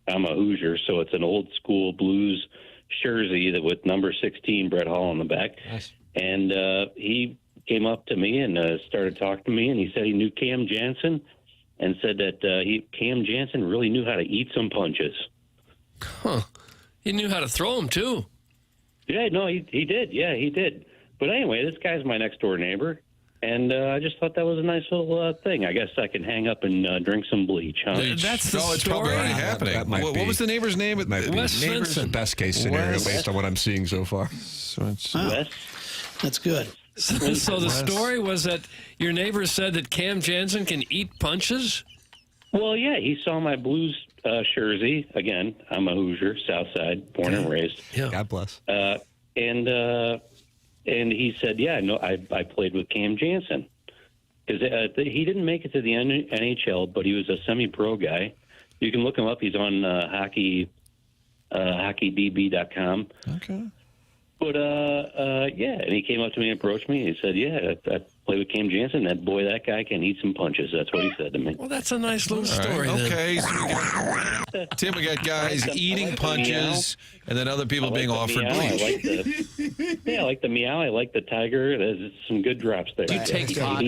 I'm a Hoosier, so it's an old school Blues jersey that with number 16 Brett Hall on the back. Nice. And he came up to me and started talking to me, and he said he knew Cam Jansen and said that Cam Jansen really knew how to eat some punches. Huh. He knew how to throw them, too. Yeah, no, he did. Yeah, he did. But anyway, this guy's my next door neighbor, and I just thought that was a nice little thing. I guess I can hang up and drink some bleach, huh? That's the it's probably story. already happening. What was the neighbor's name? Wes Neighbor's the Svensson. best case scenario Wes. based on what I'm seeing so far. Wes? That's good. So the story was that your neighbor said that Cam Jansen can eat punches? Well, yeah, he saw my Blues jersey. Again, I'm a Hoosier, Southside, born and raised. Yeah. God bless. And he said, yeah, no, I played with Cam Jansen. Because he didn't make it to the NHL, but he was a semi-pro guy. You can look him up. He's on hockeydb.com. Okay. But yeah, and he came up to me and approached me. And he said, "Yeah, I play with Cam Jansen. That guy can eat some punches." That's what he said to me. Well, that's a nice little story. Then. Okay. So Tim, we got guys eating punches and then other people being offered bleach. I like the meow. I like the tiger. There's some good drops there. Do you take pot?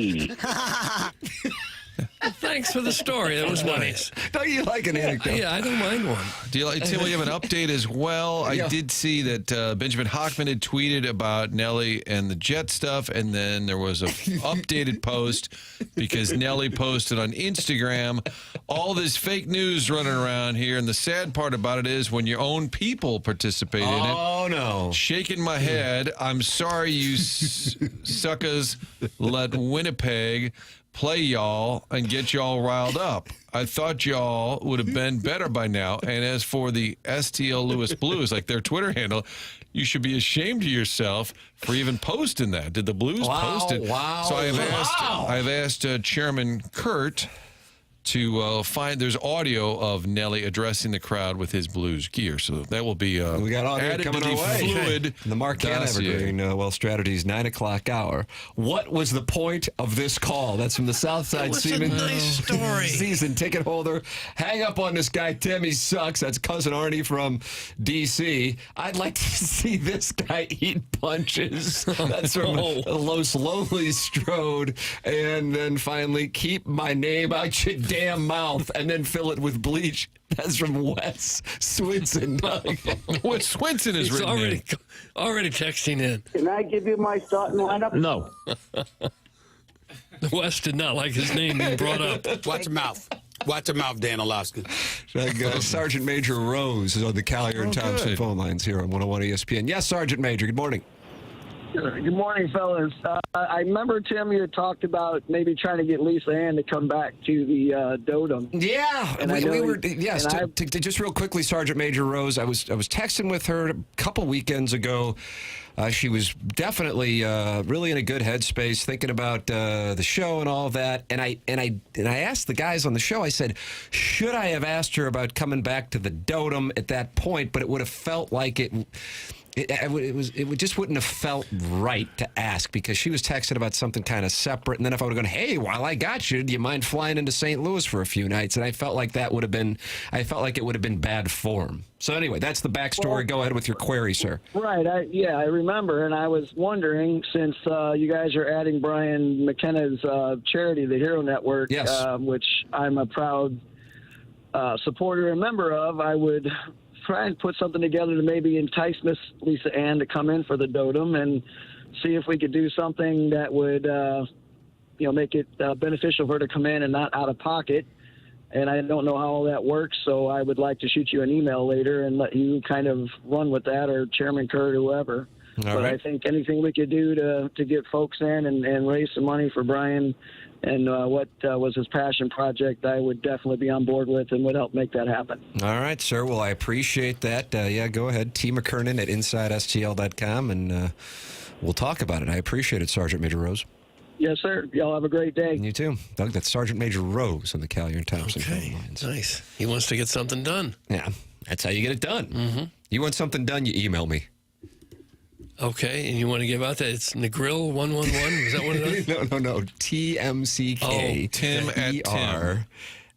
Thanks for the story. That was nice. Don't you like an anecdote? Yeah, I don't mind one. Do you like, Tim, we have an update as well. I did see that Benjamin Hockman had tweeted about Nelly and the Jet stuff, and then there was an updated post because Nelly posted on Instagram all this fake news running around here, and the sad part about it is when your own people participate in it. Oh, no. Shaking my head. I'm sorry you suckers let Winnipeg play y'all and get y'all riled up. I thought y'all would have been better by now. And as for the STL Louis Blues, like their Twitter handle, you should be ashamed of yourself for even posting that. Did the Blues post it? Wow. So I've asked Chairman Kurt to find. There's audio of Nelly addressing the crowd with his Blues gear, so that will be we got audio added coming to the our way. fluid. The Mark Cann dossier. Evergreen Well Strategies 9 o'clock hour. What was the point of this call? That's from the Southside Seaman. A nice story. Season ticket holder. Hang up on this guy, Tim. He sucks. That's cousin Arnie from D.C. I'd like to see this guy eat punches. That's from Los Lonely Strode. And then finally, keep my name out your damn mouth and then fill it with bleach. That's from Wes Swinson. Wes Swinson is He's written already texting in. Can I give you my starting lineup? No. Wes did not like his name being brought up. Watch your mouth. Watch your mouth, Dan Alaska. Sergeant Major Rose is on the Callier and Thompson phone lines here on 101 ESPN. Yes, Sergeant Major. Good morning. Good morning, fellas. I remember, Tim, you had talked about maybe trying to get Lisa Ann to come back to the Dotem. Yeah, And we were. Yes, just real quickly, Sergeant Major Rose. I was texting with her a couple weekends ago. She was definitely really in a good headspace, thinking about the show and all that. And I asked the guys on the show. I said, should I have asked her about coming back to the Dotem at that point? But it would have felt like it just wouldn't have felt right to ask because she was texting about something kind of separate. And then if I would have gone, hey, while I got you, do you mind flying into St. Louis for a few nights? And I felt like it would have been bad form. So anyway, that's the backstory. Well, go ahead with your query, sir. Right. I remember, and I was wondering, since you guys are adding Brian McKenna's charity, the Hero Network, yes. Which I'm a proud supporter and member of, I would try and put something together to maybe entice Miss Lisa Ann to come in for the Dotem and see if we could do something that would, make it beneficial for her to come in and not out of pocket. And I don't know how all that works, so I would like to shoot you an email later and let you kind of run with that, or Chairman Kurt, whoever. But I think anything we could do to get folks in and raise some money for Brian and what was his passion project, I would definitely be on board with and would help make that happen. All right, sir. Well, I appreciate that. Go ahead. T. McKernan at InsideSTL.com, and we'll talk about it. I appreciate it, Sergeant Major Rose. Yes, sir. Y'all have a great day. You too. Doug, that's Sergeant Major Rose on the Callier and Thompson phone lines. Nice. He wants to get something done. Yeah, that's how you get it done. Mm-hmm. You want something done, you email me. Okay, and you want to give out that it's Negril111? Is that what it is? No. TMCK. Oh, Tim at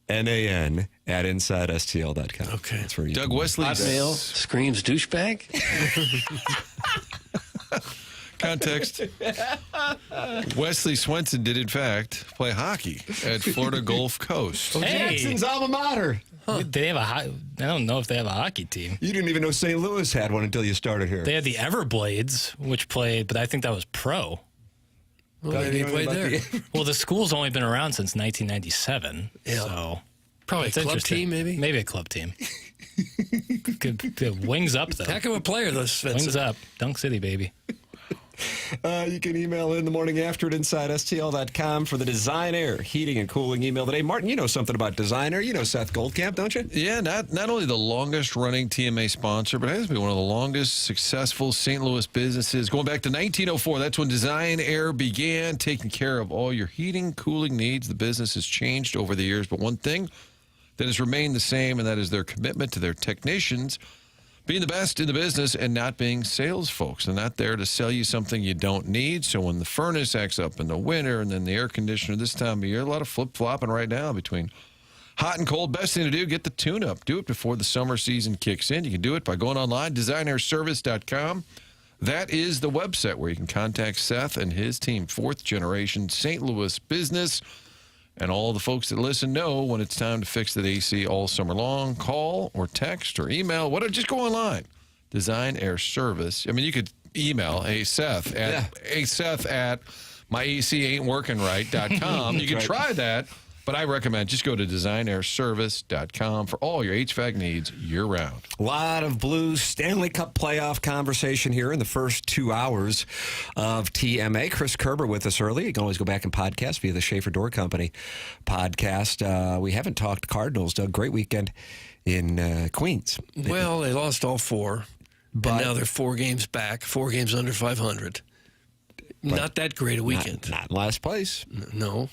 TMNAN at InsideSTL.com. Okay. That's where you Doug Wesley Hotmail screams douchebag. Context. Wesley Swenson did, in fact, play hockey at Florida Gulf Coast. Jackson's alma mater. Huh. They have I don't know if they have a hockey team. You didn't even know St. Louis had one until you started here. They had the Everblades, which played, but I think that was pro. Well, maybe he played there. Well, the school's only been around since 1997. Yeah. So probably a club team, maybe? Maybe a club team. Good. Wings up, though. Heck of a player, though, Svensson. Wings up. Dunk City, baby. You can email in the morning after at InsideSTL.com for the Design Air heating and cooling email today. Martin, you know something about Design Air. You know Seth Goldcamp, don't you? Yeah, not only the longest running TMA sponsor, but it has been one of the longest successful St. Louis businesses. Going back to 1904, that's when Design Air began taking care of all your heating, cooling needs. The business has changed over the years, but one thing that has remained the same, and that is their commitment to their technicians. Being the best in the business and not being sales folks. They're not there to sell you something you don't need. So when the furnace acts up in the winter and then the air conditioner this time of year, a lot of flip-flopping right now between hot and cold. Best thing to do, get the tune-up. Do it before the summer season kicks in. You can do it by going online, designairservice.com. That is the website where you can contact Seth and his team, fourth-generation St. Louis business. And all the folks that listen know when it's time to fix that AC all summer long. Call or text or email, whatever. Just go online. Design Air Service. I mean, you could email, hey, Seth at myacain'tworkingright.com. You can try that. But I recommend just go to designairservice.com for all your HVAC needs year-round. A lot of Blues Stanley Cup playoff conversation here in the first 2 hours of TMA. Chris Kerber with us early. You can always go back and podcast via the Schaefer Door Company podcast. We haven't talked Cardinals, Doug. Great weekend in Queens. Well, they lost all four, but now they're 4 games back, 4 games under 500. Not that great a weekend. Not in last place. No.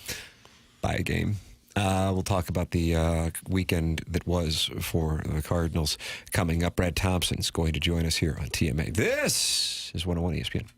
By a game. We'll talk about the weekend that was for the Cardinals coming up. Brad Thompson's going to join us here on TMA. This is 101 ESPN.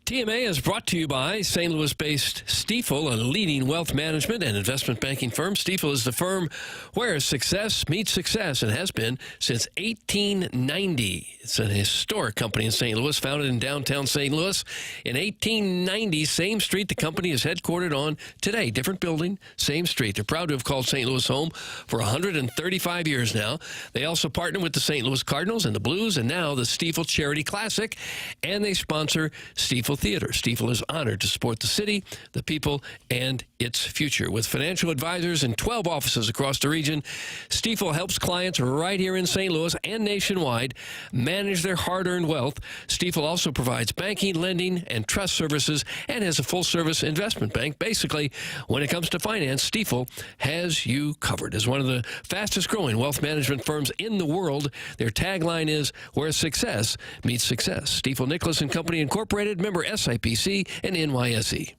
TMA is brought to you by St. Louis-based Stifel, a leading wealth management and investment banking firm. Stifel is the firm where success meets success and has been since 1890. It's a historic company in St. Louis, founded in downtown St. Louis. In 1890, same street the company is headquartered on today. Different building, same street. They're proud to have called St. Louis home for 135 years now. They also partner with the St. Louis Cardinals and the Blues, and now the Stifel Charity Classic, and they sponsor Stifel Theater. Stifel is honored to support the city, the people, and its future. With financial advisors in 12 offices across the region, Stifel helps clients right here in St. Louis and nationwide manage their hard-earned wealth. Stifel also provides banking, lending, and trust services and has a full-service investment bank. Basically, when it comes to finance, Stifel has you covered. As one of the fastest-growing wealth management firms in the world, their tagline is, where success meets success. Stifel Nicholas and Company Incorporated, member SIPC and NYSE.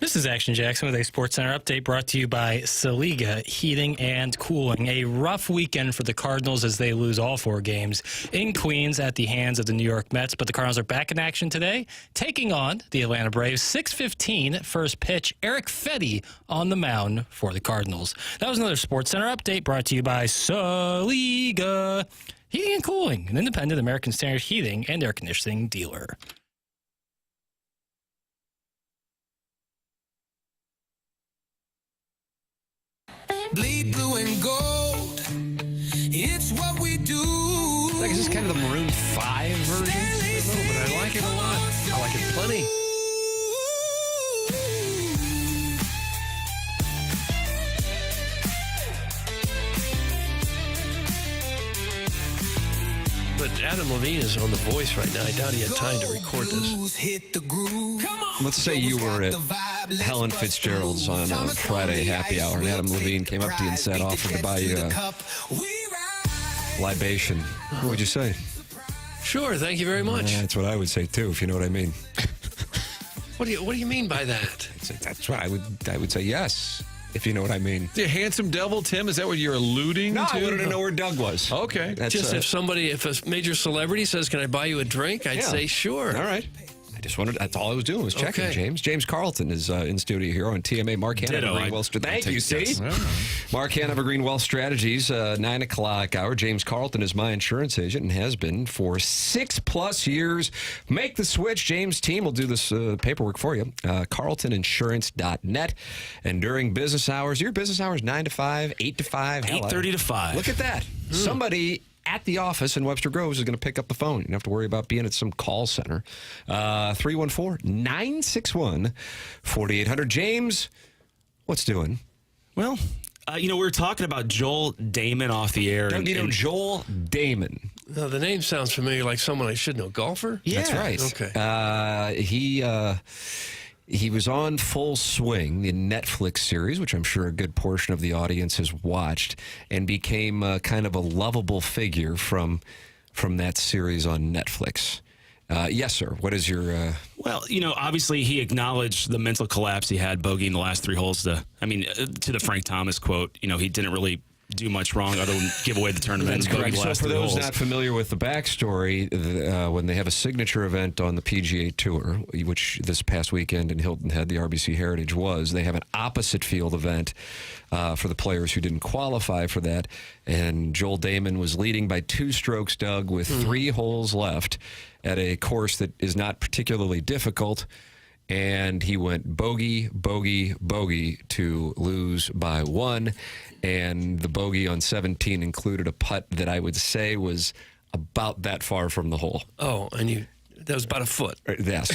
This is Action Jackson with a Sports Center update brought to you by Saliga Heating and Cooling. A rough weekend for the Cardinals as they lose all 4 games in Queens at the hands of the New York Mets. But the Cardinals are back in action today, taking on the Atlanta Braves. 6:15 first pitch. Eric Fetty on the mound for the Cardinals. That was another Sports Center update brought to you by Saliga Heating and Cooling, an independent American Standard heating and air conditioning dealer. Bleed blue and gold. It's what we do. Like, is this kind of the Maroon 5 version? A little bit. I like it a lot. I like it plenty. But Adam Levine is on The Voice right now. I doubt he had time to record this. Let's say you were at Helen Fitzgerald's on a Friday happy hour, and Adam Levine came up to you and said, offered to buy you a libation. What would you say? Sure, thank you very much. That's what I would say, too, if you know what I mean. What do you mean by that? That's what I would say yes, if you know what I mean. The handsome devil, Tim, is that what you're alluding No, to? I wanted to know where Doug was. Okay. That's, Just if a major celebrity says, can I buy you a drink? I'd say sure. All right. That's all I was doing was checking, Okay. James. James Carlton is in studio here on TMA. Mark Hanover Green Wealth Strategies. Thank you, see? Mark Hanover Green Wealth Strategies, 9 o'clock hour. James Carlton is my insurance agent and has been for 6+ years. Make the switch. James' team will do this paperwork for you. CarltonInsurance.net. And during business hours, your business hours 9 to 5, 8 to 5. 8:30 to 5. Look at that. Somebody at the office in Webster Groves is going to pick up the phone. You don't have to worry about being at some call center. 314-961-4800. James, what's doing? Well, we were talking about Joel Damon off the air. Joel Damon. No, the name sounds familiar, like someone I should know. Golfer? Yeah. That's right. Okay. He was on Full Swing, the Netflix series, which I'm sure a good portion of the audience has watched, and became kind of a lovable figure from that series on Netflix. Yes, sir. What is your... Well, obviously he acknowledged the mental collapse he had bogeying the last 3 holes. To the Frank Thomas quote, he didn't really do much wrong other than give away the tournament. That's correct. So for those not familiar with the backstory, when they have a signature event on the PGA Tour, which this past weekend in Hilton Head, the RBC Heritage was, they have an opposite field event for the players who didn't qualify for that. And Joel Damon was leading by 2 strokes, Doug, with 3 holes left at a course that is not particularly difficult. And he went bogey, bogey, bogey to lose by 1. And the bogey on 17 included a putt that I would say was about that far from the hole. Oh, and that was about a foot. Yes.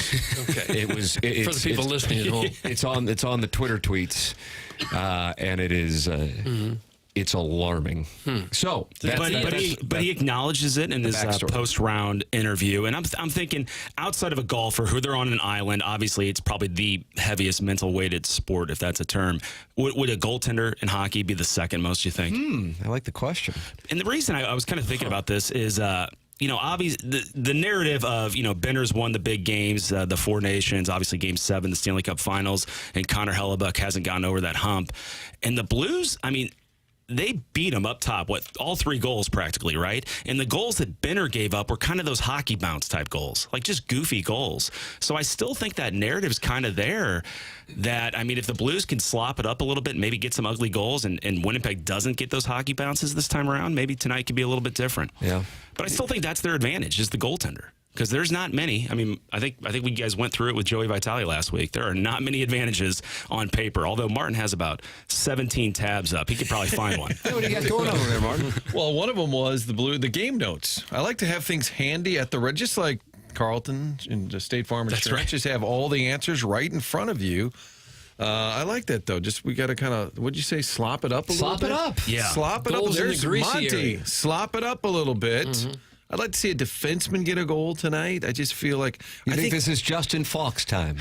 Okay. It was for the people listening at home. It's on the Twitter tweets, and it is. It's alarming. So, but he acknowledges it in his post-round interview, and I'm thinking outside of a golfer who they're on an island, obviously it's probably the heaviest mental weighted sport, if that's a term. Would a goaltender in hockey be the second most? You think? I like the question. And the reason I was kind of thinking about this is. Obviously the narrative of, Benner's won the big games, the 4 Nations, obviously Game 7, the Stanley Cup Finals, and Connor Hellebuck hasn't gotten over that hump. And the Blues, they beat him up top, all 3 goals practically, right? And the goals that Benner gave up were kind of those hockey bounce type goals, like just goofy goals. So I still think that narrative's kind of there that, if the Blues can slop it up a little bit, maybe get some ugly goals, and Winnipeg doesn't get those hockey bounces this time around, maybe tonight could be a little bit different. Yeah. But I still think that's their advantage, is the goaltender. Because there's not many. I think we guys went through it with Joey Vitale last week. There are not many advantages on paper, although Martin has about 17 tabs up. He could probably find one. Hey, what do you got going on over there, Martin? Well, one of them was the game notes. I like to have things handy at the just like Carlton and the State Farm Insurance. That's right. Just have all the answers right in front of you. I like that, though. We got to kind of, what'd you say, slop it up a little bit? Slop it up. Yeah. Slop it up. Goals in the There's greasy Monty. area. Slop it up a little bit. I'd like to see a defenseman get a goal tonight. I just feel like... I think this is Justin Falk's time.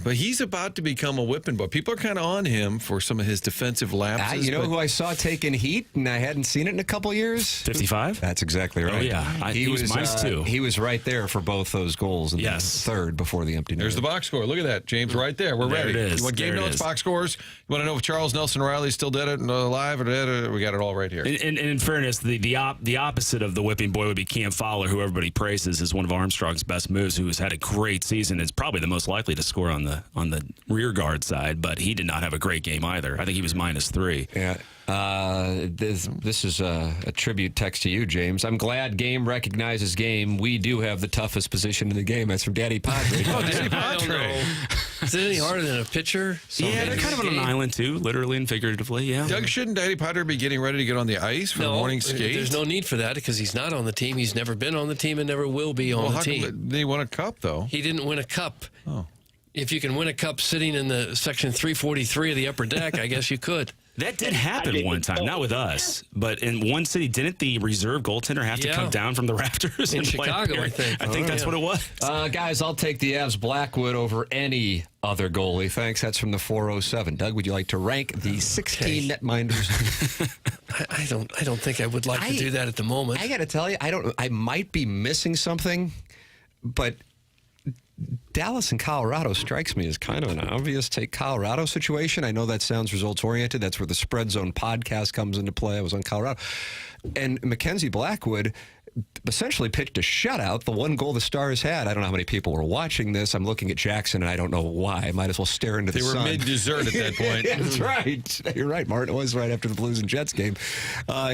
But he's about to become a whipping boy. People are kind of on him for some of his defensive lapses. You know who I saw taking heat, and I hadn't seen it in a couple years? 55? That's exactly right. Oh, yeah. He was -2. He was right there for both those goals in the third before the empty net. There's the box score. Look at that, James, right there. We're ready. It is. You want game There it notes, is. box scores? You want to know if Charles Nelson Riley's still dead and alive or dead? We got it all right here. And in fairness, the opposite of the whipping boy would be Cam Fowler, who everybody praises as one of Armstrong's best moves, who has had a great season. Is probably the most likely to score on the rear guard side, but he did not have a great game either. I think he was -3. Yeah. This is a tribute text to you, James. I'm glad game recognizes game. We do have the toughest position in the game. That's from Daddy Padre. Daddy Padre. Is it any harder than a pitcher? Yeah, they're kind of on an island too, literally and figuratively. Yeah. Doug, shouldn't Daddy Padre be getting ready to get on the ice for the morning skate? There's no need for that because he's not on the team. He's never been on the team and never will be on the team. They won a cup, though. He didn't win a cup. Oh. If you can win a cup sitting in the section 343 of the upper deck, I guess you could. That did happen one time, not with us, but in one city. Didn't the reserve goaltender have to come down from the rafters in and play Chicago? I think. I think that's what it was. Guys, I'll take the Avs Blackwood over any other goalie. Thanks. That's from the 407. Doug, would you like to rank the 16 netminders? I don't think I would like to do that at the moment. I got to tell you, I might be missing something, but Dallas and Colorado strikes me as kind of an obvious take Colorado situation. I know that sounds results oriented. That's where the Spread Zone podcast comes into play. I was on Colorado. And Mackenzie Blackwood essentially pitched a shutout, the one goal the Stars had. I don't know how many people were watching this. I'm looking at Jackson, and I don't know why. I might as well stare into the sun. They were mid-dessert at that point. That's right. You're right, Martin. It was right after the Blues and Jets game.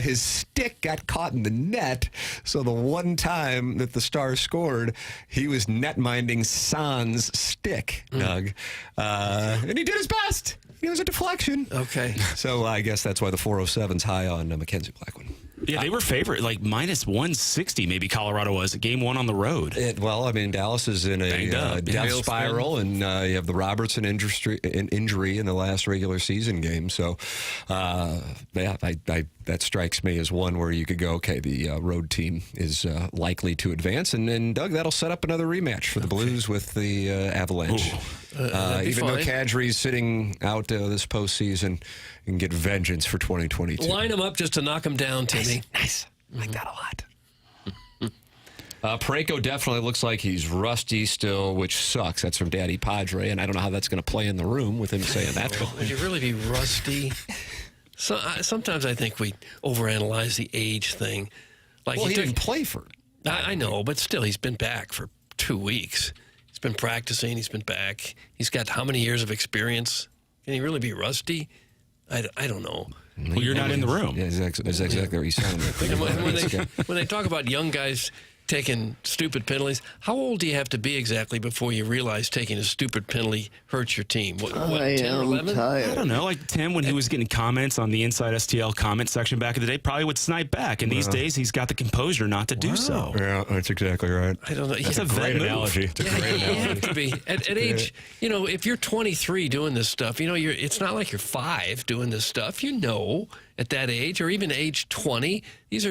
His stick got caught in the net, so the one time that the Stars scored, he was net-minding Sans' stick, Doug. And he did his best. It was a deflection. Okay. So I guess that's why the 407's high on Mackenzie Blackwood. Yeah, they were favorite, like -160 maybe Colorado was. Game one on the road. Well, I mean, Dallas is in a death spiral, and you have the Robertson injury in the last regular season game. So, that strikes me as one where you could go, okay, the road team is likely to advance. And then, Doug, that'll set up another rematch for the Blues with the Avalanche. Even though Kadri's sitting out this postseason, you can get vengeance for 2022. Line him up just to knock him down, Timmy. Nice. I like that a lot. Parayko definitely looks like he's rusty still, which sucks. That's from Daddy Padre, and I don't know how that's going to play in the room with him saying that. Would you really be rusty? So sometimes I think we overanalyze the age thing. Like he didn't play for. I know, but still, he's been back for 2 weeks. He's been practicing. He's been back. He's got how many years of experience? Can he really be rusty? I don't know. Well, you're not in the room. Yeah, that's exactly what you sound like. When they talk about young guys taking stupid penalties, how old do you have to be exactly before you realize taking a stupid penalty hurts your team? What 10 or 11? I don't know. Like Tim, when he was getting comments on the Inside STL comment section back in the day, probably would snipe back. And these days, he's got the composure not to do so. Yeah, that's exactly right. I don't know. That's a great analogy. It's a great analogy. You have to be at age. You know, if you're 23 doing this stuff, you know, it's not like you're 5 doing this stuff. You know, at that age, or even age 20, these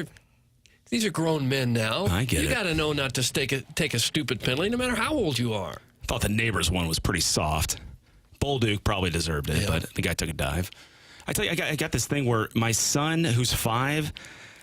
are grown men now. I get it. You got to know not to take a stupid penalty, no matter how old you are. I thought the neighbors one was pretty soft. Bolduc probably deserved it, but the guy took a dive. I tell you, I got this thing where my son, who's 5,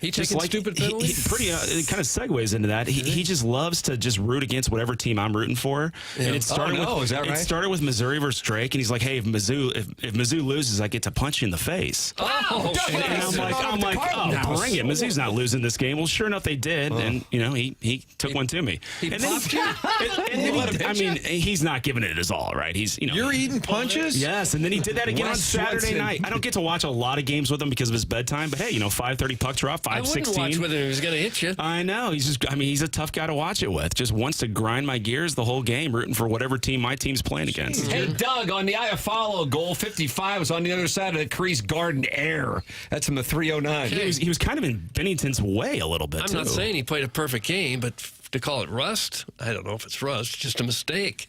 he taking stupid penalties. It kind of segues into that. He just loves to just root against whatever team I'm rooting for. Yeah. And it started is that right? It started with Missouri versus Drake, and he's like, "Hey, if Mizzou loses, I get to punch you in the face." Oh, and I'm like, oh, bring it. Mizzou's not losing this game. Well, sure enough, they did, and he took one to me. I mean, he's not giving it his all, right? You're eating punches. Yes, and then he did that again on Saturday night. I don't get to watch a lot of games with him because of his bedtime, but hey, 5:30 puck drop, 5:16. I wouldn't watch whether he was going to hit you. I know. He's a tough guy to watch it with. Just wants to grind my gears the whole game, rooting for whatever team my team's playing against. Hey, Doug, on the Iafallo goal, 55 was on the other side of the crease, Garden Air. That's in the 309. He was kind of in Bennington's way a little bit, I'm not saying he played a perfect game, but to call it rust, I don't know if it's rust, just a mistake.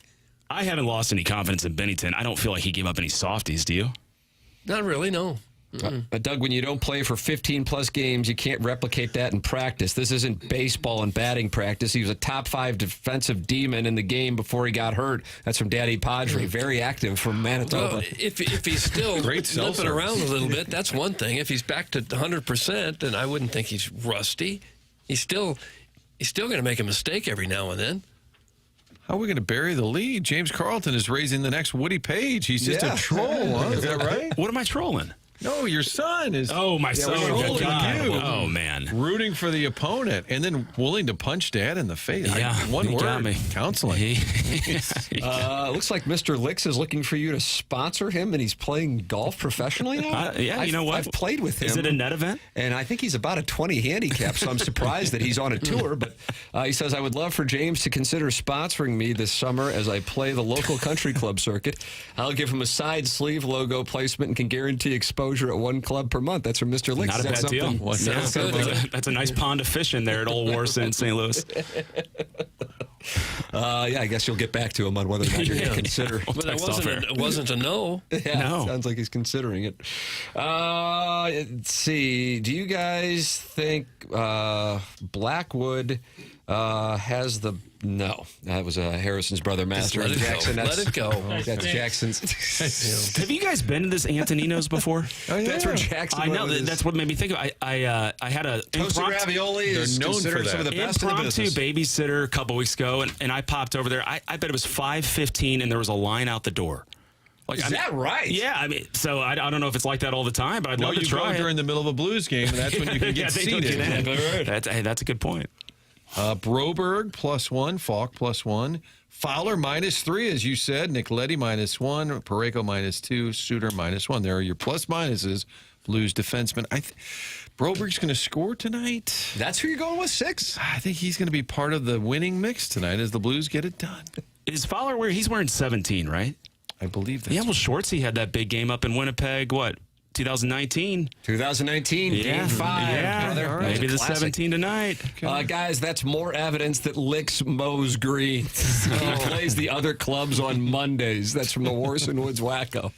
I haven't lost any confidence in Bennington. I don't feel like he gave up any softies, do you? Not really, no. Doug, when you don't play for 15-plus games, you can't replicate that in practice. This isn't baseball and batting practice. He was a top 5 defensive demon in the game before he got hurt. That's from Daddy Padre. Very active from Manitoba. Well, if he's still Great cell limping service. around a little bit, that's one thing. If he's back to 100%, then I wouldn't think he's rusty. He's still going to make a mistake every now and then. How are we going to bury the lead? James Carlton is raising the next Woody Page. He's just a troll, huh? Is that right? What am I trolling? No, your son is. Oh, my son. trolling God. you. Oh, man. Rooting for the opponent and then willing to punch Dad in the face. Yeah, One he word. got me. Counseling. Looks like Mr. Licks is looking for you to sponsor him, and he's playing golf professionally now. Yeah, you know what? I've played with him. Is it a net event? And I think he's about a 20 handicap, so I'm surprised that he's on a tour. But he says, I would love for James to consider sponsoring me this summer as I play the local country club circuit. I'll give him a side sleeve logo placement and can guarantee exposure at one club per month. That's from Mr. Licks. Not a bad deal. That's a nice pond of fish in there at Old Warsaw in St. Louis. Yeah, I guess you'll get back to him on whether or not you're going to consider. But it wasn't a no. Yeah, No. sounds like he's considering it. Let's see. Do you guys think Blackwood has the... No, that was Harrison's brother, Master. Let it Jackson. go. Let it go. That's Jackson's. Have you guys been to this Antonino's before? Oh, yeah. That's where Jackson I know. went with That's what made me think of it. I had a toasted ravioli is They're known considered for some of the that. best in the impromptu business. babysitter a couple weeks ago, and I popped over there. I bet it was 5:15, and there was a line out the door. Like, Is that right? Yeah, I mean, so I don't know if it's like that all the time, but I'd Well, love to you try go it. during the middle of a Blues game, and that's when you can get Yeah, they don't seated. get in. That's a good point. Broberg +1, Falk +1, Fowler -3, as you said, Nicoletti -1, Pareko -2, Suter -1. There are your plus minuses. Blues defenseman. Broberg's going to score tonight. That's who you're going with, 6? I think he's going to be part of the winning mix tonight as the Blues get it done. Is Fowler where he's wearing 17, right? I believe that. Yeah, well, Schwartzy had that big game up in Winnipeg. What? 2019. 2019, Game 5. Yeah, brother. maybe the Classic. 17 tonight. Guys, that's more evidence that Licks mows green. He plays the other clubs on Mondays. That's from the Warsaw Woods Wacko.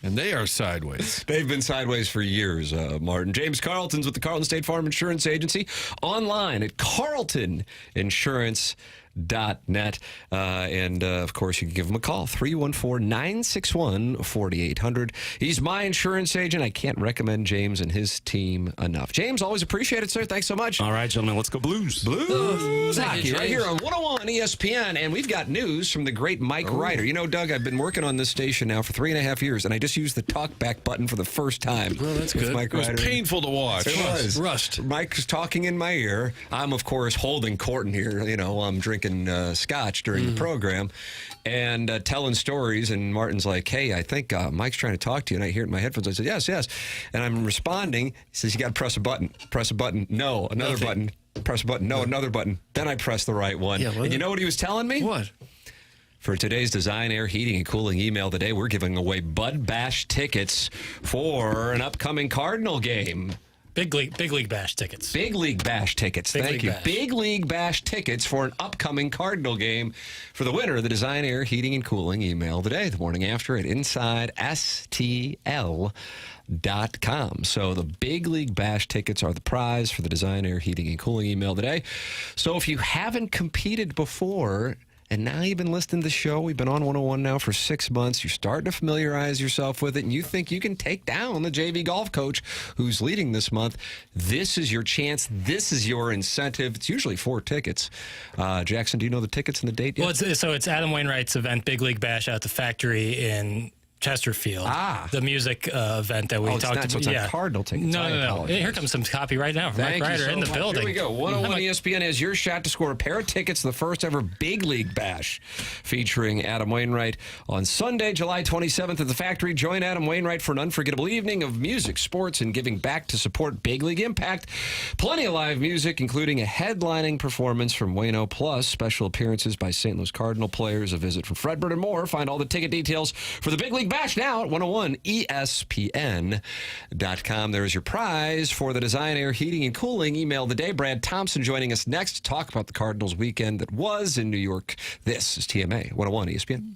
And they are sideways. They've been sideways for years, Martin. James Carlton's with the Carlton State Farm Insurance Agency. Online at carltoninsurance.net. And, of course, you can give him a call, 314-961-4800. He's my insurance agent. I can't recommend James and his team enough. James, always appreciate it, sir. Thanks so much. All right, gentlemen, let's go Blues. Blues Thank hockey you, right James. here on 101 ESPN. And we've got news from the great Mike Ryder. You know, Doug, I've been working on this station now for 3.5 years, and I just used the talkback button for the first time. Well, that's with good. Mike It was Ryder. painful to watch. It was. Rust. Mike's talking in my ear. I'm, of course, holding court in here. You know, I'm drinking scotch during the program and telling stories. And Martin's like, hey, I think Mike's trying to talk to you. And I hear it in my headphones. I said, yes, yes. And I'm responding. He says, you got to press a button. Press a button. No, another button. Press a button. No, another button. Then I press the right one. Yeah, well, and you know what he was telling me? What? For today's Design Air Heating and Cooling email today, we're giving away Bud Bash tickets for an upcoming Cardinal game. Big League Bash tickets. Big League Bash tickets. Big Thank League you. Bash. Big League Bash tickets for an upcoming Cardinal game for the winner of the Design Air Heating and Cooling email today, the morning after at InsideSTL.com. So the Big League Bash tickets are the prize for the Design Air Heating and Cooling email today. So if you haven't competed before, and now you've been listening to the show, we've been on 101 now for 6 months, you're starting to familiarize yourself with it, and you think you can take down the JV golf coach who's leading this month, this is your chance. This is your incentive. It's usually 4 tickets. Jackson, do you know the tickets and the date yet? Well, it's Adam Wainwright's event, Big League Bash, at the factory in Chesterfield. The music event that we talked about. So it's not Cardinal tickets. No. Here comes some copy right now from Mike Ryder in the building. Here we go. 101 ESPN has your shot to score a pair of tickets to the first ever Big League Bash featuring Adam Wainwright on Sunday, July 27th at the factory. Join Adam Wainwright for an unforgettable evening of music, sports, and giving back to support Big League Impact. Plenty of live music, including a headlining performance from Wayno, plus special appearances by St. Louis Cardinal players, a visit from Fredbird, and more. Find all the ticket details for the Big League Bash now at 101ESPN.com. There is your prize for the Design Air Heating and Cooling email of the day. Brad Thompson joining us next to talk about the Cardinals weekend that was in New York. This is TMA 101 ESPN.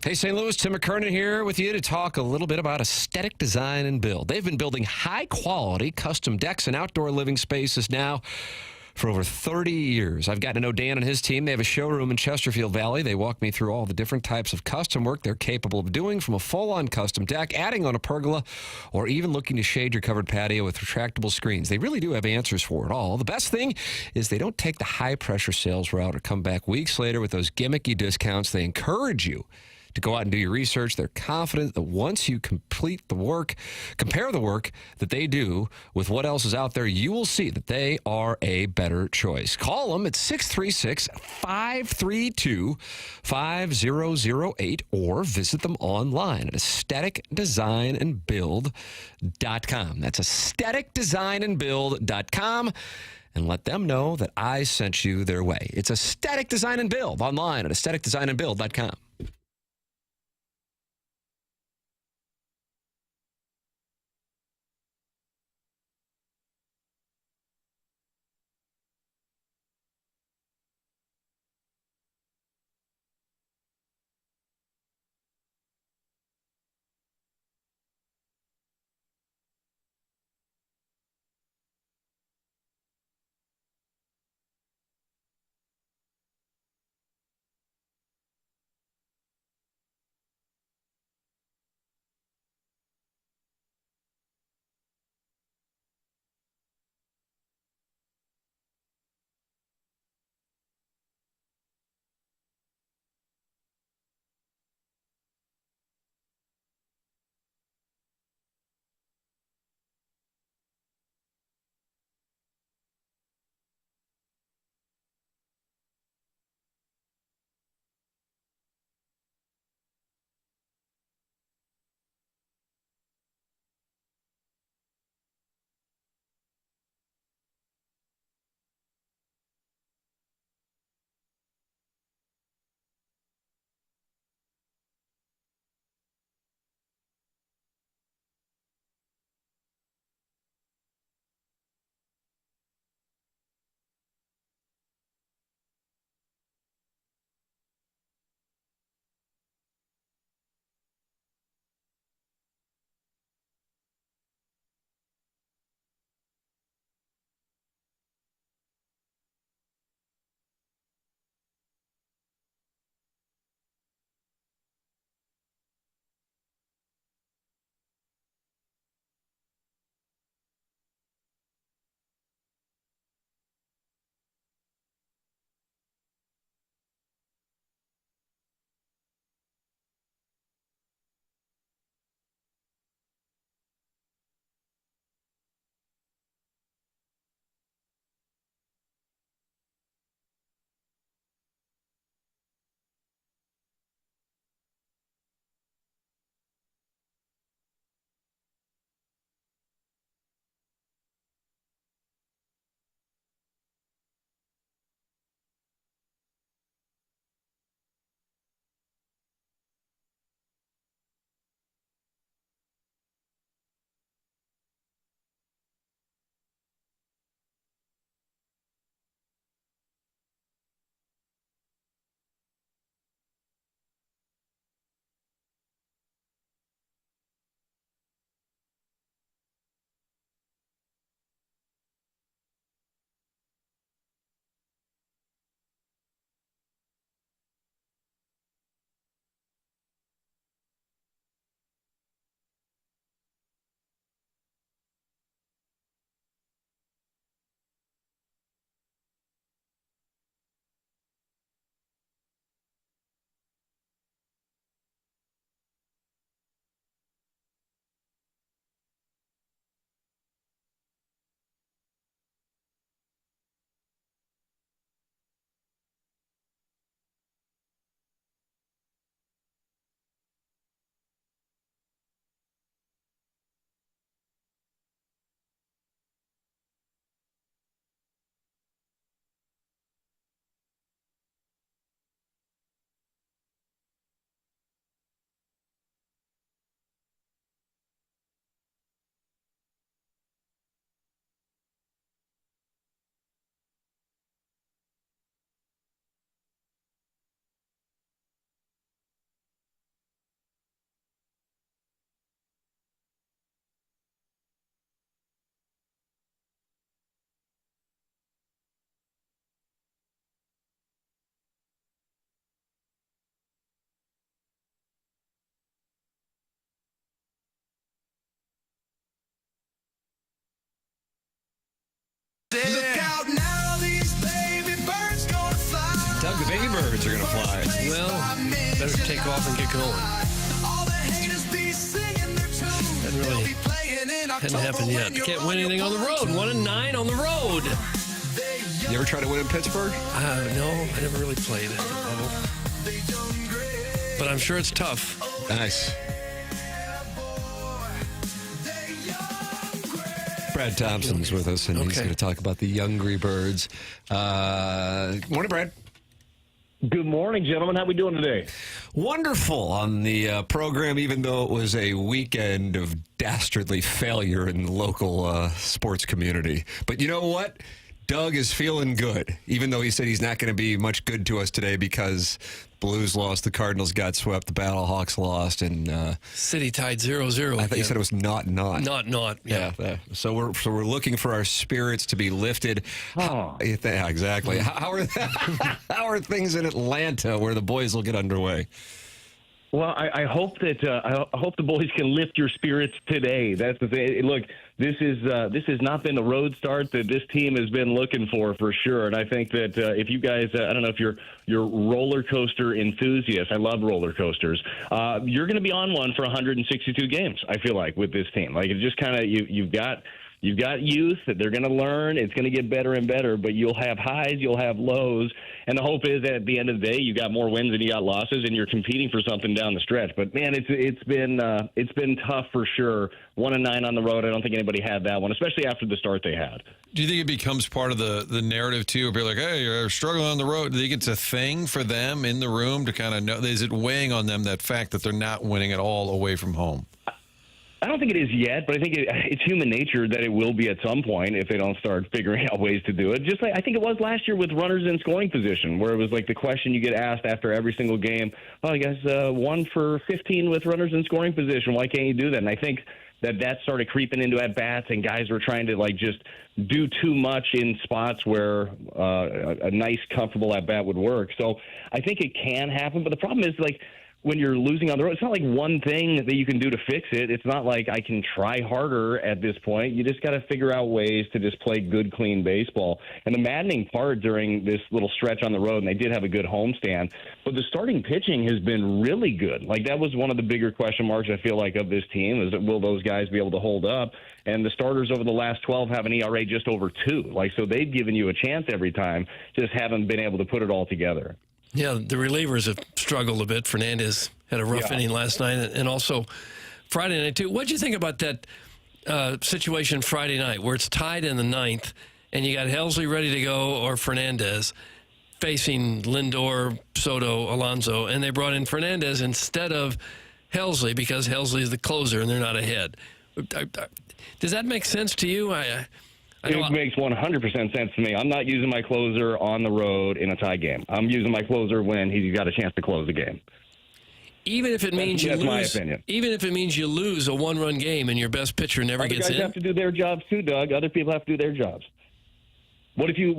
Hey, St. Louis, Tim McKernan here with you to talk a little bit about aesthetic design and build. They've been building high-quality custom decks and outdoor living spaces now for over 30 years. I've gotten to know Dan and his team. They have a showroom in Chesterfield Valley. They walk me through all the different types of custom work they're capable of doing, from a full-on custom deck, adding on a pergola, or even looking to shade your covered patio with retractable screens. They really do have answers for it all. The best thing is they don't take the high-pressure sales route or come back weeks later with those gimmicky discounts. They encourage you to go out and do your research. They're confident that once you complete the work, compare the work that they do with what else is out there, you will see that they are a better choice. Call them at 636-532-5008 or visit them online at aestheticdesignandbuild.com. That's aestheticdesignandbuild.com. And let them know that I sent you their way. It's Aesthetic Design and Build online at aestheticdesignandbuild.com. birds are going to fly. Well, better take off and get going. That really hasn't happened yet. Can't win anything on the road. 1-9 on the road. You ever try to win in Pittsburgh? No, I never really played at the level. But I'm sure it's tough. Nice. Brad Thompson's with us, and he's going to talk about the Youngry Birds. Morning, Brad. Good morning, gentlemen. How we doing today? Wonderful on the program, even though it was a weekend of dastardly failure in the local sports community. But you know what? Doug is feeling good, even though he said he's not going to be much good to us today because Blues lost, the Cardinals got swept, the Battlehawks lost, and City tied 0-0. I thought you said it was not. Yeah. So we're looking for our spirits to be lifted. Oh. Yeah, exactly. How are things in Atlanta where the boys will get underway? Well, I hope that I hope the boys can lift your spirits today. That's the thing. Look, this has not been the road start that this team has been looking for sure. And I think that if you guys, I don't know if you're roller coaster enthusiasts. I love roller coasters. You're going to be on one for 162 games. I feel like with this team, like it just kind of you've got youth that they're going to learn. It's going to get better and better, but you'll have highs, you'll have lows. And the hope is that at the end of the day, you got more wins than you got losses, and you're competing for something down the stretch. But man, it's been tough for sure. 1-9 on the road. I don't think anybody had that one, especially after the start they had. Do you think it becomes part of the narrative too? Be like, hey, you're struggling on the road. Do you think it's a thing for them in the room to kind of know? Is it weighing on them, that fact that they're not winning at all away from home? I don't think it is yet, but I think it's human nature that it will be at some point if they don't start figuring out ways to do it. Just like I think it was last year with runners in scoring position, where it was like the question you get asked after every single game, oh, you guys 1 for 15 with runners in scoring position. Why can't you do that? And I think that started creeping into at-bats, and guys were trying to like just do too much in spots where a nice, comfortable at-bat would work. So I think it can happen, but the problem is like, when you're losing on the road, it's not like one thing that you can do to fix it. It's not like I can try harder at this point. You just got to figure out ways to just play good, clean baseball. And the maddening part during this little stretch on the road, and they did have a good homestand, but the starting pitching has been really good. Like that was one of the bigger question marks I feel like of this team is that will those guys be able to hold up? And the starters over the last 12 have an ERA just over 2. Like so they've given you a chance every time, just haven't been able to put it all together. Yeah, the relievers have struggled a bit. Fernandez had a rough inning last night, and also Friday night, too. What did you think about that situation Friday night where it's tied in the 9th, and you got Helsley ready to go or Fernandez facing Lindor, Soto, Alonso, and they brought in Fernandez instead of Helsley because Helsley is the closer and they're not ahead. Does that make sense to you? It makes 100% sense to me. I'm not using my closer on the road in a tie game. I'm using my closer when he's got a chance to close the game. Even if it means that's my opinion. Even if it means you lose a one-run game and your best pitcher never gets in. Other guys have to do their jobs too, Doug. Other people have to do their jobs. What if you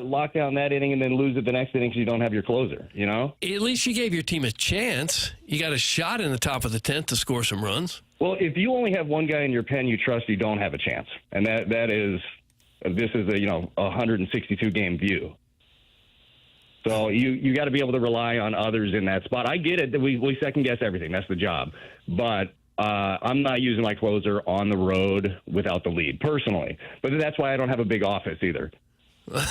lock down that inning and then lose it the next inning because you don't have your closer? You know. At least you gave your team a chance. You got a shot in the top of the 10th to score some runs. Well, if you only have one guy in your pen you trust, you don't have a chance, and this is a 162 game view. So you got to be able to rely on others in that spot. I get it that we second guess everything. That's the job, but I'm not using my closer on the road without the lead personally. But that's why I don't have a big office either.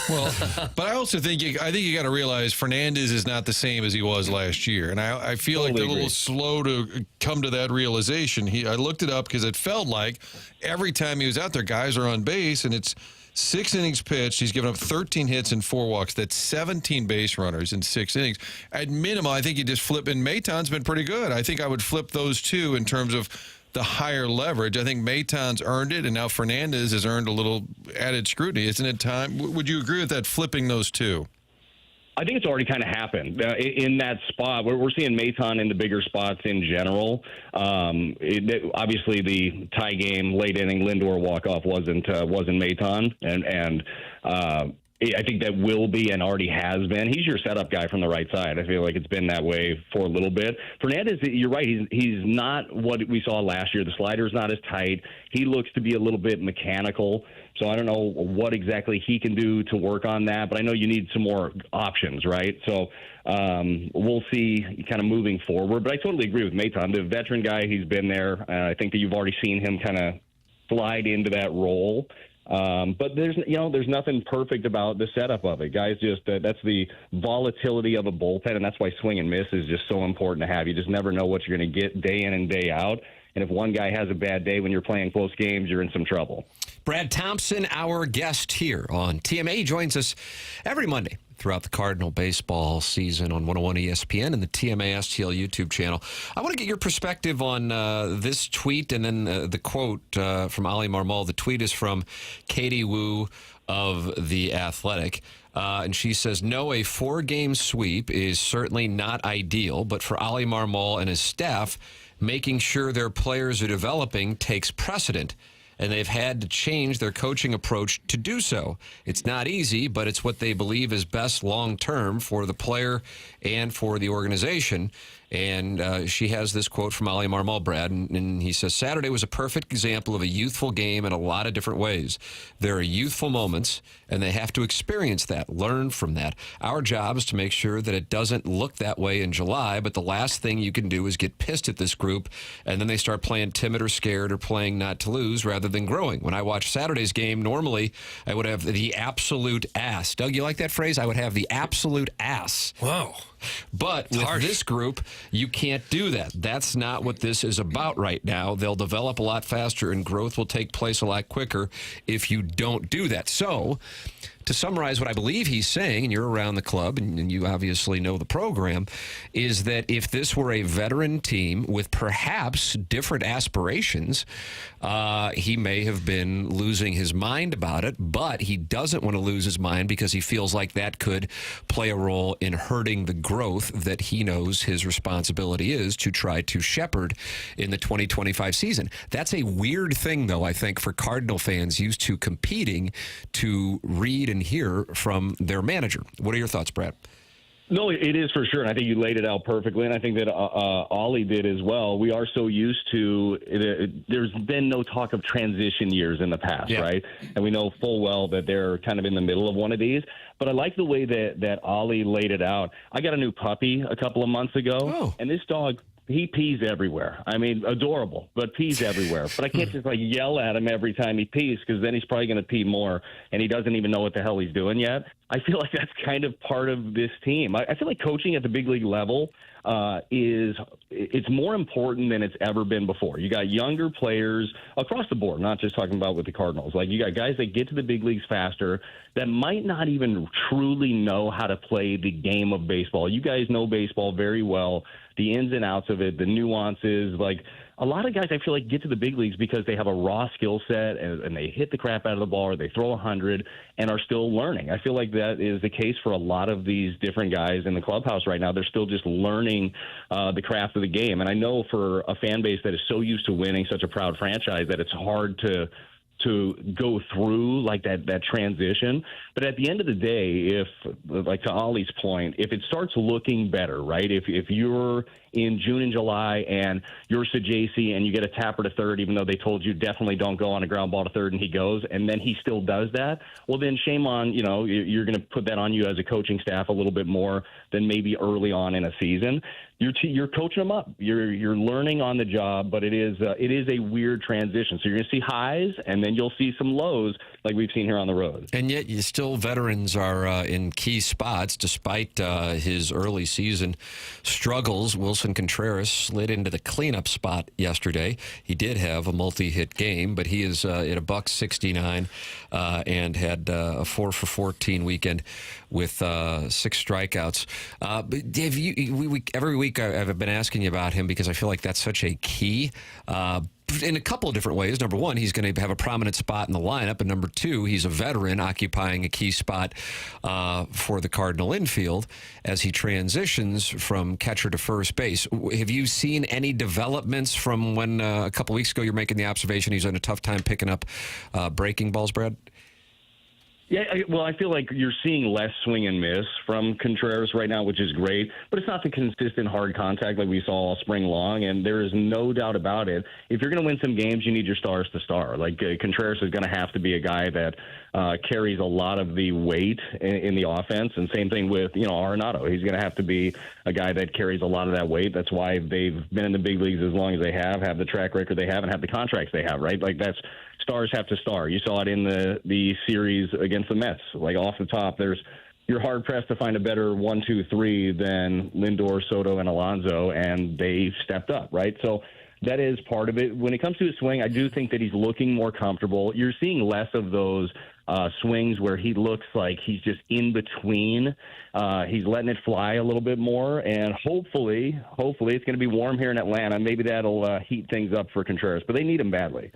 Well, but I also think you got to realize Fernandez is not the same as he was last year, and I feel like they're a little slow to come to that realization. I looked it up because it felt like every time he was out there, guys are on base, and it's 6 innings pitched. He's given up 13 hits and 4 walks. That's 17 base runners in 6 innings. At minimum, I think you just flip, and Maton's been pretty good. I think I would flip those two in terms of the higher leverage. I think Maton's earned it, and now Fernandez has earned a little added scrutiny. Isn't it time? Would you agree with that, flipping those two? I think it's already kind of happened in that spot. We're seeing Maton in the bigger spots in general. Obviously, the tie game, late inning Lindor walk-off wasn't Maton, and I think that will be and already has been. He's your setup guy from the right side. I feel like it's been that way for a little bit. Fernandez, you're right. He's not what we saw last year. The slider's not as tight. He looks to be a little bit mechanical. So I don't know what exactly he can do to work on that, but I know you need some more options, right? So we'll see kind of moving forward. But I totally agree with Maton. The veteran guy, he's been there. I think that you've already seen him kind of slide into that role. But there's nothing perfect about the setup of it. Guys, just that's the volatility of a bullpen, and that's why swing and miss is just so important to have. You just never know what you're going to get day in and day out. And if one guy has a bad day when you're playing close games, you're in some trouble. Brad Thompson, our guest here on TMA, he joins us every Monday throughout the Cardinal baseball season on 101 ESPN and the TMA STL YouTube channel. I want to get your perspective on this tweet and then the quote from Ali Marmol. The tweet is from Katie Wu of The Athletic. And she says, no, a 4-game sweep is certainly not ideal, but for Ali Marmol and his staff, making sure their players are developing takes precedent, and they've had to change their coaching approach to do so. It's not easy, but it's what they believe is best long-term for the player and for the organization. And she has this quote from Ali Marmol, Brad, and he says, Saturday was a perfect example of a youthful game in a lot of different ways. There are youthful moments, and they have to experience that, learn from that. Our job is to make sure that it doesn't look that way in July, but the last thing you can do is get pissed at this group, and then they start playing timid or scared or playing not to lose rather than growing. When I watch Saturday's game, normally I would have the absolute ass. Doug, you like that phrase? I would have the absolute ass. Wow. But with this group, you can't do that. That's not what this is about right now. They'll develop a lot faster, and growth will take place a lot quicker if you don't do that. So, to summarize what I believe he's saying, and you're around the club, and you obviously know the program, is that if this were a veteran team with perhaps different aspirations, he may have been losing his mind about it, but he doesn't want to lose his mind because he feels like that could play a role in hurting the growth that he knows his responsibility is to try to shepherd in the 2025 season. That's a weird thing, though, I think, for Cardinal fans used to competing to read and hear from their manager. What are your thoughts, Brad? No, it is for sure, and I think you laid it out perfectly, and I think that Ollie did as well. We are so used to there's been no talk of transition years in the past, right? And we know full well that they're kind of in the middle of one of these. But I like the way that Ollie laid it out. I got a new puppy a couple of months ago, and this dog, he pees everywhere. I mean, adorable, but pees everywhere. But I can't just yell at him every time he pees, because then he's probably going to pee more, and he doesn't even know what the hell he's doing yet. I feel like that's kind of part of this team. I feel like coaching at the big league level it's more important than it's ever been before. You got younger players across the board, not just talking about with the Cardinals. Like, you got guys that get to the big leagues faster that might not even truly know how to play the game of baseball. You guys know baseball very well, the ins and outs of it, the nuances. Like, a lot of guys, I feel like, get to the big leagues because they have a raw skill set and they hit the crap out of the ball, or they throw 100 and are still learning. I feel like that is the case for a lot of these different guys in the clubhouse right now. They're still just learning the craft of the game. And I know for a fan base that is so used to winning, such a proud franchise, that it's hard to go through like that transition. But at the end of the day, if, like to Ollie's point, if it starts looking better, right? If you're in June and July and you're Sajaci and you get a tapper to third, even though they told you definitely don't go on a ground ball to third, and he goes, and then he still does that, well, then shame on, you're going to put that on you as a coaching staff a little bit more than maybe early on in a season. You're coaching them up. You're learning on the job, but it is a weird transition. So you're going to see highs, and then you'll see some lows like we've seen here on the road. And yet you still veterans are in key spots despite his early season struggles. Wilson Contreras slid into the cleanup spot yesterday. He did have a multi-hit game, but he is at $169 and had a 4-for-14 weekend with 6 strikeouts. But Dave, every week I've been asking you about him because I feel like that's such a key in a couple of different ways. Number one, he's going to have a prominent spot in the lineup, and number two, he's a veteran occupying a key spot for the Cardinal infield as he transitions from catcher to first base. Have you seen any developments from when a couple weeks ago you're making the observation he's had a tough time picking up breaking balls, Brad? Yeah, well, I feel like you're seeing less swing and miss from Contreras right now, which is great, but it's not the consistent hard contact like we saw all spring long, and there is no doubt about it. If you're going to win some games, you need your stars to star. Like, Contreras is going to have to be a guy that carries a lot of the weight in the offense, and same thing with, Arenado. He's going to have to be a guy that carries a lot of that weight. That's why they've been in the big leagues as long as they have the track record they have, and have the contracts they have, right? Like, that's stars have to star. You saw it in the series against the Mets. Like, off the top, you're hard-pressed to find a better 1, 2, 3 than Lindor, Soto, and Alonso, and they stepped up, right? So that is part of it. When it comes to his swing, I do think that he's looking more comfortable. You're seeing less of those swings where he looks like he's just in between. He's letting it fly a little bit more, and hopefully it's going to be warm here in Atlanta. Maybe that'll heat things up for Contreras, but they need him badly.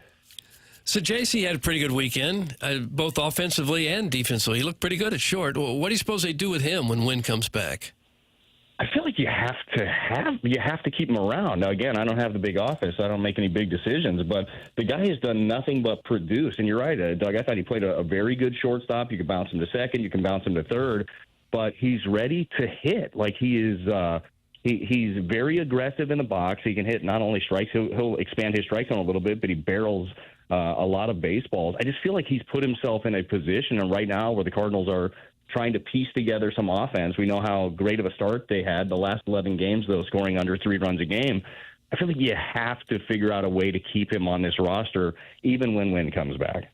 So JC had a pretty good weekend, both offensively and defensively. He looked pretty good at short. What do you suppose they do with him when Wynn comes back? I feel like you have to keep him around. Now, again, I don't have the big office. I don't make any big decisions, but the guy has done nothing but produce. And you're right, Doug. I thought he played a very good shortstop. You can bounce him to second. You can bounce him to third. But he's ready to hit. Like, he is he's very aggressive in the box. He can hit not only strikes. He'll expand his strike zone a little bit, but he barrels a lot of baseballs. I just feel like he's put himself in a position, and right now where the Cardinals are trying to piece together some offense. We know how great of a start they had the last 11 games, though, scoring under 3 runs a game. I feel like you have to figure out a way to keep him on this roster, even when Wynn comes back.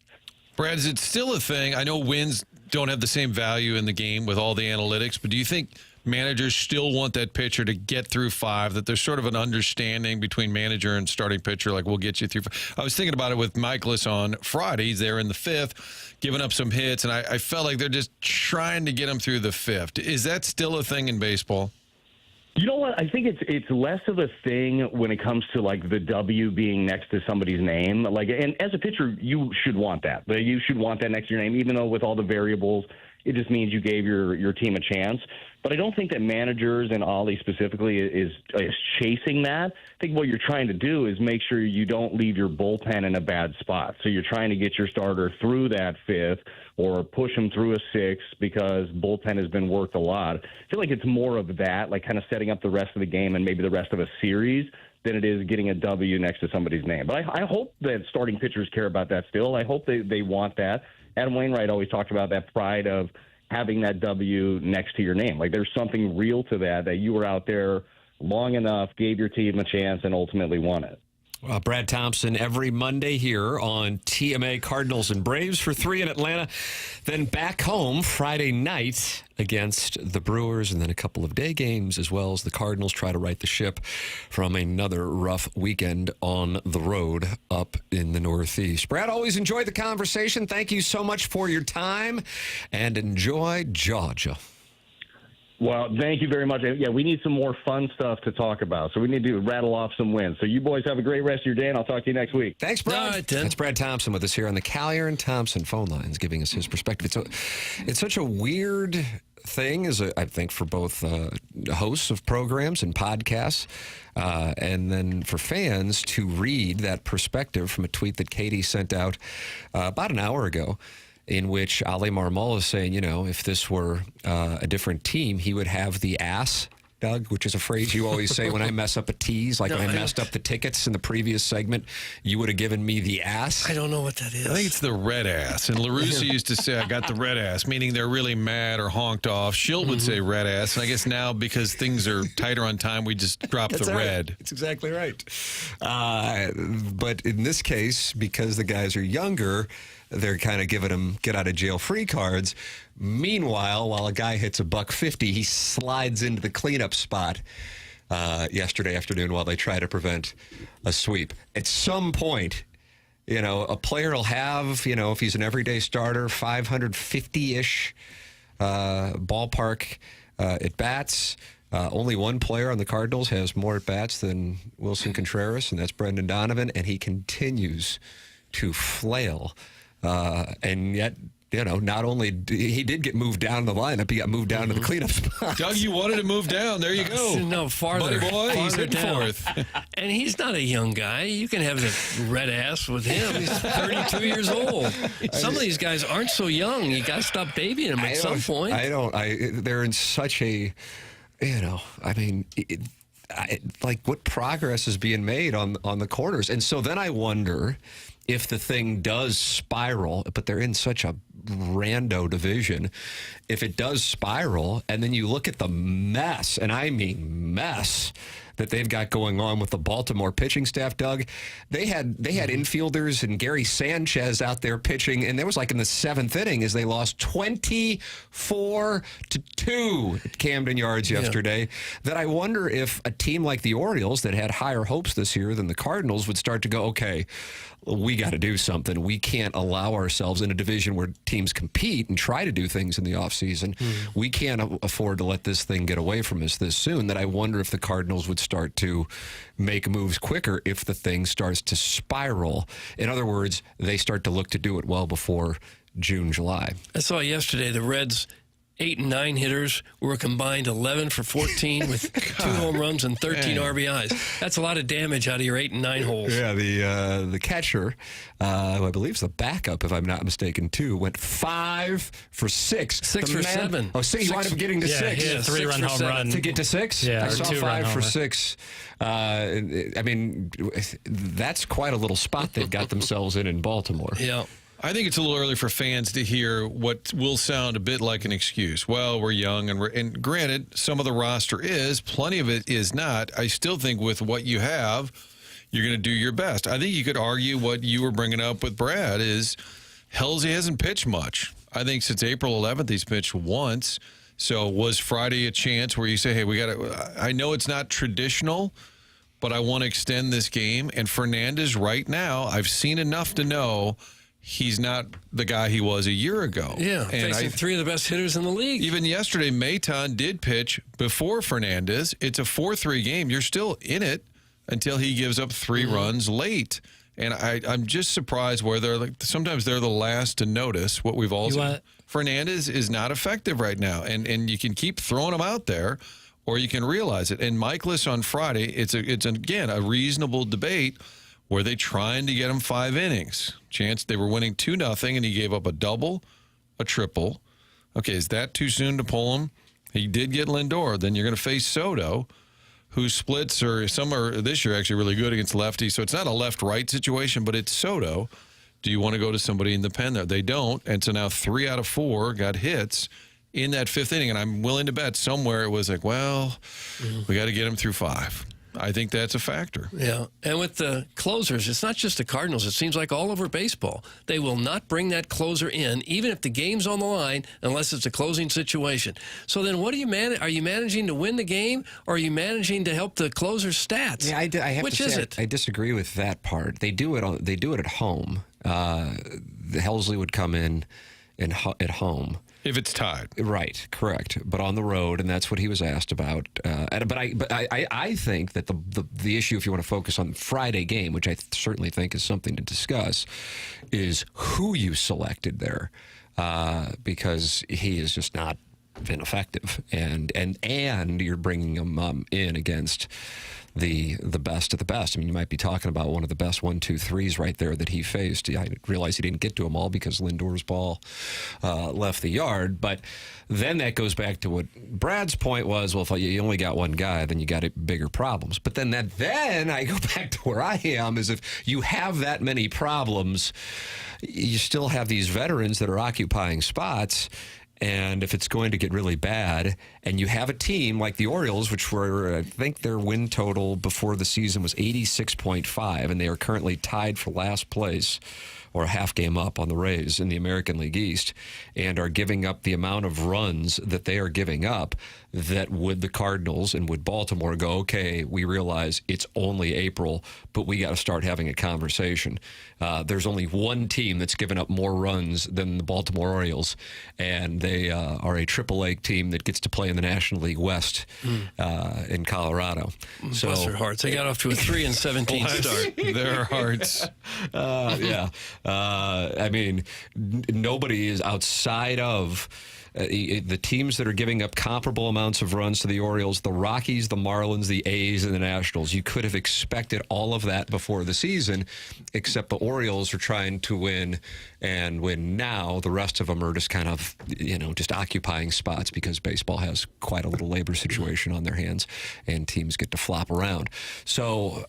Brad, is it still a thing? I know wins don't have the same value in the game with all the analytics, but do you think managers still want that pitcher to get through 5, that there's sort of an understanding between manager and starting pitcher, like, we'll get you through 5? I was thinking about it with Michaelis on Friday. He's there in the 5th, giving up some hits, and I felt like they're just trying to get him through the 5th. Is that still a thing in baseball? You know what? I think it's less of a thing when it comes to, like, the W being next to somebody's name. Like, and as a pitcher, you should want that. You should want that next to your name, even though with all the variables, it just means you gave your team a chance. But I don't think that managers, and Ollie specifically, is chasing that. I think what you're trying to do is make sure you don't leave your bullpen in a bad spot. So you're trying to get your starter through that 5th or push him through a 6th because bullpen has been worked a lot. I feel like it's more of that, like kind of setting up the rest of the game and maybe the rest of a series than it is getting a W next to somebody's name. But I hope that starting pitchers care about that still. I hope they want that. Adam Wainwright always talked about that pride of having that W next to your name. Like, there's something real to that you were out there long enough, gave your team a chance, and ultimately won it. Brad Thompson every Monday here on TMA Cardinals and Braves for 3 in Atlanta. Then back home Friday night against the Brewers, and then a couple of day games as well as the Cardinals try to right the ship from another rough weekend on the road up in the Northeast. Brad, always enjoy the conversation. Thank you so much for your time, and enjoy Georgia. Well, thank you very much. Yeah, we need some more fun stuff to talk about, so we need to rattle off some wins. So you boys have a great rest of your day, and I'll talk to you next week. Thanks, Brad. All right, That's Brad Thompson with us here on the Callier and Thompson phone lines, giving us his perspective. It's such a weird thing, I think, for both hosts of programs and podcasts, and then for fans to read that perspective from a tweet that Katie sent out about an hour ago, in which Ali Marmol is saying, if this were a different team, he would have the ass, Doug, which is a phrase you always say when I mess up a tease, like when I messed up the tickets in the previous segment, you would have given me the ass. I don't know what that is. I think it's the red ass. And LaRussa used to say, I got the red ass, meaning they're really mad or honked off. Schilt would say red ass. And I guess now, because things are tighter on time, we just drop the red. That's exactly right. But in this case, because the guys are younger, they're kind of giving him get-out-of-jail-free cards. Meanwhile, while a guy hits $150, he slides into the cleanup spot yesterday afternoon while they try to prevent a sweep. At some point, a player will have, if he's an everyday starter, 550-ish ballpark at-bats. Only one player on the Cardinals has more at-bats than Wilson Contreras, and that's Brendan Donovan, and he continues to flail. And yet not only he did get moved down the lineup, he got moved down to the cleanup spot. Doug, you wanted to move down. There you go. No, farther. Buddy boy, he's hitting down. fourth. And he's not a young guy. You can have the red ass with him. He's 32 years old. Some of these guys aren't so young. You got to stop babying them at some point. They're in such a, like what progress is being made on the corners. And so then I wonder if the thing does spiral, but they're in such a rando division, if it does spiral, and then you look at the mess, and I mean mess, that they've got going on with the Baltimore pitching staff, Doug. They had infielders and Gary Sanchez out there pitching, and there was like in the 7th inning as they lost 24-2 at Camden Yards yesterday, that I wonder if a team like the Orioles that had higher hopes this year than the Cardinals would start to go, okay, we got to do something. We can't allow ourselves in a division where teams compete and try to do things in the offseason. We can't afford to let this thing get away from us this soon. That I wonder if the Cardinals would start to make moves quicker if the thing starts to spiral. In other words, they start to look to do it well before June, July. I saw yesterday the Reds' 8 and 9 hitters were combined 11 for 14 with 2 home runs and 13 RBIs. That's a lot of damage out of your 8 and 9 holes. Yeah, the catcher, who I believe is the backup, if I'm not mistaken, too, went 5 for 6. 6 for 7. Oh, 6. He wound up getting to 6. He had a 3-run home run to get to 6. Yeah, I saw 5 for 6. I mean, that's quite a little spot they've got themselves in Baltimore. Yeah. I think it's a little early for fans to hear what will sound a bit like an excuse. Well, we're young, and granted, some of the roster is, plenty of it is not. I still think with what you have, you're going to do your best. I think you could argue what you were bringing up with Brad is Halsey hasn't pitched much. I think since April 11th, he's pitched once. So was Friday a chance where you say, hey, we got to, I know it's not traditional, but I want to extend this game. And Fernandez right now, I've seen enough to know he's not the guy he was a year ago. Yeah, and facing 3 of the best hitters in the league. Even yesterday, Maton did pitch before Fernandez. It's a 4-3 game. You're still in it until he gives up 3 runs late. And I'm just surprised where they're like, sometimes they're the last to notice what we've all seen. Fernandez is not effective right now. And you can keep throwing him out there, or you can realize it. And Michaelis on Friday, it's again a reasonable debate. Were they trying to get him 5 innings? Chance they were winning 2-0, and he gave up a double, a triple. Okay, is that too soon to pull him? He did get Lindor. Then you're going to face Soto, whose splits some are this year actually really good against lefties. So it's not a left-right situation, but it's Soto. Do you want to go to somebody in the pen there? They don't, and so now 3 out of 4 got hits in that 5th inning, and I'm willing to bet somewhere it was like, well, we got to get him through 5. I think that's a factor. Yeah, and with the closers, it's not just the Cardinals. It seems like all over baseball. They will not bring that closer in, even if the game's on the line, unless it's a closing situation. So then what are you managing to win the game, or are you managing to help the closer's stats? Yeah, I have Which to is say, it? I disagree with that part. They do it at home. The Helsley would come in at home. If it's tied. Right, correct. But on the road, and that's what he was asked about. But I think that the issue, if you want to focus on the Friday game, which I certainly think is something to discuss, is who you selected there. Because he has just not been effective. And you're bringing him in against the best of the best. I mean, you might be talking about one of the best 1-2-3s right there that he faced. I realize he didn't get to them all because Lindor's ball left the yard. But then that goes back to what Brad's point was. Well, if you only got one guy, then you got bigger problems. But then I go back to where I am, is if you have that many problems, you still have these veterans that are occupying spots. And if it's going to get really bad, and you have a team like the Orioles, which were, I think their win total before the season was 86.5, and they are currently tied for last place, or a half game up on the Rays in the American League East, and are giving up the amount of runs that they are giving up, that would the Cardinals and would Baltimore go, okay, we realize it's only April, but we got to start having a conversation. There's only one team that's given up more runs than the Baltimore Orioles, and they are a AAA team that gets to play in the National League West in Colorado. Bless their hearts. They got off to a 3-17 start. Their hearts. Yeah. I mean, nobody is outside of the teams that are giving up comparable amounts of runs to the Orioles, the Rockies, the Marlins, the A's, and the Nationals. You could have expected all of that before the season, except the Orioles are trying to win and win now. The rest of them are just kind of, just occupying spots because baseball has quite a little labor situation on their hands and teams get to flop around. So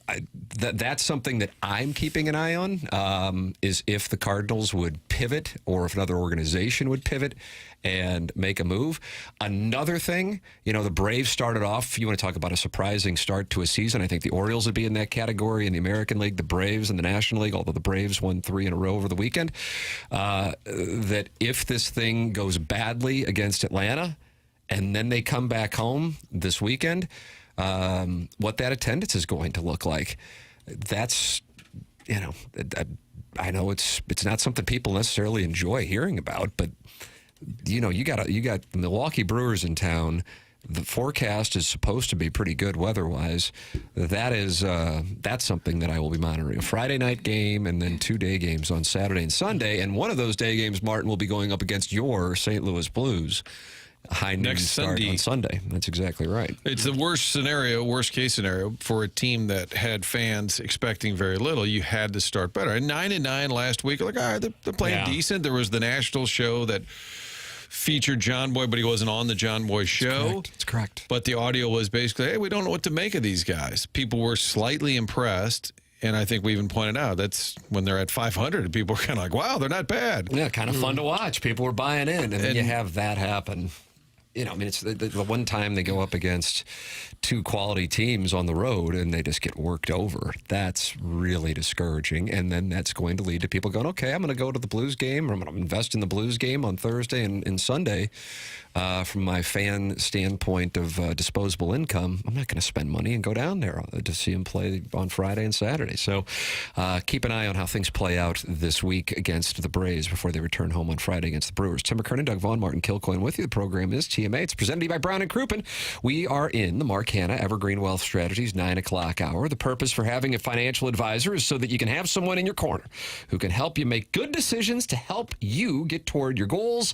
that's something that I'm keeping an eye on, is if the Cardinals would pivot or if another organization would pivot and make a move. Another thing, the Braves started off, you want to talk about a surprising start to a season. I think the Orioles would be in that category in the American League, the Braves in the National League, although the Braves won 3 in a row over the weekend. That if this thing goes badly against Atlanta and then they come back home this weekend, what that attendance is going to look like. That's, I know it's not something people necessarily enjoy hearing about, but you got the Milwaukee Brewers in town. The forecast is supposed to be pretty good weather-wise. That's something that I will be monitoring. A Friday night game and then 2 day games on Saturday and Sunday. And one of those day games, Martin, will be going up against your St. Louis Blues. High noon start on Sunday. That's exactly right. It's the worst case scenario for a team that had fans expecting very little. You had to start better. And 9-9 last week. Like, all right, they're playing decent. There was the national show that featured John Boy, but he wasn't on the John Boy show. That's correct. But the audio was basically, hey, we don't know what to make of these guys. People were slightly impressed. And I think we even pointed out that's when they're at 500, people are kind of like, wow, they're not bad. Yeah, kind of fun to watch. People were buying in, and then you have that happen. It's the one time they go up against 2 quality teams on the road and they just get worked over. That's really discouraging. And then that's going to lead to people going, okay, I'm going to go to the Blues game, or I'm going to invest in the Blues game on Thursday and Sunday. From my fan standpoint of disposable income, I'm not going to spend money and go down there to see them play on Friday and Saturday. So keep an eye on how things play out this week against the Braves before they return home on Friday against the Brewers. Tim McKernan, Doug Vaughn, Martin Kilcoyne with you. The program is TMA. It's presented to you by Brown and Crouppen. We are in the Mark Hanna Evergreen Wealth Strategies 9 o'clock hour. The purpose for having a financial advisor is so that you can have someone in your corner who can help you make good decisions to help you get toward your goals.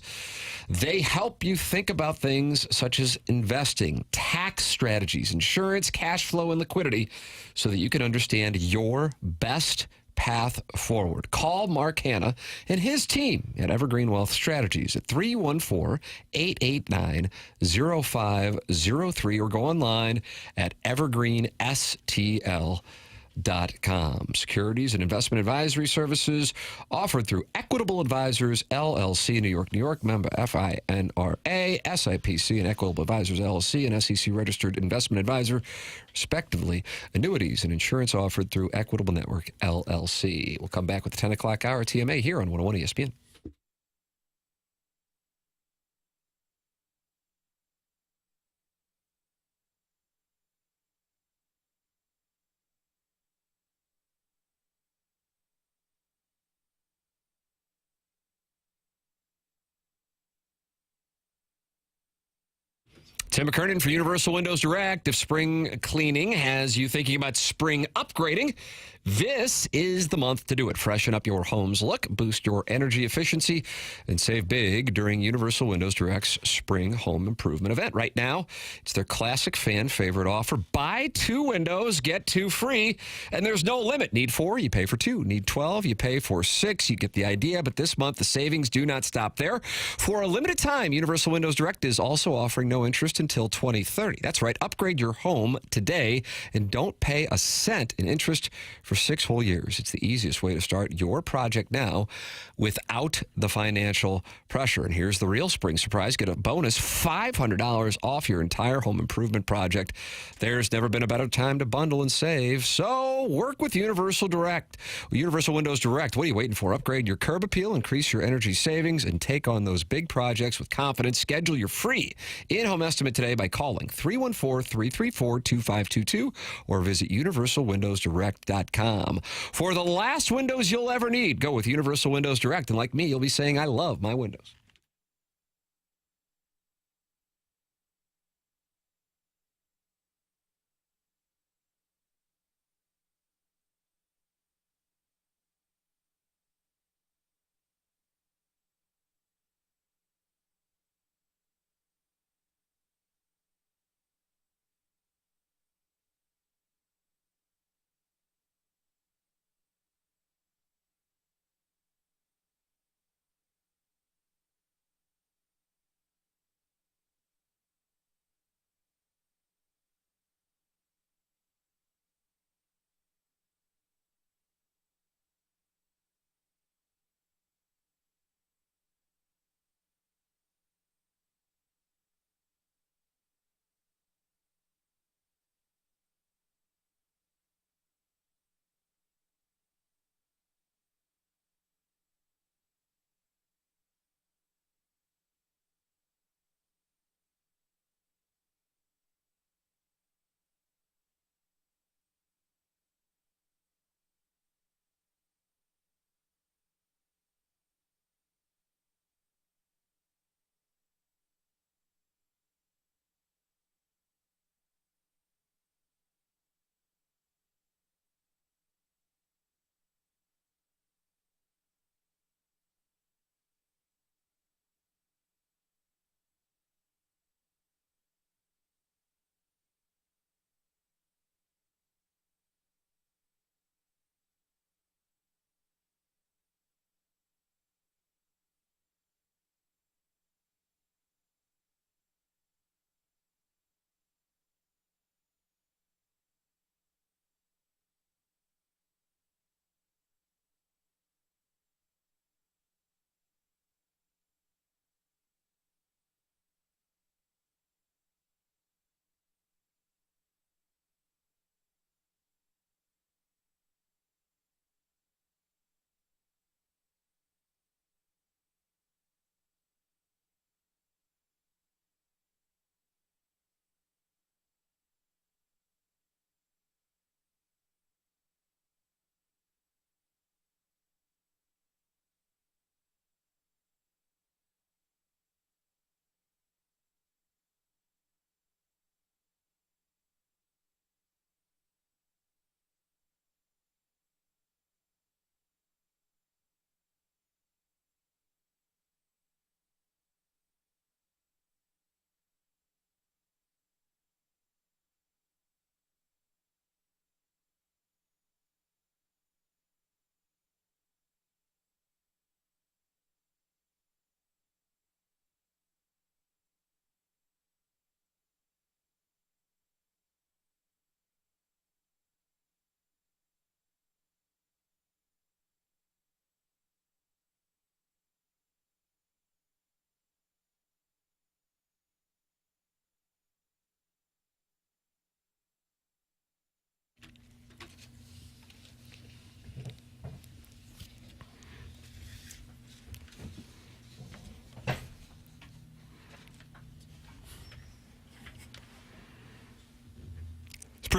They help you think about things such as investing, tax strategies, insurance, cash flow, and liquidity so that you can understand your best path forward. Call Mark Hanna and his team at Evergreen Wealth Strategies at 314-889-0503 or go online at evergreenstl.com. Securities and investment advisory services offered through Equitable Advisors, LLC, New York, member FINRA, SIPC, and Equitable Advisors, LLC, an SEC-registered investment advisor, respectively. Annuities and insurance offered through Equitable Network, LLC. We'll come back with the 10 o'clock hour TMA here on 101 ESPN. Tim McKernan for Universal Windows Direct. If spring cleaning has you thinking about spring upgrading, this is the month to do it. Freshen up your home's look, boost your energy efficiency, and save big during Universal Windows Direct's Spring Home Improvement event. Right now, it's their classic fan favorite offer. Buy 2 windows, get 2 free, and there's no limit. Need 4, you pay for 2. Need 12, you pay for 6. You get the idea, but this month the savings do not stop there. For a limited time, Universal Windows Direct is also offering no interest until 2030. That's right. Upgrade your home today and don't pay a cent in interest for 6 whole years. It's the easiest way to start your project now without the financial pressure. And here's the real spring surprise. Get a bonus $500 off your entire home improvement project. There's never been a better time to bundle and save. So work with Universal Direct. Universal Windows Direct. What are you waiting for? Upgrade your curb appeal, increase your energy savings, and take on those big projects with confidence. Schedule your free in-home estimate today by calling 314-334-2522 or visit universalwindowsdirect.com. For the last windows you'll ever need, go with Universal Windows Direct. And like me, you'll be saying, I love my windows.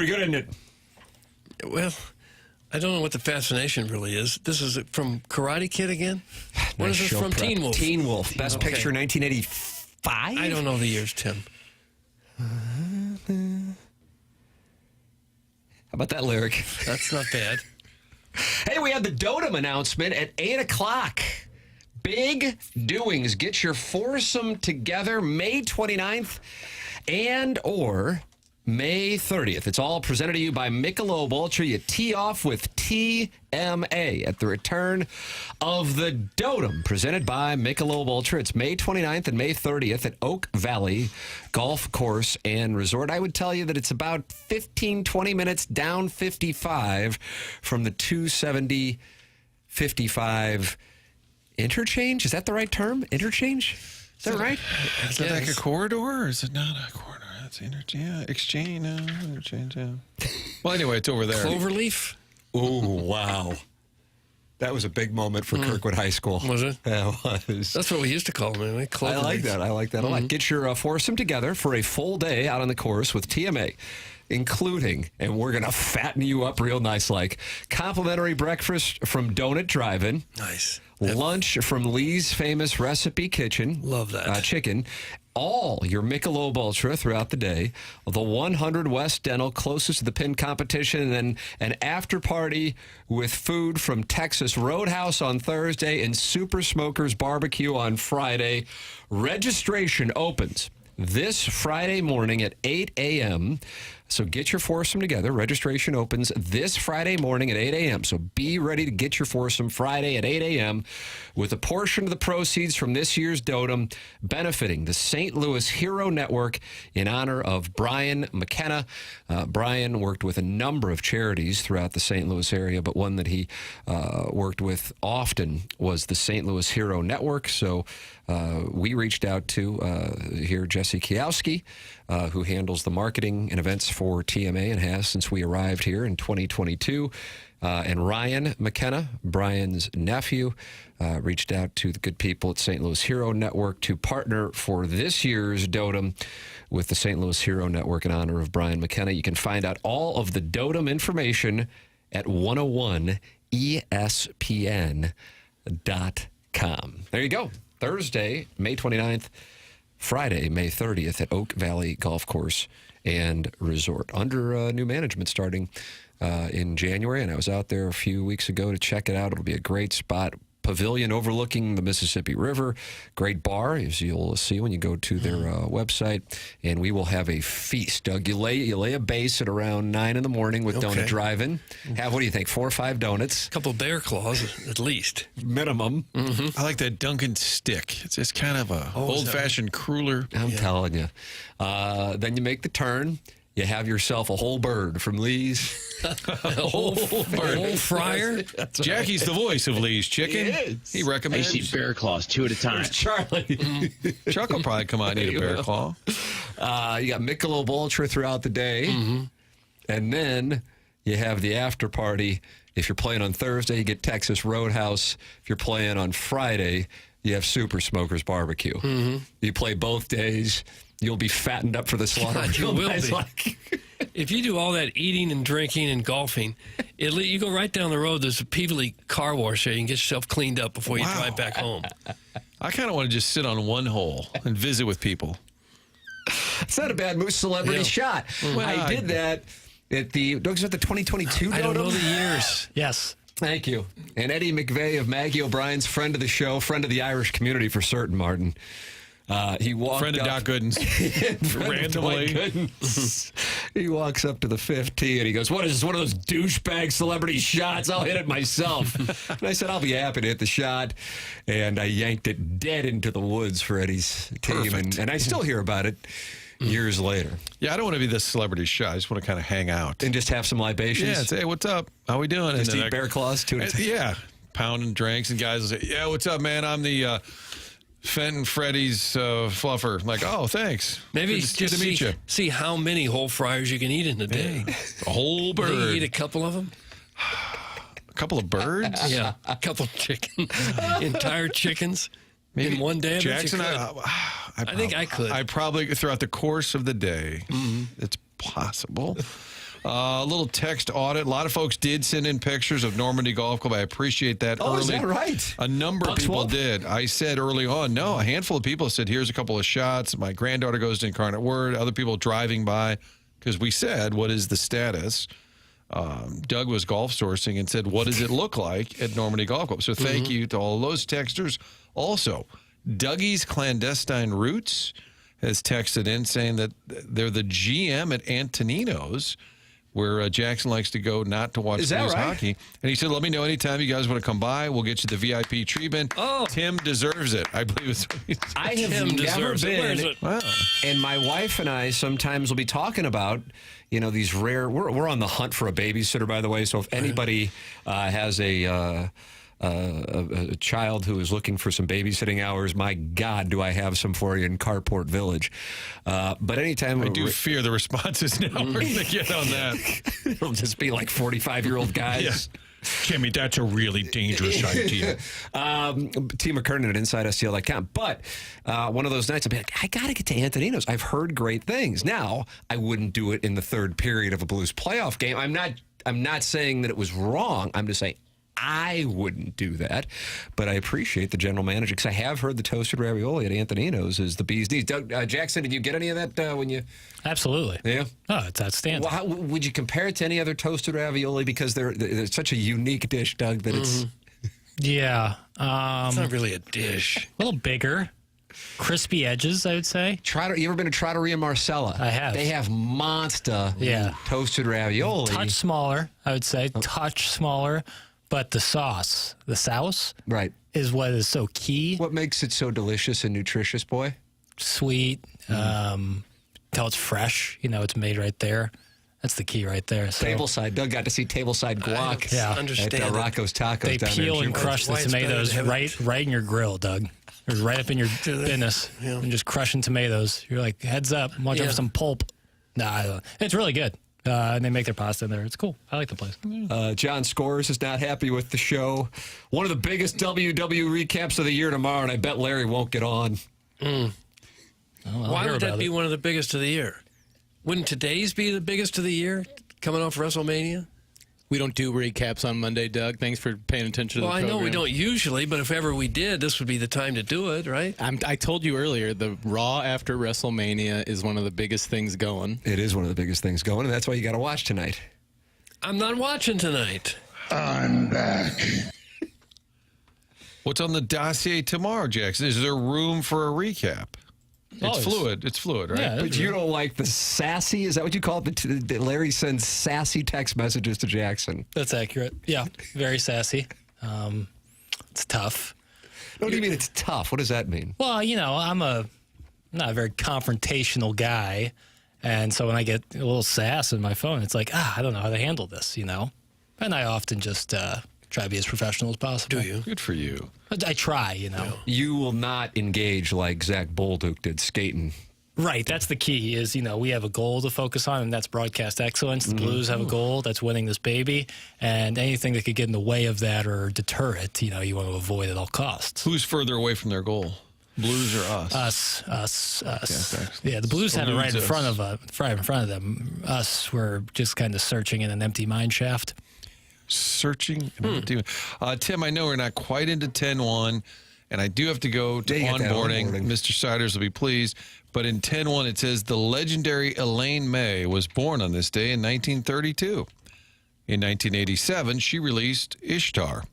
pretty good, isn't it? Well, I don't know what the fascination really is. This is from Karate Kid again? What Nice is this show from? prep. Teen Wolf. Teen Wolf. Best Okay. Picture 1985? I don't know the years, Tim. How about that lyric? That's not bad. Hey, we had the Dotem announcement at 8 o'clock. Big doings. Get your foursome together May 29th and or May 30th. It's all presented to you by Michelob Ultra. You tee off with TMA at the return of the Dotem, presented by Michelob Ultra. It's May 29th and May 30th at Oak Valley Golf Course and Resort. I would tell you that it's about 15, 20 minutes down 55 from the 270, 55 interchange. Is that the right term? Interchange? Is that right? Is that like a corridor or is it not a corridor? That's exchange. Interchange. Yeah. Well, anyway, it's over there. Cloverleaf? Oh, wow. That was a big moment for Kirkwood High School. Was it? Yeah, it was. That's what we used to call them anyway. I like that. I like that a lot. Get your foursome together for a full day out on the course with TMA, including, and we're going to fatten you up real nice, like complimentary breakfast from Donut Drive-In. Nice. Lunch from Lee's Famous Recipe Kitchen. Love that. Chicken. All your Michelob Ultra throughout the day. The 100 West Dental closest to the pin competition. And then an after party with food from Texas Roadhouse on Thursday and Super Smokers Barbecue on Friday. Registration opens this Friday morning at 8 a.m. So get your foursome together. Registration opens this Friday morning at 8 a.m. So be ready to get your foursome Friday at 8 a.m. with a portion of the proceeds from this year's Dotem benefiting the St. Louis Hero Network in honor of Brian McKenna. Brian worked with a number of charities throughout the St. Louis area, but one that he worked with often was the St. Louis Hero Network. So we reached out to here Jesse Kiowski, who handles the marketing and events for TMA and has since we arrived here in 2022. And Ryan McKenna, Brian's nephew, reached out to the good people at St. Louis Hero Network to partner for this year's Dotem with the St. Louis Hero Network in honor of Brian McKenna. You can find out all of the Dotem information at 101ESPN.com. There you go. Thursday, May 29th, Friday, May 30th at Oak Valley Golf Course and Resort. Under new management starting in January, and I was out there a few weeks ago to check it out. It'll be a great spot. Pavilion overlooking the Mississippi River. Great bar, as you'll see when you go to their website. And we will have a feast. Doug, you lay a base at around 9 in the morning with Donut Drive-In. Have, what do you think, 4 or 5 donuts? A couple bear claws, at least. Minimum. I like that Dunkin' stick. It's just kind of a old-fashioned cruller. I'm telling you. Then you make the turn. You have yourself a whole bird from Lee's. A whole fryer? Jackie's the voice of Lee's Chicken. He recommends. I eat bear claws 2 at a time. Charlie. Chuck will probably come out and eat a bear claw. You got Michelob Ultra throughout the day. And then you have the after party. If you're playing on Thursday, you get Texas Roadhouse. If you're playing on Friday, you have Super Smokers Barbecue. You play both days. You'll be fattened up for the slaughter. God, you will be. If you do all that eating and drinking and golfing, you go right down the road. There's a Peevely car wash there. You can get yourself cleaned up before you drive back home. I kind of want to just sit on one hole and visit with people. It's not a bad move. Celebrity shot. Well, I did that at the 2022 I don't know Dotem? the years. Yes. Thank you. And Eddie McVeigh of Maggie O'Brien's, friend of the show, friend of the Irish community for certain, Martin. He walked Friend of up, Doc Gooden's. Randomly. He walks up to the 5th tee and he goes, "What is this, one of those douchebag celebrity shots? I'll hit it myself." And I said, "I'll be happy to hit the shot." And I yanked it dead into the woods for Eddie's team. And I still hear about it years later. Yeah, I don't want to be the celebrity shot. I just want to kind of hang out. And just have some libations? Yeah, say, "Hey, what's up? How we doing?" Just eat bear claws too. Yeah, pounding drinks. And guys will say, "Yeah, what's up, man? I'm the Fenton Freddy's fluffer." I'm like, "Oh, thanks. Maybe good just to meet you." See how many whole fryers you can eat in a day. A whole bird. Maybe eat a couple of them. A couple of birds? Yeah, a couple of chickens. Entire chickens in one day. Jackson, I think I could. I probably, throughout the course of the day, it's possible. A little text audit. A lot of folks did send in pictures of Normandy Golf Club. I appreciate that. Oh, is that right? A number of people did. I said early on, no, a handful of people said, here's a couple of shots. My granddaughter goes to Incarnate Word. Other people driving by, because we said, what is the status? Doug was golf sourcing and said, what does it look like at Normandy Golf Club? So thank you to all those texters. Also, Dougie's Clandestine Roots has texted in saying that they're the GM at Antonino's, where Jackson likes to go not to watch Blues hockey. And he said, let me know anytime you guys want to come by. We'll get you the VIP treatment. Oh. Tim deserves it, I believe it's what he said. I have never been. Wow. And my wife and I sometimes will be talking about, these rare, we're on the hunt for a babysitter, by the way. So if anybody has a child who is looking for some babysitting hours, my God, do I have some for you in Carport Village. But anytime... I do fear the responses now we're going to get on that. It'll just be like 45-year-old guys. Yeah. Jimmy, that's a really dangerous idea. T. McKernan at InsideSTL.com. But one of those nights, I'll be like, I got to get to Antonino's. I've heard great things. Now, I wouldn't do it in the third period of a Blues playoff game. I'm not saying that it was wrong. I'm just saying I wouldn't do that, but I appreciate the general manager because I have heard the toasted ravioli at Antonino's is the bee's knees. Doug, Jackson, did you get any of that when you? Absolutely. Yeah. Oh, it's outstanding. Well, would you compare it to any other toasted ravioli because they're such a unique dish, Doug, that it's. Yeah. It's not really a dish. A little bigger. Crispy edges, I would say. You ever been to Trattoria Marcella? I have. They have monster toasted ravioli. Touch smaller, I would say. Touch smaller. But the sauce, right, is what is so key. What makes it so delicious and nutritious, boy? Sweet. Tell it's fresh. It's made right there. That's the key right there. So. Tableside. Doug got to see tableside guac at Rocco's Tacos. They down peel there. and crush the tomatoes right in your grill, Doug. Or right up in your business. Yeah. And just crushing tomatoes. You're like, heads up, watch out for some pulp. Nah, it's really good. And they make their pasta in there. It's cool. I like the place. John Scores is not happy with the show. One of the biggest WW recaps of the year tomorrow, and I bet Larry won't get on. Why would that be one of the biggest of the year? Wouldn't today's be the biggest of the year, coming off WrestleMania? We don't do recaps on Monday, Doug. Thanks for paying attention to the program. Well, I know we don't usually, but if ever we did, this would be the time to do it, right? I told you earlier, the Raw after WrestleMania is one of the biggest things going. It is one of the biggest things going, and that's why you got to watch tonight. I'm not watching tonight. I'm back. What's on the dossier tomorrow, Jackson? Is there room for a recap? It's fluid. It's fluid, right? Yeah, but you don't like the sassy, is that what you call it? Larry sends sassy text messages to Jackson. That's accurate. Yeah, very sassy. It's tough. What do you mean it's tough? What does that mean? Well, I'm not a very confrontational guy. And so when I get a little sass in my phone, it's like, I don't know how to handle this, And I often just try to be as professional as possible. Do you? Good for you. I try, You will not engage like Zach Bolduc did skating. Right. That's the key is, we have a goal to focus on, and that's broadcast excellence. The Blues have a goal. That's winning this baby. And anything that could get in the way of that or deter it, you want to avoid at all costs. Who's further away from their goal? Blues or us? Us. Yeah, the Blues have it right in front of them. Us, we're just kind of searching in an empty mine shaft. Searching. Tim, I know we're not quite into 10-1, and I do have to go to onboarding. Mr. Siders will be pleased. But in 10-1, it says the legendary Elaine May was born on this day in 1932. In 1987, she released Ishtar,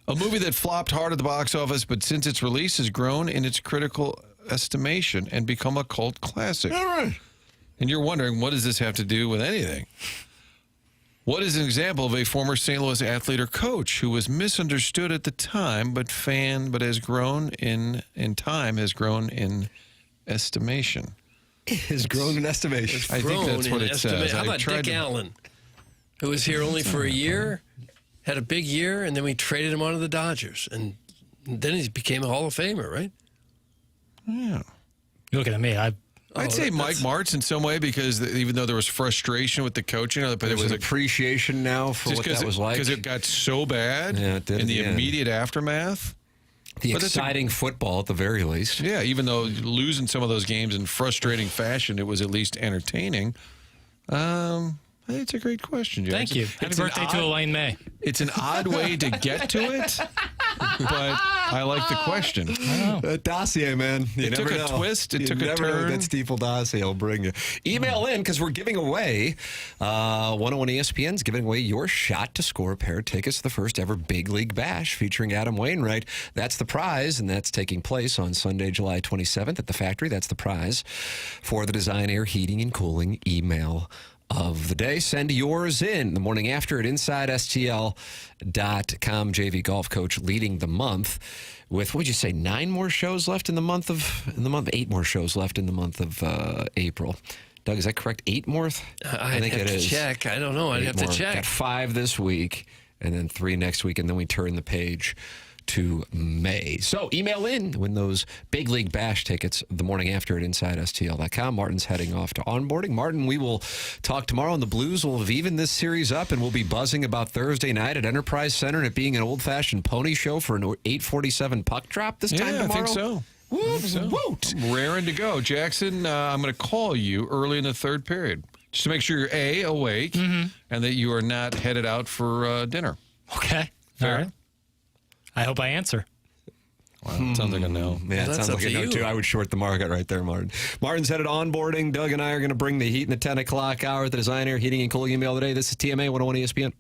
a movie that flopped hard at the box office, but since its release has grown in its critical estimation and become a cult classic. All right. And you're wondering, what does this have to do with anything? What is an example of a former St. Louis athlete or coach who was misunderstood at the time, but has grown in time, has grown in estimation? Has grown in estimation. I think that's what it says. How about Dick Allen, who was here only for a year, had a big year, and then we traded him on to the Dodgers, and then he became a Hall of Famer, right? Yeah. You're looking at me. I'd say Mike Martz in some way because even though there was frustration with the coaching, but there was appreciation now for what that was like. Because it got so bad in the immediate aftermath. The exciting football at the very least. Yeah, even though losing some of those games in frustrating fashion, it was at least entertaining. I It's a great question, Jackson. Thank you. Happy It's an birthday to Elaine May. It's an odd way to get to it, but I like the question. Dossier, man. You It took never a know. twist. It You took a never know turn. that Steeple Dossier will bring you. Email in because we're giving away 101 ESPN's giving away your shot to score a pair of tickets to the first ever Big League Bash featuring Adam Wainwright. That's the prize, and that's taking place on Sunday, July 27th at the factory. That's the prize for the Design Air Heating and Cooling email of the day. Send yours in the morning after at InsideSTL.com. JV golf coach leading the month with, what would you say, 9 more shows left in the month of 8 more shows left in the month of April. Doug, is that correct? 8 more? I think it is. Check. I don't know. I'd have to check. Got 5 this week and then 3 next week, and then we turn the page to May. So email in when those Big League Bash tickets the morning after at InsideSTL.com. Martin's heading off to onboarding. Martin, we will talk tomorrow, and the Blues will have evened this series up, and we'll be buzzing about Thursday night at Enterprise Center and it being an old-fashioned pony show for an 8:47 puck drop this time tomorrow. I think so. Woot. I'm raring to go. Jackson, I'm going to call you early in the third period just to make sure you're, A, awake, and that you are not headed out for dinner. Okay. Fair? All right. I hope I answer. Wow, sounds like a no. Yeah, it sounds like a no, too. I would short the market right there, Martin. Martin's headed onboarding. Doug and I are going to bring the heat in the 10 o'clock hour at the Design Air Heating and Cooling email today. This is TMA 101 ESPN.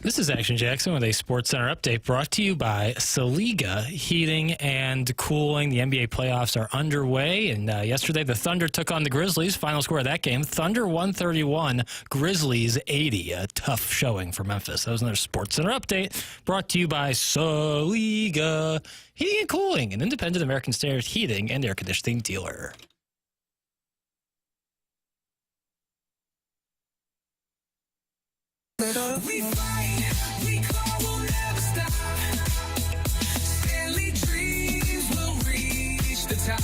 This is Action Jackson with a Sports Center update brought to you by Saliga Heating and Cooling. The NBA playoffs are underway, and yesterday the Thunder took on the Grizzlies. Final score of that game, Thunder 131, Grizzlies 80. A tough showing for Memphis. That was another Sports Center update brought to you by Saliga Heating and Cooling, an independent American Standard heating and air conditioning dealer. We fight, we claw, we'll never stop. Stanley dreams will reach the top.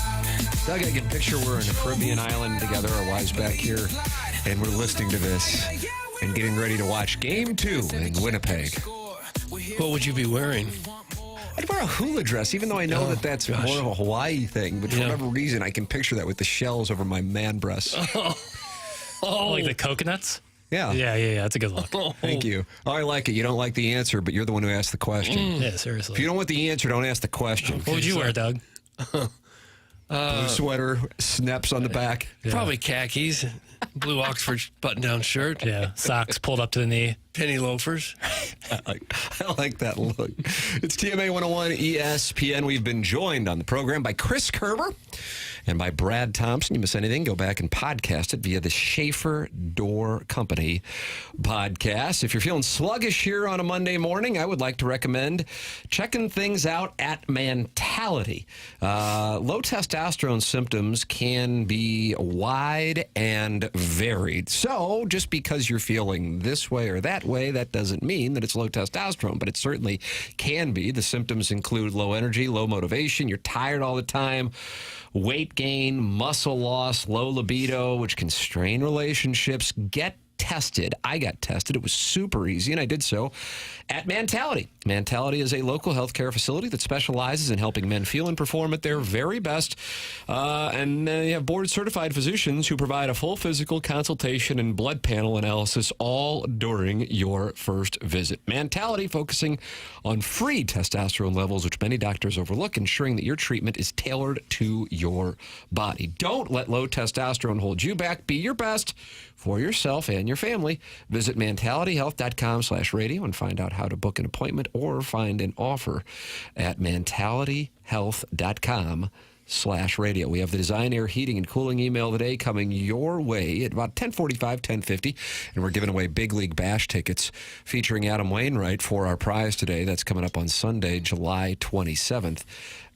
Doug, I can picture we're in a Caribbean island together, our wives back here, and we're listening to this and getting ready to watch Game 2 in Winnipeg. What would you be wearing? I'd wear a hula dress, even though I know that's more of a Hawaii thing. But for whatever reason, I can picture that with the shells over my man breasts. Like the coconuts? Yeah. Yeah. That's a good look. Thank you. Oh, I like it. You don't like the answer, but you're the one who asked the question. Yeah, seriously. If you don't want the answer, don't ask the question. What would you wear, Doug? Blue sweater, snaps on the back. Probably khakis, blue Oxford button-down shirt. Yeah, socks pulled up to the knee. Penny loafers. I like that look. It's TMA 101 ESPN. We've been joined on the program by Chris Kerber and by Brad Thompson. You miss anything, go back and podcast it via the Schaefer Door Company podcast. If you're feeling sluggish here on a Monday morning, I would like to recommend checking things out at Mentality. Low testosterone symptoms can be wide and varied. So just because you're feeling this way or that way, that doesn't mean that it's low testosterone, but it certainly can be. The symptoms include low energy, low motivation, you're tired all the time, weight gain, muscle loss, low libido, which can strain relationships. Get tested. I got tested. It was super easy, and I did so at Mentality. Mentality is a local healthcare facility that specializes in helping men feel and perform at their very best. And you have board-certified physicians who provide a full physical consultation and blood panel analysis all during your first visit. Mentality focusing on free testosterone levels, which many doctors overlook, ensuring that your treatment is tailored to your body. Don't let low testosterone hold you back. Be your best for yourself and your family. Visit mentalityhealth.com/radio and find out how to book an appointment or find an offer at mentalityhealth.com/radio. We have the Design Air Heating and Cooling email today coming your way at about 10:45, 10:50, and we're giving away Big League Bash tickets featuring Adam Wainwright for our prize today. That's coming up on Sunday, July 27th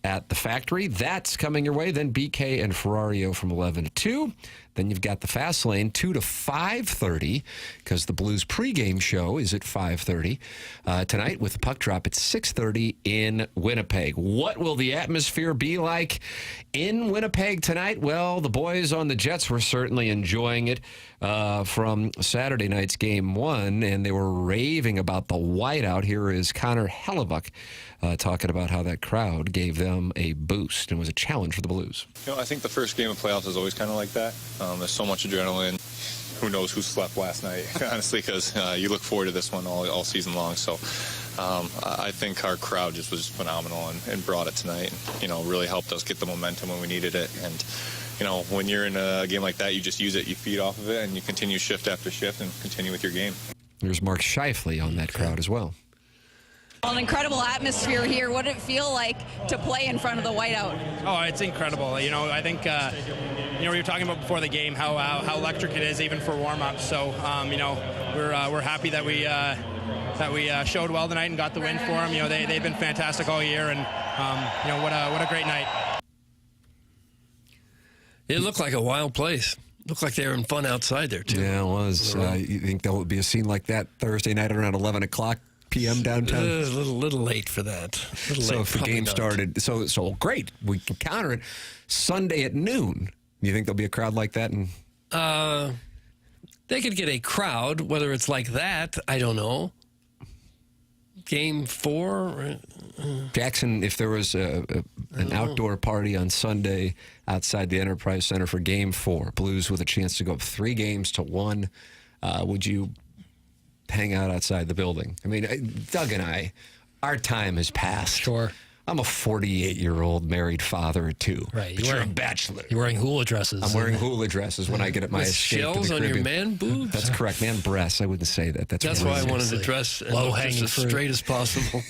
at the Factory. That's coming your way. Then BK and Ferrario from 11 to 2. Then you've got the Fast Lane 2 to 5:30 because the Blues pregame show is at 5:30 tonight with the puck drop at 6:30 in Winnipeg. What will the atmosphere be like in Winnipeg tonight? Well, the boys on the Jets were certainly enjoying it from Saturday night's Game 1, and they were raving about the whiteout. Here is Connor Hellebuck talking about how that crowd gave them a boost and was a challenge for the Blues. I think the first game of playoffs is always kind of like that. There's so much adrenaline. Who knows who slept last night, honestly, because you look forward to this one all season long. So I think our crowd just was phenomenal and brought it tonight. Really helped us get the momentum when we needed it. And, when you're in a game like that, you just use it, you feed off of it, and you continue shift after shift and continue with your game. There's Mark Scheifele on that crowd as well. An incredible atmosphere here. What did it feel like to play in front of the whiteout? Oh, it's incredible. I think, we were talking about before the game how electric it is even for warm-up. So, we're happy that we showed well tonight and got the win for them. They've been fantastic all year, and what a great night. It looked like a wild place. Looked like they were having fun outside there, too. Yeah, it was. You think there would be a scene like that Thursday night around 11 o'clock p.m. downtown? A little late for that. So if the game started, so great, we can counter it. Sunday at noon, you think there'll be a crowd like that? They could get a crowd, whether it's like that, I don't know. Game 4? Jackson, if there was an outdoor party on Sunday outside the Enterprise Center for Game 4, Blues with a chance to go up 3 games to 1, would you hang out outside the building? I mean, Doug and I, our time has passed. Sure. I'm a 48-year-old married father of 2. Right. But you're a bachelor. You're wearing hula dresses. I'm wearing hula dresses when I get at my With escape to shells the on your Caribbean. man boobs? That's correct. Man breasts. I wouldn't say that. That's why I really wanted to silly. dress and look just as straight as possible.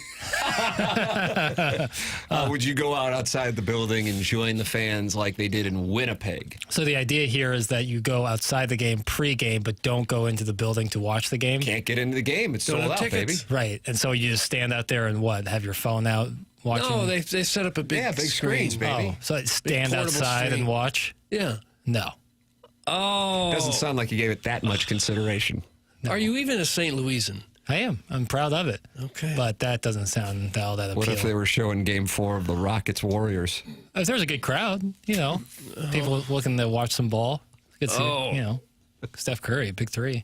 Would you go out outside the building and join the fans like they did in Winnipeg? So the idea here is that you go outside the game pre-game, but don't go into the building to watch the game. Can't get into the game. It's sold out, baby. Right. And so you just stand out there and have your phone out watching? No, they set up a big big screens, baby. Oh, so stand portable outside screen. and watch? Yeah. No. Oh. Doesn't sound like you gave it that much consideration. Are you even a St. Louisan? I am. I'm proud of it. Okay. But that doesn't sound all that appealing. What if they were showing Game 4 of the Rockets-Warriors? If there's a good crowd, people looking to watch some ball. Could see, Steph Curry, big 3.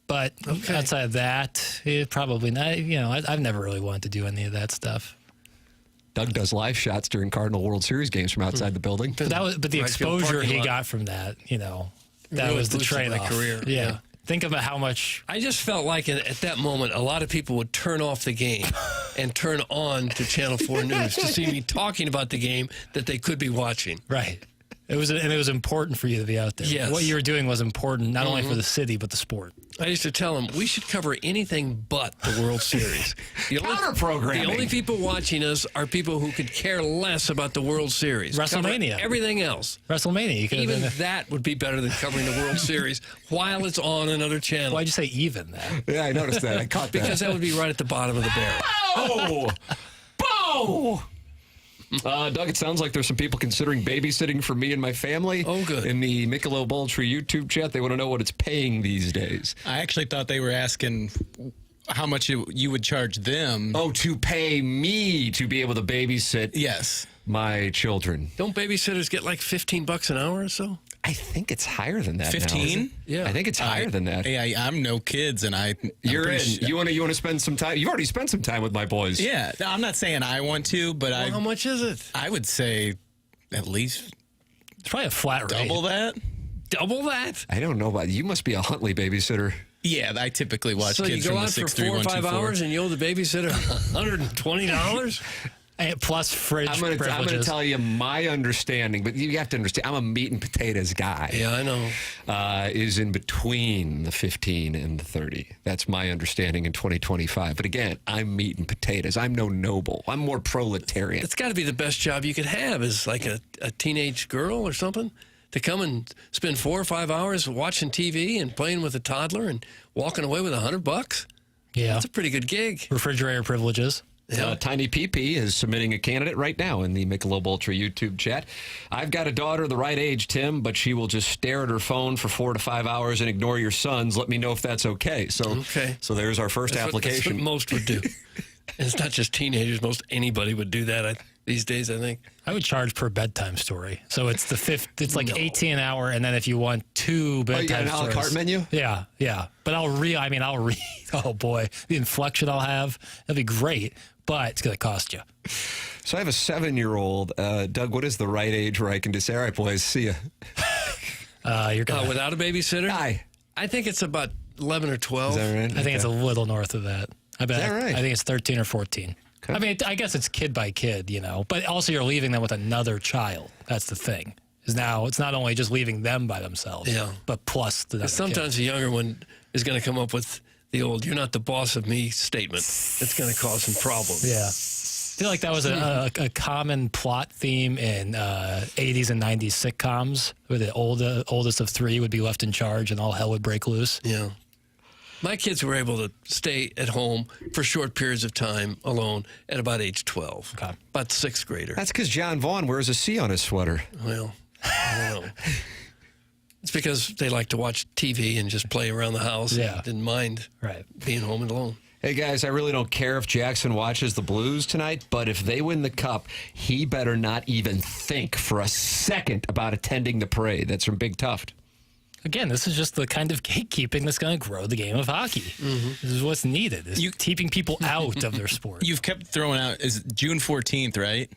But outside of that, probably not. I've never really wanted to do any of that stuff. Doug does live shots during Cardinal World Series games from outside the building. But the exposure he got from that, that Really was the boosted my trade-off. career. Yeah. Think about how much. I just felt like at that moment, a lot of people would turn off the game and turn on to Channel 4 News to see me talking about the game that they could be watching. Right. It was important for you to be out there. Yes. What you were doing was important, not only for the city, but the sport. I used to tell them, we should cover anything but the World Series. Counter-programming. The only people watching us are people who could care less about the World Series. WrestleMania. Cover everything else. WrestleMania. Even that would be better than covering the World Series while it's on another channel. Why'd you say even that? Yeah, I noticed that. I caught that. Because that would be right at the bottom of the barrel. Oh! Boom! Doug, it sounds like there's some people considering babysitting for me and my family. Oh, good. In the Michelob Ultra YouTube chat, they want to know what it's paying these days. I actually thought they were asking how much you would charge them. Oh, to pay me to be able to babysit Yes. my children. Don't babysitters get like $15 an hour or so? I think it's higher than that. 15? Yeah. I think it's higher than that. Yeah, I'm no kids, and You're in. You want to spend some time? You've already spent some time with my boys. Yeah, I'm not saying I want to, but how much is it? I would say at least It's probably a flat rate. double that. Double that? I don't know about you. Must be a Huntley babysitter. Yeah, I typically watch So kids you go from out the for 4 or 5 63124. hours and you owe the babysitter $120? Plus fridge I'm going to privileges. tell you my understanding, but you have to understand, I'm a meat and potatoes guy. Yeah, I know. Is in between the 15 and the 30. That's my understanding in 2025. But again, I'm meat and potatoes. I'm no noble. I'm more proletarian. It's got to be the best job you could have as like a teenage girl or something. To come and spend 4 or 5 hours watching TV and playing with a toddler and walking away with $100. Yeah. That's a pretty good gig. Refrigerator privileges. Tiny PP is submitting a candidate right now in the Michelob Ultra YouTube chat. I've got a daughter the right age, Tim, but she will just stare at her phone for 4 to 5 hours and ignore your sons. Let me know if that's okay. So there's our first application. That's what most would do. And it's not just teenagers. Most anybody would do that these days, I think. I would charge per bedtime story. So it's the fifth. It's like $18 an hour, and then if you want 2 bedtime you got an a la stories, carte menu? Yeah. But I'll read. Oh boy, the inflection I'll have. That'd be great, but it's gonna cost you. So I have a 7-year-old. Doug, what is the right age where I can just say, all right, boys, see ya? You're gonna without a babysitter? I think it's about 11 or 12. Is that right? I think it's a little north of that. I bet. Is that right? I think it's 13 or 14. I mean, I guess it's kid by kid, but also you're leaving them with another child. That's the thing. Is now it's not only just leaving them by themselves, but plus the other Sometimes kid. the younger one is going to come up with the old "you're not the boss of me" statement. It's going to cause some problems. Yeah. I feel like that was a common plot theme in 80s and 90s sitcoms where the oldest of 3 would be left in charge and all hell would break loose. Yeah. My kids were able to stay at home for short periods of time alone at about age 12. Okay. About 6th grader. That's because John Vaughn wears a C on his sweater. Well, I don't know. It's because they like to watch TV and just play around the house. Yeah. And didn't mind being home and alone. Hey, guys, I really don't care if Jackson watches the Blues tonight, but if they win the Cup, he better not even think for a second about attending the parade. That's from Big Tuft. Again, this is just the kind of gatekeeping that's going to grow the game of hockey. Mm-hmm. This is what's needed, is keeping people out of their sport. You've kept throwing out, is June 14th, right?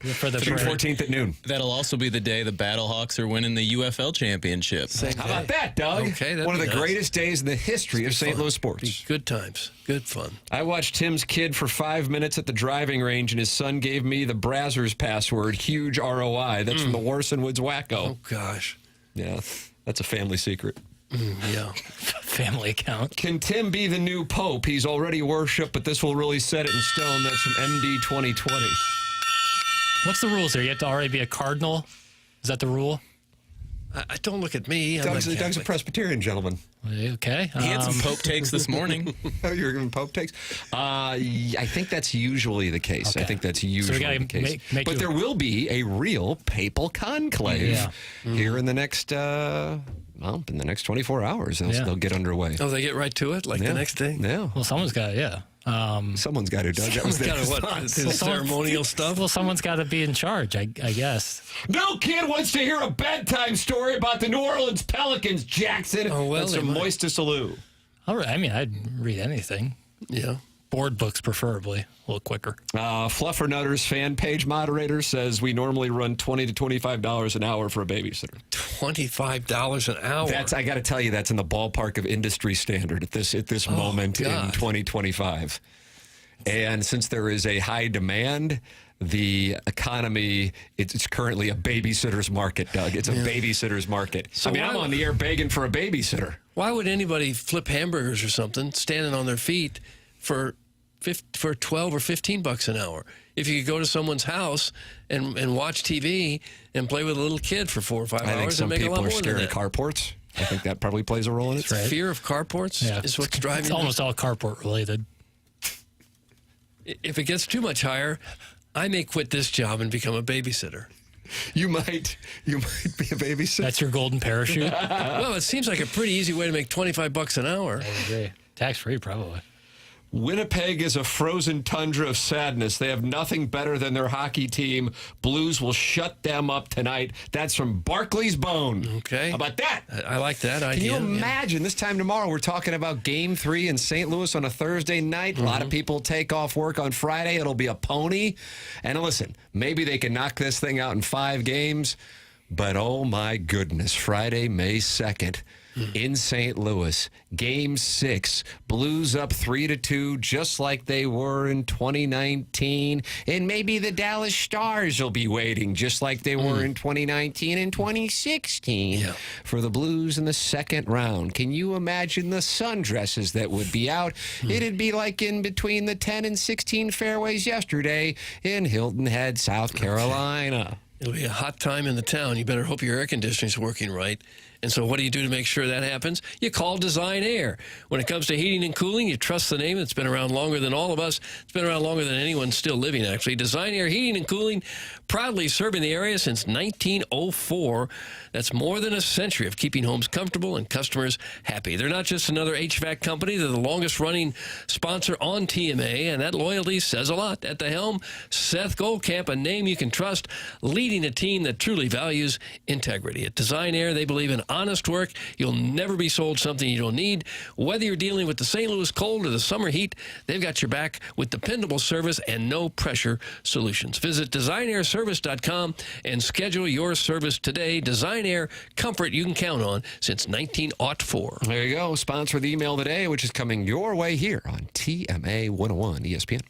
For the June 14th at noon. That'll also be the day the Battlehawks are winning the UFL championship. How about that, Doug? Okay, that'd one of be the nice. greatest days in the history of St. Louis sports. Good times. Good fun. I watched Tim's kid for 5 minutes at the driving range, and his son gave me the Brazzers password, huge ROI. That's from the Warson Woods Wacko. Oh, gosh. Yeah, that's a family secret. Yeah. Family account. Can Tim be the new Pope? He's already worshipped, but this will really set it in stone. That's from MD 2020. What's the rules there? You have to already be a cardinal? Is that the rule? I don't look at me. I'm Doug's not a Catholic. Presbyterian gentleman. Okay. He had some Pope takes this morning. Oh, you were giving Pope takes? I think that's usually the case. Okay. I think that's usually gotta the case. make But you- there will be a real papal conclave here in the next, in the next 24 hours. They'll get underway. Oh, they get right to it, like the next day? Yeah. Well, someone's got to, Someone's got to, Doug. That was Someone's their got to response. his ceremonial stuff. Well, someone's got to be in charge, I guess. No kid wants to hear a bedtime story about the New Orleans Pelicans, Jackson. Oh, well, that's they from might. Moist to Salou. All right. I mean, I'd read anything. Yeah. Board books, preferably. A little quicker. Fluffernutters fan page moderator says we normally run $20 to $25 an hour for a babysitter. $25 an hour. That's, I got to tell you, that's in the ballpark of industry standard at this moment in God. 2025. And since there is a high demand, the economy, it's currently a babysitter's market, Doug. It's a babysitter's market. So I'm on the air begging for a babysitter. Why would anybody flip hamburgers or something standing on their feet for 12 or $15 an hour? If you could go to someone's house and watch TV and play with a little kid for 4 or 5 I think hours some and make a people lot are more than scared of that. carports. I think that probably plays a role in it. Fear of carports is what's driving It's almost all carport related. If it gets too much higher, I may quit this job and become a babysitter. You might be a babysitter. That's your golden parachute. Well, it seems like a pretty easy way to make $25 an hour. I agree. Tax free, probably. Winnipeg is a frozen tundra of sadness. They have nothing better than their hockey team. Blues will shut them up tonight. That's from Barclay's Bone. Okay. How about that? I like that idea. Can you imagine this time tomorrow we're talking about Game 3 in St. Louis on a Thursday night? A lot of people take off work on Friday. It'll be a pony. And listen, maybe they can knock this thing out in 5 games. But oh my goodness, Friday, May 2nd. In St. Louis, Game 6, Blues up 3-2, just like they were in 2019. And maybe the Dallas Stars will be waiting, just like they were in 2019 and 2016 for the Blues in the second round. Can you imagine the sundresses that would be out? It'd be like in between the 10 and 16 fairways yesterday in Hilton Head, South Carolina. It'll be a hot time in the town. You better hope your air conditioning's working right. And so what do you do to make sure that happens? You call Design Air. When it comes to heating and cooling, you trust the name that's been around longer than all of us. It's been around longer than anyone still living, actually. Design Air Heating and Cooling, proudly serving the area since 1904. That's more than a century of keeping homes comfortable and customers happy. They're not just another HVAC company. They're the longest-running sponsor on TMA, and that loyalty says a lot. At the helm, Seth Goldcamp, a name you can trust, leading a team that truly values integrity. At Design Air, they believe in honest work. You'll never be sold something you don't need. Whether you're dealing with the St. Louis cold or the summer heat, they've got your back with dependable service and no-pressure solutions. Visit designairservice.com and schedule your service today. Design Air, comfort you can count on since 1904. There you go. Sponsor of the email today, which is coming your way here on TMA 101 ESPN.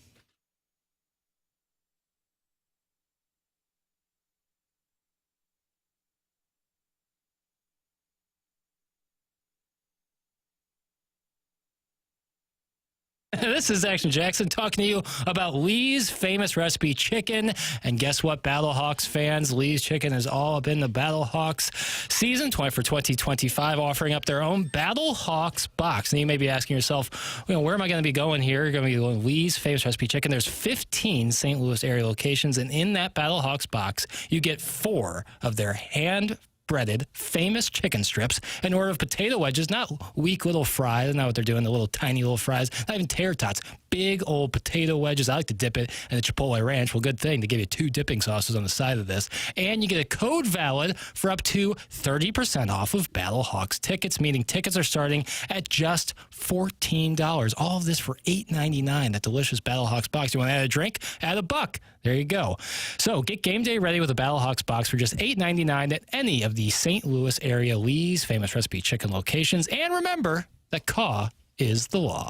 This is Action Jackson talking to you about Lee's famous recipe chicken. And guess what, Battlehawks fans? Lee's Chicken is all up in the Battlehawks season for 2025, offering up their own Battlehawks box. And you may be asking yourself, where am I going to be going here? You're going to be going Lee's famous recipe chicken. There's 15 St. Louis area locations, and in that Battlehawks box, you get 4 of their hand-breaded famous chicken strips, an order of potato wedges, not weak little fries, not what they're doing, the little tiny little fries, not even tater tots, big old potato wedges. I like to dip it in the Chipotle Ranch. Well, good thing. They give you 2 dipping sauces on the side of this. And you get a code valid for up to 30% off of Battlehawks tickets, meaning tickets are starting at just $14. All of this for $8.99. That delicious Battlehawks box. You want to add a drink? Add a buck. There you go. So get game day ready with a Battlehawks box for just $8.99 at any of the St. Louis area Lee's Famous Recipe Chicken locations. And remember that CAW is the law.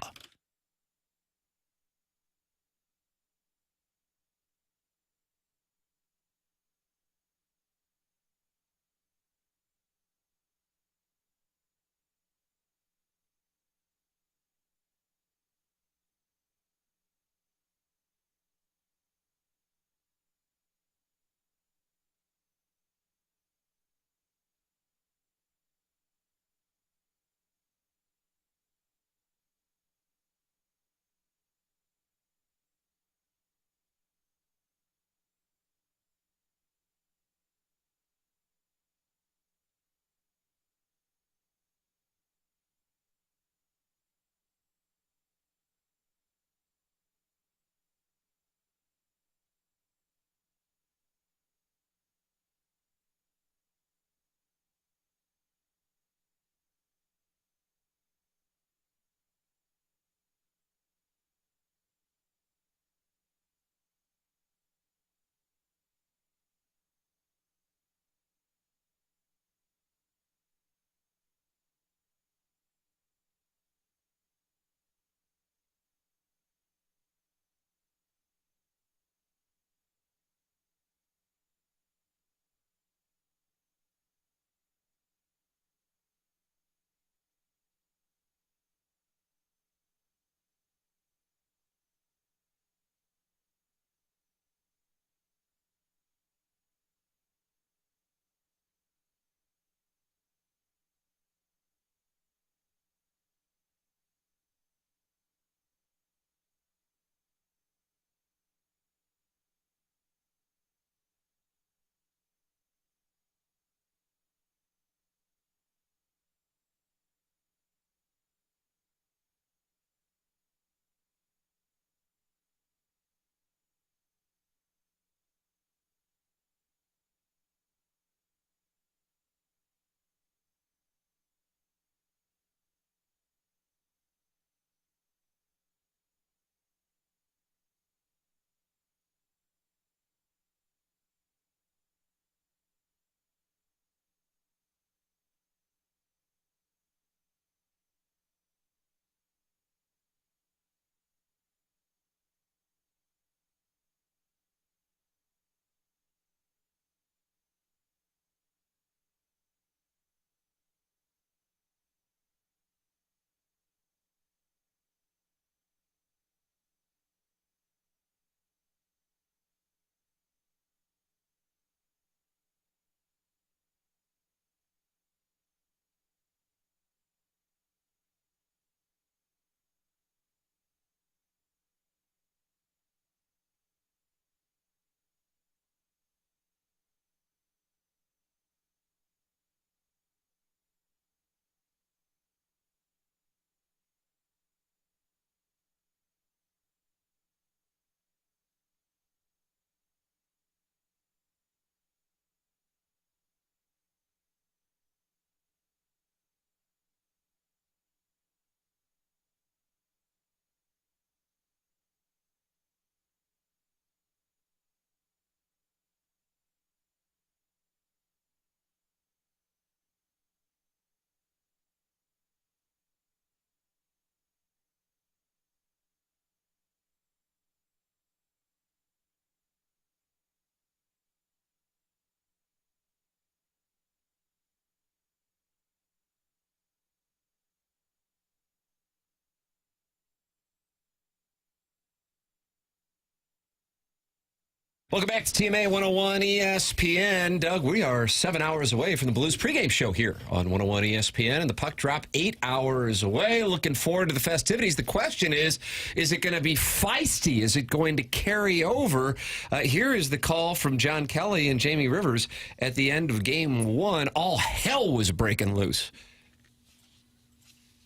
Welcome back to TMA 101 ESPN. Doug, we are 7 hours away from the Blues pregame show here on 101 ESPN, and the puck drop 8 hours away. Looking forward to the festivities. The question is it going to be feisty? Is it going to carry over? Here is the call from John Kelly and Jamie Rivers at the end of game one. All hell was breaking loose.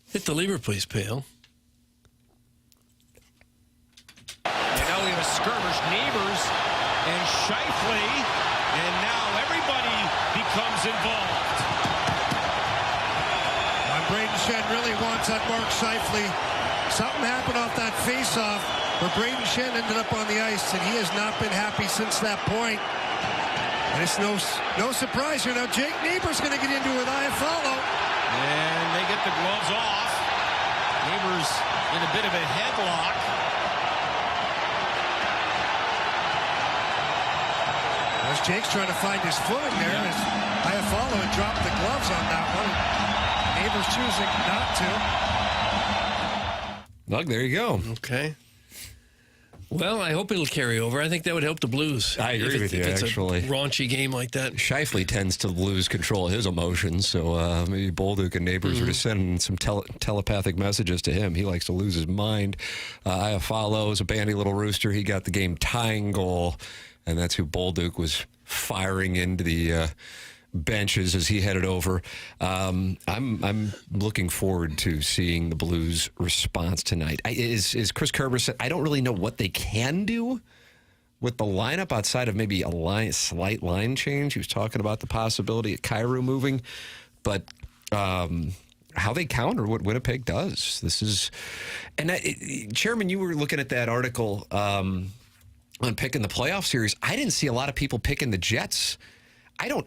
Hit the lever, please, Pale. chance on Mark Scheifele. Something happened off that face-off where Braden Shen ended up on the ice, and he has not been happy since that point. And it's no surprise here. Now Jake Niebuhr's going to get into it with Iafallo. And they get the gloves off. Niebuhr's in a bit of a headlock. As Jake's trying to find his footing there, as Iafallo had dropped the gloves on that one. Niebuhr's choosing not to. Doug, there you go. Okay. Well, I hope it'll carry over. I think that would help the Blues. I agree with you, if it's actually. a raunchy game like that. Scheifele tends to lose control of his emotions, so maybe Bolduc and Neighbors are just sending some telepathic messages to him. He likes to lose his mind. Iafallo is a bandy little rooster. He got the game-tying goal, and that's who Bolduc was firing into the benches as he headed over. I'm looking forward to seeing the Blues' response tonight. As Chris Kerber said, I don't really know what they can do with the lineup outside of maybe a slight line change. He was talking about the possibility of Kyrou moving, but how they counter what Winnipeg does. This is, and Chairman, you were looking at that article on picking the playoff series. I didn't see a lot of people picking the Jets.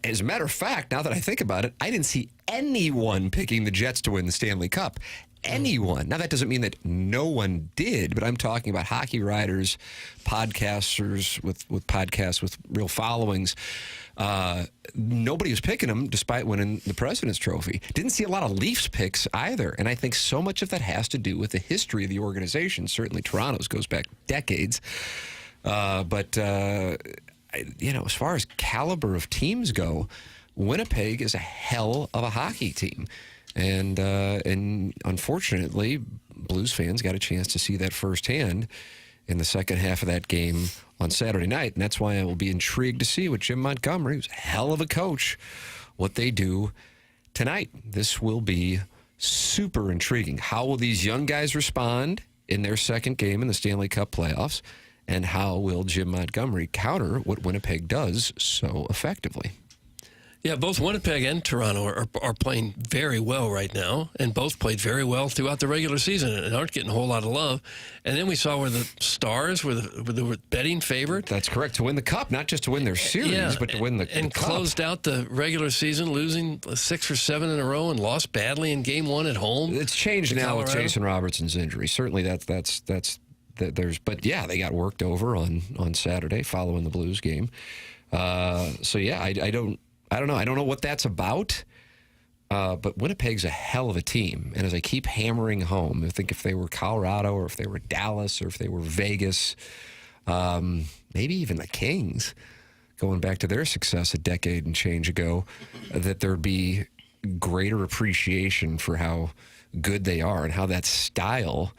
As a matter of fact, now that I think about it, I didn't see anyone picking the Jets to win the Stanley Cup. Anyone. Now, that doesn't mean that no one did, but I'm talking about hockey writers, podcasters with podcasts with real followings. Nobody was picking them despite winning the President's Trophy. Didn't see a lot of Leafs picks either, and I think so much of that has to do with the history of the organization. Certainly Toronto's goes back decades. As far as caliber of teams go, Winnipeg is a hell of a hockey team. And unfortunately, Blues fans got a chance to see that firsthand in the second half of that game on Saturday night. And that's why I will be intrigued to see with Jim Montgomery, who's a hell of a coach, what they do tonight. This will be super intriguing. How will these young guys respond in their second game in the Stanley Cup playoffs? And how will Jim Montgomery counter what Winnipeg does so effectively? Yeah, both Winnipeg and Toronto are playing very well right now, and both played very well throughout the regular season and aren't getting a whole lot of love. And then we saw where the Stars were the betting favorite. That's correct, to win the Cup, not just to win their series, but to win the and Cup. Closed out the regular season losing 6 or 7 in a row and lost badly in Game 1 at home. It's changed now Colorado. with Jason Robertson's injury. Certainly but yeah, they got worked over on Saturday following the Blues game. I don't know. I don't know what that's about. But Winnipeg's a hell of a team. And as I keep hammering home, I think if they were Colorado or if they were Dallas or if they were Vegas, maybe even the Kings, going back to their success a decade and change ago, that there'd be greater appreciation for how good they are and how that style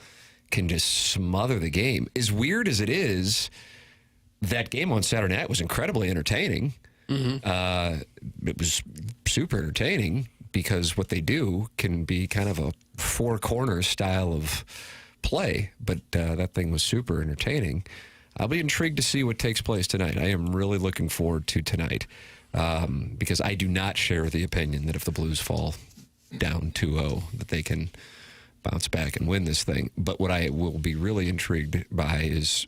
can just smother the game. As weird as it is, that game on Saturday night was incredibly entertaining. It was super entertaining because what they do can be kind of a four corners style of play, but that thing was super entertaining. I'll be intrigued to see what takes place tonight. I am really looking forward to tonight because I do not share the opinion that if the Blues fall down 2-0 that they can bounce back and win this thing. But what I will be really intrigued by is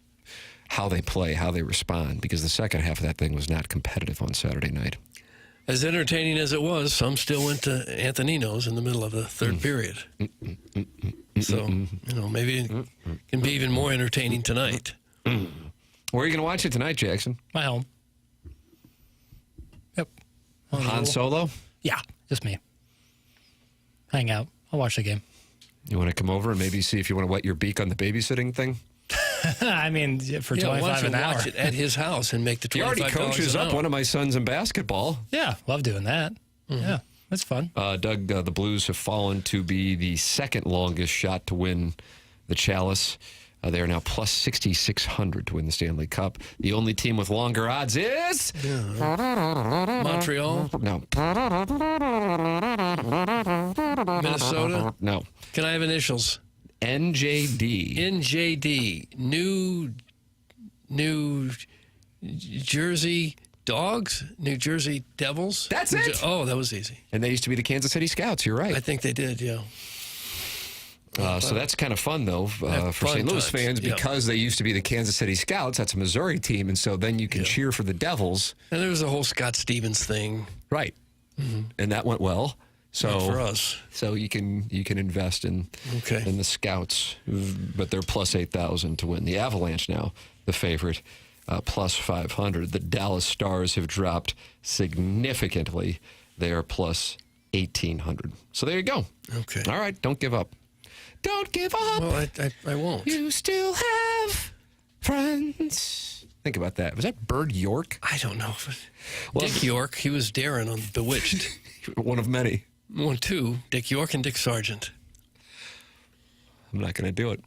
how they play, how they respond, because the second half of that thing was not competitive on Saturday night. As entertaining as it was, some still went to Antonino's in the middle of the third period. So, maybe it can be even more entertaining tonight. Where are you going to watch it tonight, Jackson? My home. Yep. Han Solo? Yeah, just me. Hang out. I'll watch the game. You want to come over and maybe see if you want to wet your beak on the babysitting thing? I mean, for $25 an hour. Watch it at his house and make the $25 He already coaches an up hour. one of my sons in basketball. Yeah, love doing that. Yeah, that's fun. Doug, the Blues have fallen to be the second longest shot to win the Chalice. They are now plus 6,600 to win the Stanley Cup. The only team with longer odds is... Montreal? No. Minnesota? No. Can I have initials? NJD. NJD. New Jersey Dogs? New Jersey Devils? That's it. Oh, that was easy. And they used to be the Kansas City Scouts. You're right. I think they did, yeah. So that's kind of fun, though, for fun St. Louis times. fans Yep. because they used to be the Kansas City Scouts. That's a Missouri team, and so then you can cheer for the Devils. And there was a whole Scott Stevens thing. Right. And that went well. So Not for us. So you can invest in the Scouts, but they're plus 8,000 to win. The Avalanche now, the favorite, plus 500. The Dallas Stars have dropped significantly. They are plus 1,800. So there you go. Okay. All right. Don't give up. Don't give up. Well, I won't. You still have friends. Think about that. Was that Bird York? I don't know. Well, Dick York. He was Darren on Bewitched. One of many. Two. Dick York and Dick Sargent. I'm not going to do it.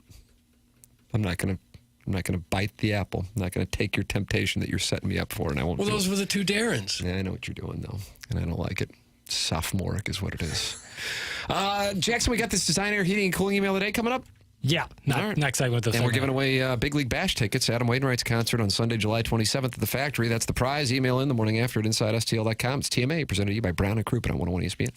I'm not going to bite the apple. I'm not going to take your temptation that you're setting me up for, and I won't. Well, do those it. were the two Darrens. Yeah, I know what you're doing, though, and I don't like it. Sophomoric is what it is. Jackson, we got this design, air, heating, and cooling email today coming up. Yeah, next segment. And we're giving away Big League Bash tickets. Adam Wainwright's concert on Sunday, July 27th at the Factory. That's the prize. Email in the morning after at InsideSTL.com. It's TMA, presented to you by Brown and Crouppen on 101 ESPN.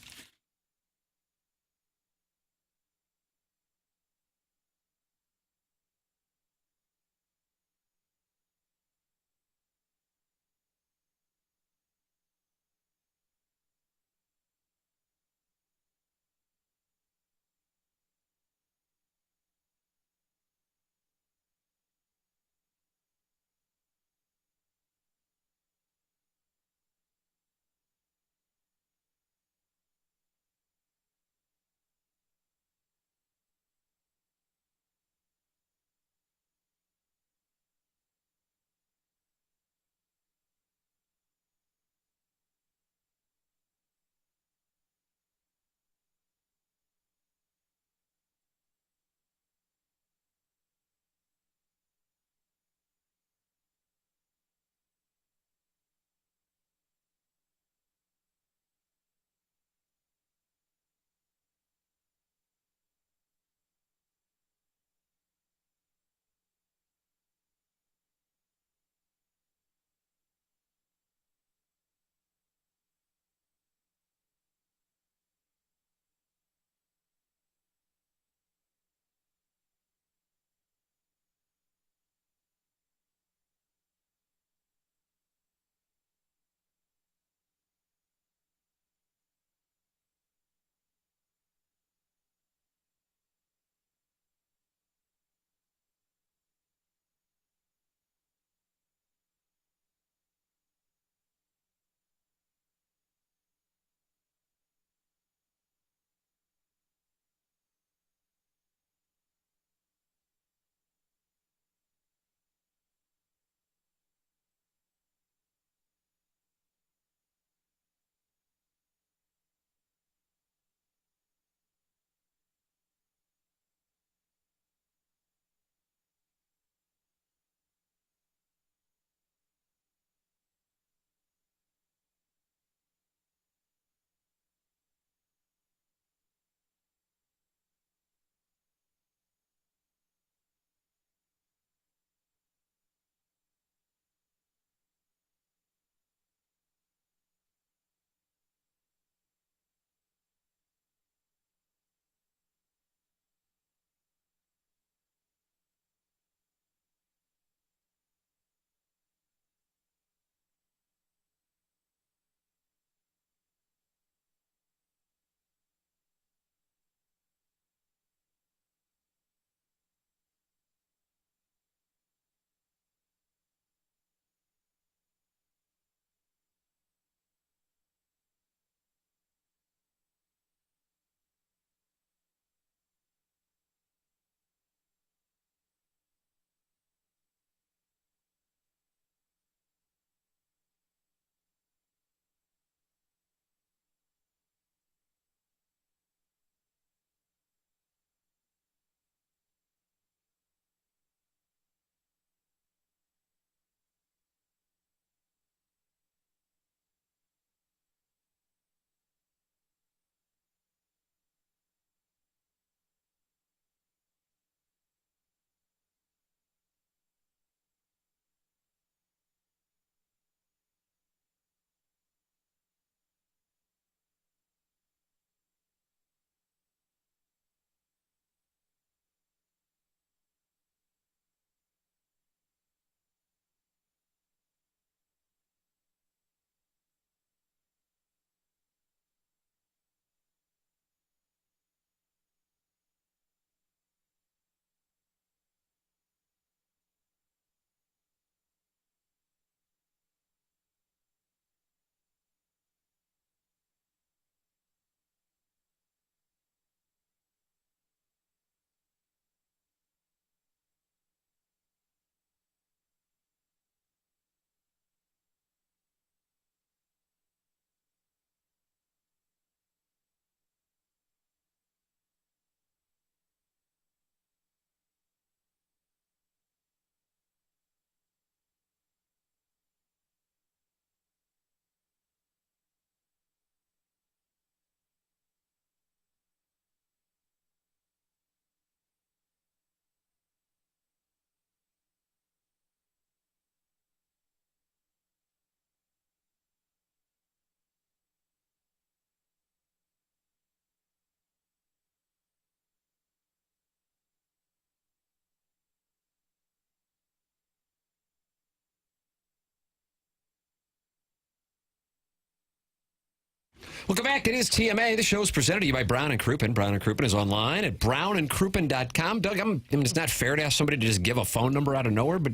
Welcome back. It is TMA. The show is presented to you by Brown and Crouppen. Brown and Crouppen is online at brownandcrouppen.com. Doug, I mean, it's not fair to ask somebody to just give a phone number out of nowhere, but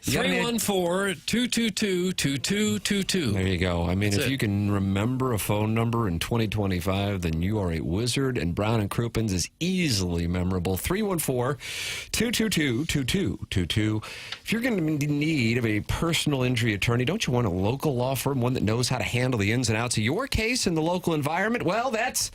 314-222-2222. There you go. I mean, if you can remember a phone number in 2025, then you are a wizard, and Brown and Crouppen's is easily memorable. 314-222-2222. If you're going to be in need of a personal injury attorney, don't you want a local law firm, one that knows how to handle the ins and outs of your case in the local environment? Well, that's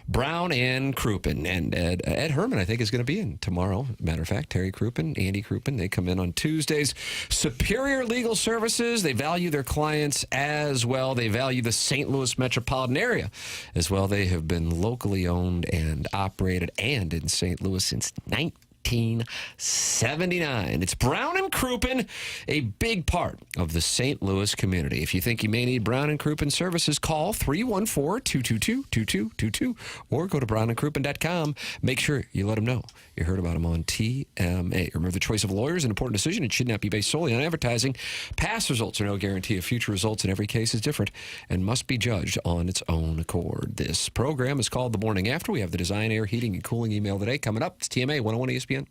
Brown and Crouppen. And Ed Herman, I think, is going to be in tomorrow. Matter of fact, Terry Crouppen, Andy Crouppen, they come in on Tuesdays. Superior Legal Services, they value their clients as well. They value the St. Louis metropolitan area as well. They have been locally owned and operated and in St. Louis since 1979. It's Brown and Crouppen, a big part of the St. Louis community. If you think you may need Brown and Crouppen services, call 314-222-2222 or go to brownandcrouppen.com. Make sure you let them know you heard about them on TMA. Remember, the choice of a lawyer is an important decision. It should not be based solely on advertising. Past results are no guarantee of future results, and every case is different and must be judged on its own accord. This program is called The Morning After. We have the Design, Air, Heating, and Cooling email today. Coming up, it's TMA 101 ESPN.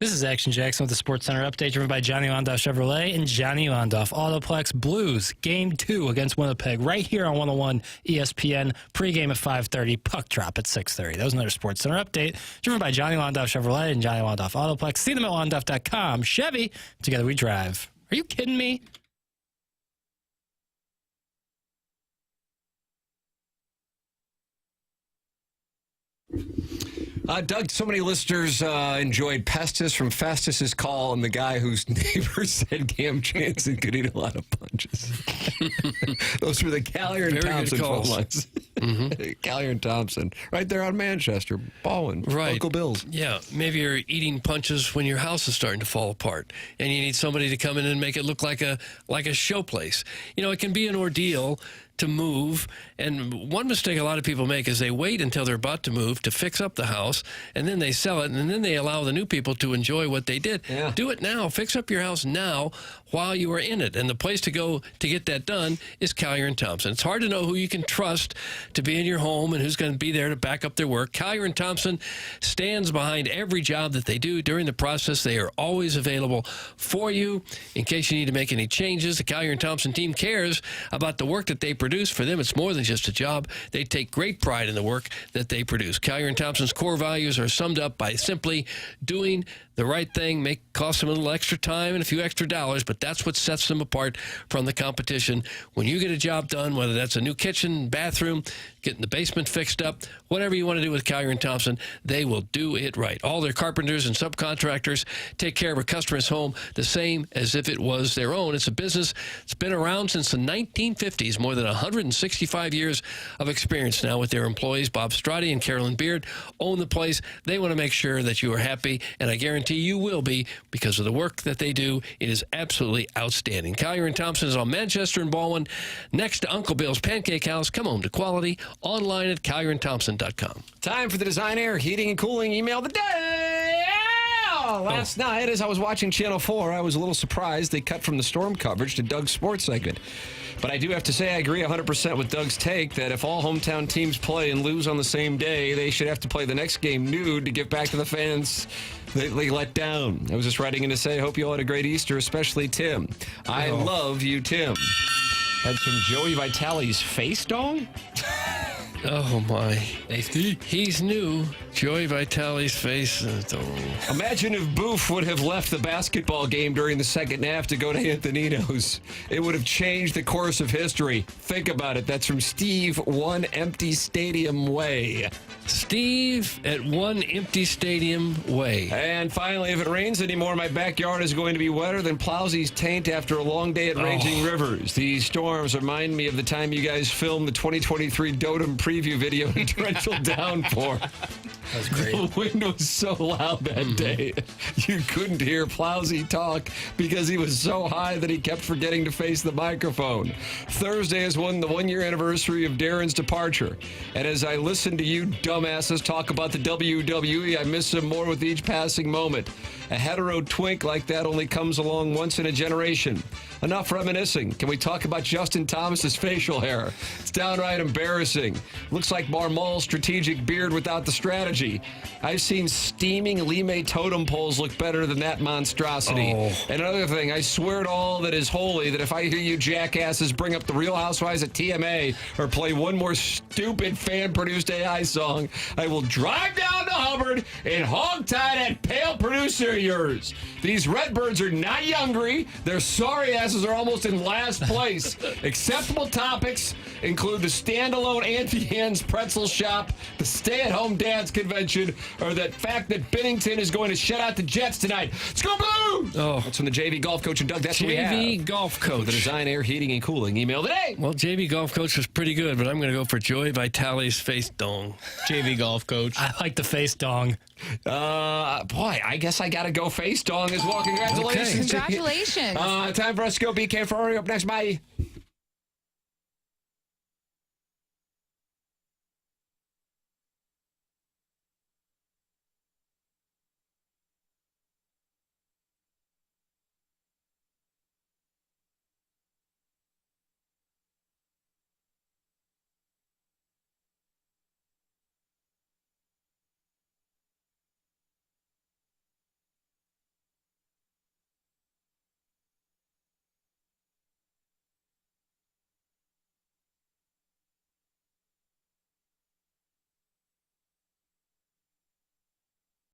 This is Action Jackson with the Sports Center update, driven by Johnny Londoff Chevrolet and Johnny Londoff Autoplex. Blues, Game 2 against Winnipeg, right here on 101 ESPN. Pregame at 5:30, puck drop at 6:30. That was another Sports Center update, driven by Johnny Londoff Chevrolet and Johnny Londoff Autoplex. See them at londoff.com. Chevy, together we drive. Are you kidding me? Doug, so many listeners enjoyed Pestis from Festus's call and the guy whose neighbor said Cam Jansen could eat a lot of punches. Those were the Callier and Very Thompson good phone calls. lines. Callier and Thompson, right there on Manchester, Baldwin, Right. Uncle Bill's. Yeah, maybe you're eating punches when your house is starting to fall apart, and you need somebody to come in and make it look like a show place. You know, it can be an ordeal to move, and one mistake a lot of people make is they wait until they're about to move to fix up the house, and then they sell it, and then they allow the new people to enjoy what they did. Yeah. Do it now. Fix up your house now while you are in it, and the place to go to get that done is Callier and Thompson. It's hard to know who you can trust to be in your home and who's going to be there to back up their work. Callier and Thompson stands behind every job that they do. During the process, they are always available for you in case you need to make any changes. The Callier and Thompson team cares about the work that they produce. For them, it's more than just a job. They take great pride in the work that they produce. Callier and Thompson's core values are summed up by simply doing the right thing. Cost them a little extra time and a few extra dollars, but that's what sets them apart from the competition. When you get a job done, whether that's a new kitchen, bathroom, getting the basement fixed up, whatever you want to do with Callier and Thompson, they will do it right. All their carpenters and subcontractors take care of a customer's home the same as if it was their own. It's a business that's been around since the 1950s, more than 165 years of experience now with their employees. Bob Strati and Carolyn Beard own the place. They want to make sure that you are happy, and I guarantee you will be because of the work that they do. It is absolutely outstanding. Callier and Thompson is on Manchester and Baldwin, next to Uncle Bill's Pancake House. Come home to quality. Online at CallierandThompson.com. Time for the Design Air Heating and Cooling Email of the Day. Last night, as I was watching Channel 4, I was a little surprised they cut from the storm coverage to Doug's sports segment. But I do have to say I agree 100% with Doug's take that if all hometown teams play and lose on the same day, they should have to play the next game nude to give back to the fans they let down. I was just writing in to say, hope you all had a great Easter, especially Tim. I love you, Tim. Had some Joey Vitale's face dong? Oh, my. He's new. Joey Vitale's face. Imagine if Boof would have left the basketball game during the second half to go to Antonino's. It would have changed the course of history. Think about it. That's from Steve, One Empty Stadium Way. Steve at One Empty Stadium Way. And finally, if it rains anymore, my backyard is going to be wetter than Plowsy's taint after a long day at Raging Rivers. These storms remind me of the time you guys filmed the 2023 Dotem preview video in torrential downpour. That was great. The wind was so loud that day, you couldn't hear Plowsy talk because he was so high that he kept forgetting to face the microphone. Thursday is the one-year anniversary of Darren's departure. And as I listen to you dumbasses talk about the WWE, I miss him more with each passing moment. A hetero twink like that only comes along once in a generation. Enough reminiscing. Can we talk about Justin Thomas's facial hair? It's downright embarrassing. Looks like Marmol's strategic beard without the strategy. I've seen steaming Lime totem poles look better than that monstrosity. And another thing, I swear to all that is holy that if I hear you jackasses bring up the Real Housewives at TMA or play one more stupid fan-produced AI song, I will drive down to Hubbard and hog-tie that pale producer of yours. These Redbirds are not Youngry. Their sorry asses are almost in last place. Acceptable topics include the standalone Auntie Anne's pretzel shop, the stay-at-home dads convention, or the fact that Bennington is going to shut out the Jets tonight. Let's go Blue! That's from the JV golf coach, and Doug, that's what we have. JV golf coach. The Design Air Heating and Cooling email today. Well, JV golf coach was pretty good, but I'm going to go for Joey Vitale's face dong. JV golf coach. I like the face dong. Boy, I guess I got to go face dong as well. Congratulations. Congratulations. Time for us to go BK Ferrari up next. Bye.